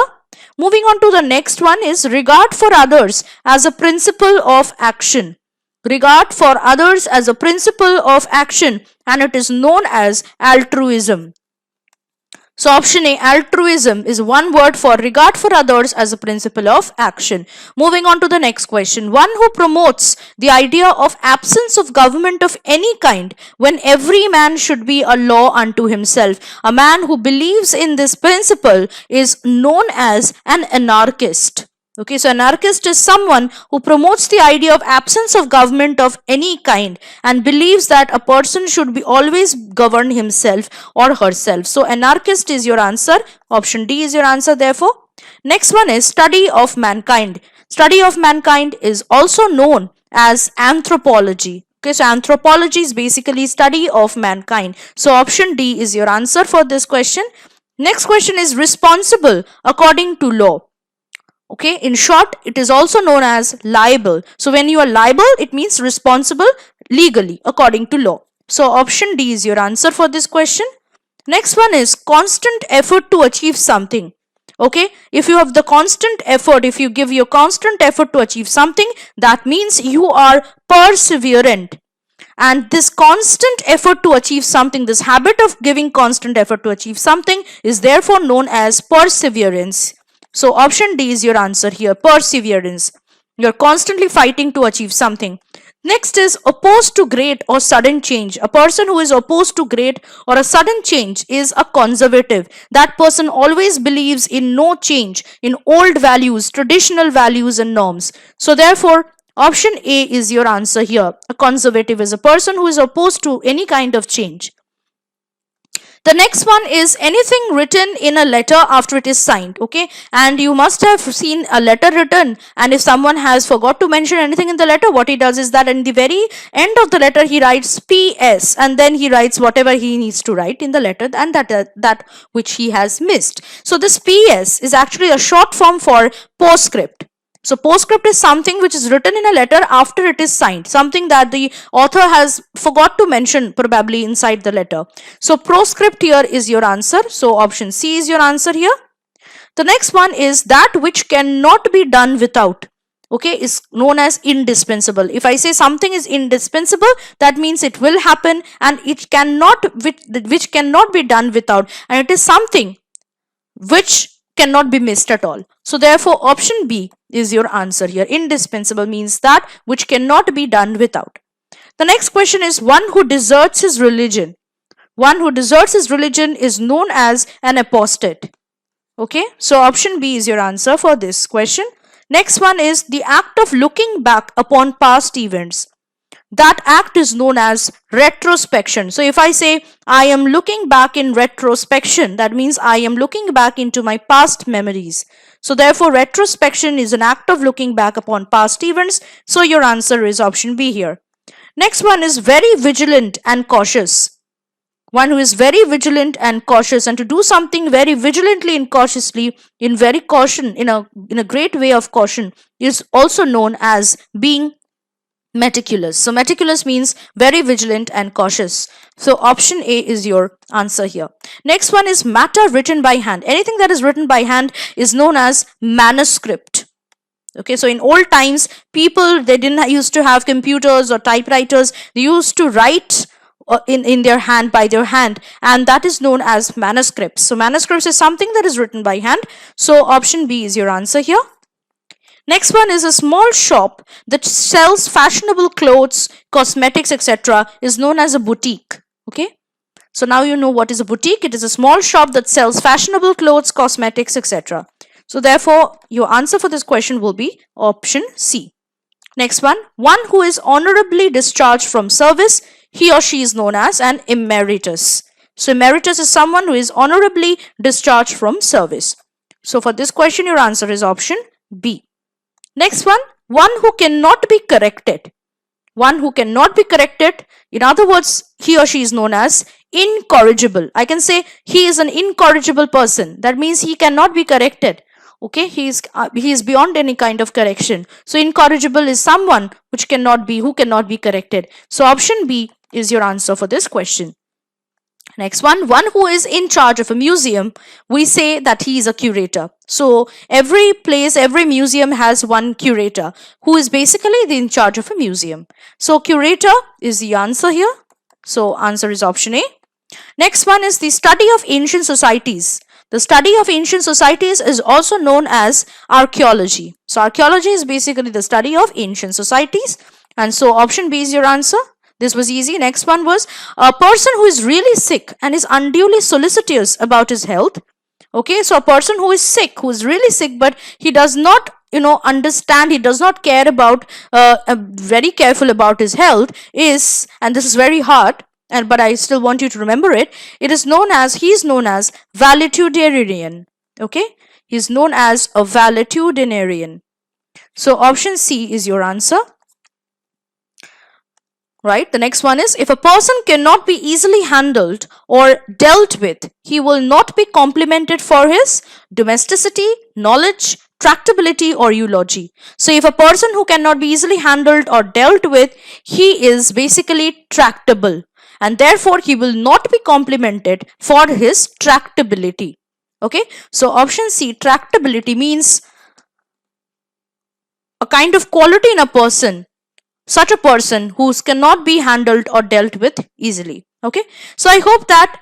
Moving on to the next one is regard for others as a principle of action. Regard for others as a principle of action, and it is known as altruism. So option A, altruism, is one word for regard for others as a principle of action. Moving on to the next question. One who promotes the idea of absence of government of any kind, when every man should be a law unto himself. A man who believes in this principle is known as an anarchist. Okay, so anarchist is someone who promotes the idea of absence of government of any kind and believes that a person should be always govern himself or herself. So anarchist is your answer. Option D is your answer therefore. Next one is study of mankind. Study of mankind is also known as anthropology. Okay, so anthropology is basically study of mankind. So option D is your answer for this question. Next question is responsible according to law. Okay, in short, it is also known as liable. So when you are liable, it means responsible legally according to law. So option D is your answer for this question. Next one is constant effort to achieve something. Okay, if you have the constant effort, if you give your constant effort to achieve something, that means you are perseverant. And this constant effort to achieve something, this habit of giving constant effort to achieve something is therefore known as perseverance. So option D is your answer here, perseverance. You're constantly fighting to achieve something. Next is opposed to great or sudden change. A person who is opposed to great or a sudden change is a conservative. That person always believes in no change, in old values, traditional values and norms. So therefore, option A is your answer here. A conservative is a person who is opposed to any kind of change. The next one is anything written in a letter after it is signed. Okay, and you must have seen a letter written, and if someone has forgot to mention anything in the letter, what he does is that in the very end of the letter he writes PS, and then he writes whatever he needs to write in the letter, and that which he has missed. So this PS is actually a short form for postscript. So postscript is something which is written in a letter after it is signed, something that the author has forgot to mention probably inside the letter. So proscript here is your answer. So option C is your answer here. The next one is that which cannot be done without. Okay, is known as indispensable. If I say something is indispensable, that means it will happen and it cannot, which cannot be done without, and it is something which cannot be missed at all. So therefore option B is your answer here. Indispensable means that which cannot be done without. The next question is one who deserts his religion. One who deserts his religion is known as an apostate. Okay, so option B is your answer for this question. Next one is the act of looking back upon past events. That act is known as retrospection. So if I say I am looking back in retrospection, that means I am looking back into my past memories. So therefore retrospection is an act of looking back upon past events. So your answer is option B here. Next one is very vigilant and cautious. One who is very vigilant and cautious, and to do something very vigilantly and cautiously in very caution, in a great way of caution, is also known as being meticulous. So meticulous means very vigilant and cautious. So option A is your answer here. Next one is matter written by hand. Anything that is written by hand is known as manuscript. Okay, so in old times, people, they didn't used to have computers or typewriters. They used to write in their hand, by their hand, and that is known as manuscripts. So manuscripts is something that is written by hand. So option B is your answer here. Next one is a small shop that sells fashionable clothes, cosmetics, etc. is known as a boutique. Okay, so now you know what is a boutique. It is a small shop that sells fashionable clothes, cosmetics, etc. So therefore your answer for this question will be option C. Next one who is honorably discharged from service, he or she is known as an emeritus. So emeritus is someone who is honorably discharged from service. So for this question your answer is option B. Next one who cannot be corrected. One who cannot be corrected, in other words, he or she is known as incorrigible. I can say he is an incorrigible person. That means he cannot be corrected. Okay, he is beyond any kind of correction. So incorrigible is someone who cannot be corrected. So option B is your answer for this question. Next one who is in charge of a museum, we say that he is a curator. So every place, every museum has one curator who is basically in charge of a museum. So curator is the answer here. So answer is option A. Next one is the study of ancient societies. The study of ancient societies is also known as archaeology. So archaeology is basically the study of ancient societies. And so option B is your answer. This was easy. Next one was a person who is really sick and is unduly solicitous about his health. Okay, so a person who is sick, who is really sick, but he does not, understand, he does not care about, very careful about his health is, and this is very hard, but I still want you to remember it, he is known as valetudinarian. Okay, He is known as a valetudinarian. So option C is your answer. Right, the next one is, if a person cannot be easily handled or dealt with, he will not be complimented for his domesticity, knowledge, tractability, or eulogy. So if a person who cannot be easily handled or dealt with, he is basically tractable, and therefore he will not be complimented for his tractability. Okay, so option C, tractability, means a kind of quality in a person, such a person who cannot be handled or dealt with easily. Okay, so I hope that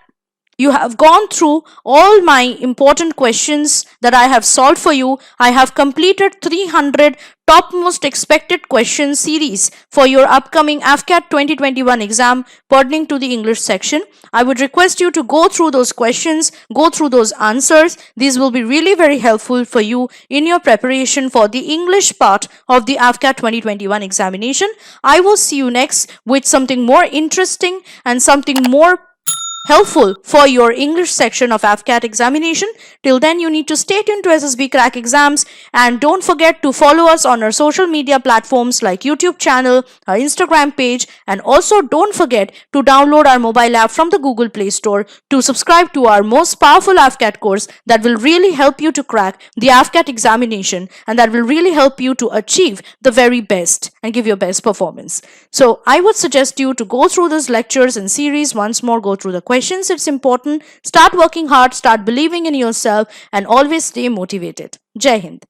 you have gone through all my important questions that I have solved for you. I have completed 300 topmost expected question series for your upcoming AFCAT 2021 exam pertaining to the English section. I would request you to go through those questions, go through those answers. These will be really very helpful for you in your preparation for the English part of the AFCAT 2021 examination. I will see you next with something more interesting and something more helpful for your English section of AFCAT examination. Till then, you need to stay tuned to SSBCrack exams, and don't forget to follow us on our social media platforms like YouTube channel, our Instagram page, and also don't forget to download our mobile app from the Google Play Store to subscribe to our most powerful AFCAT course that will really help you to crack the AFCAT examination, and that will really help you to achieve the very best and give your best performance. So I would suggest you to go through these lectures and series once more, go through the questions. It's important. Start working hard, start believing in yourself, and always stay motivated. Jai Hind.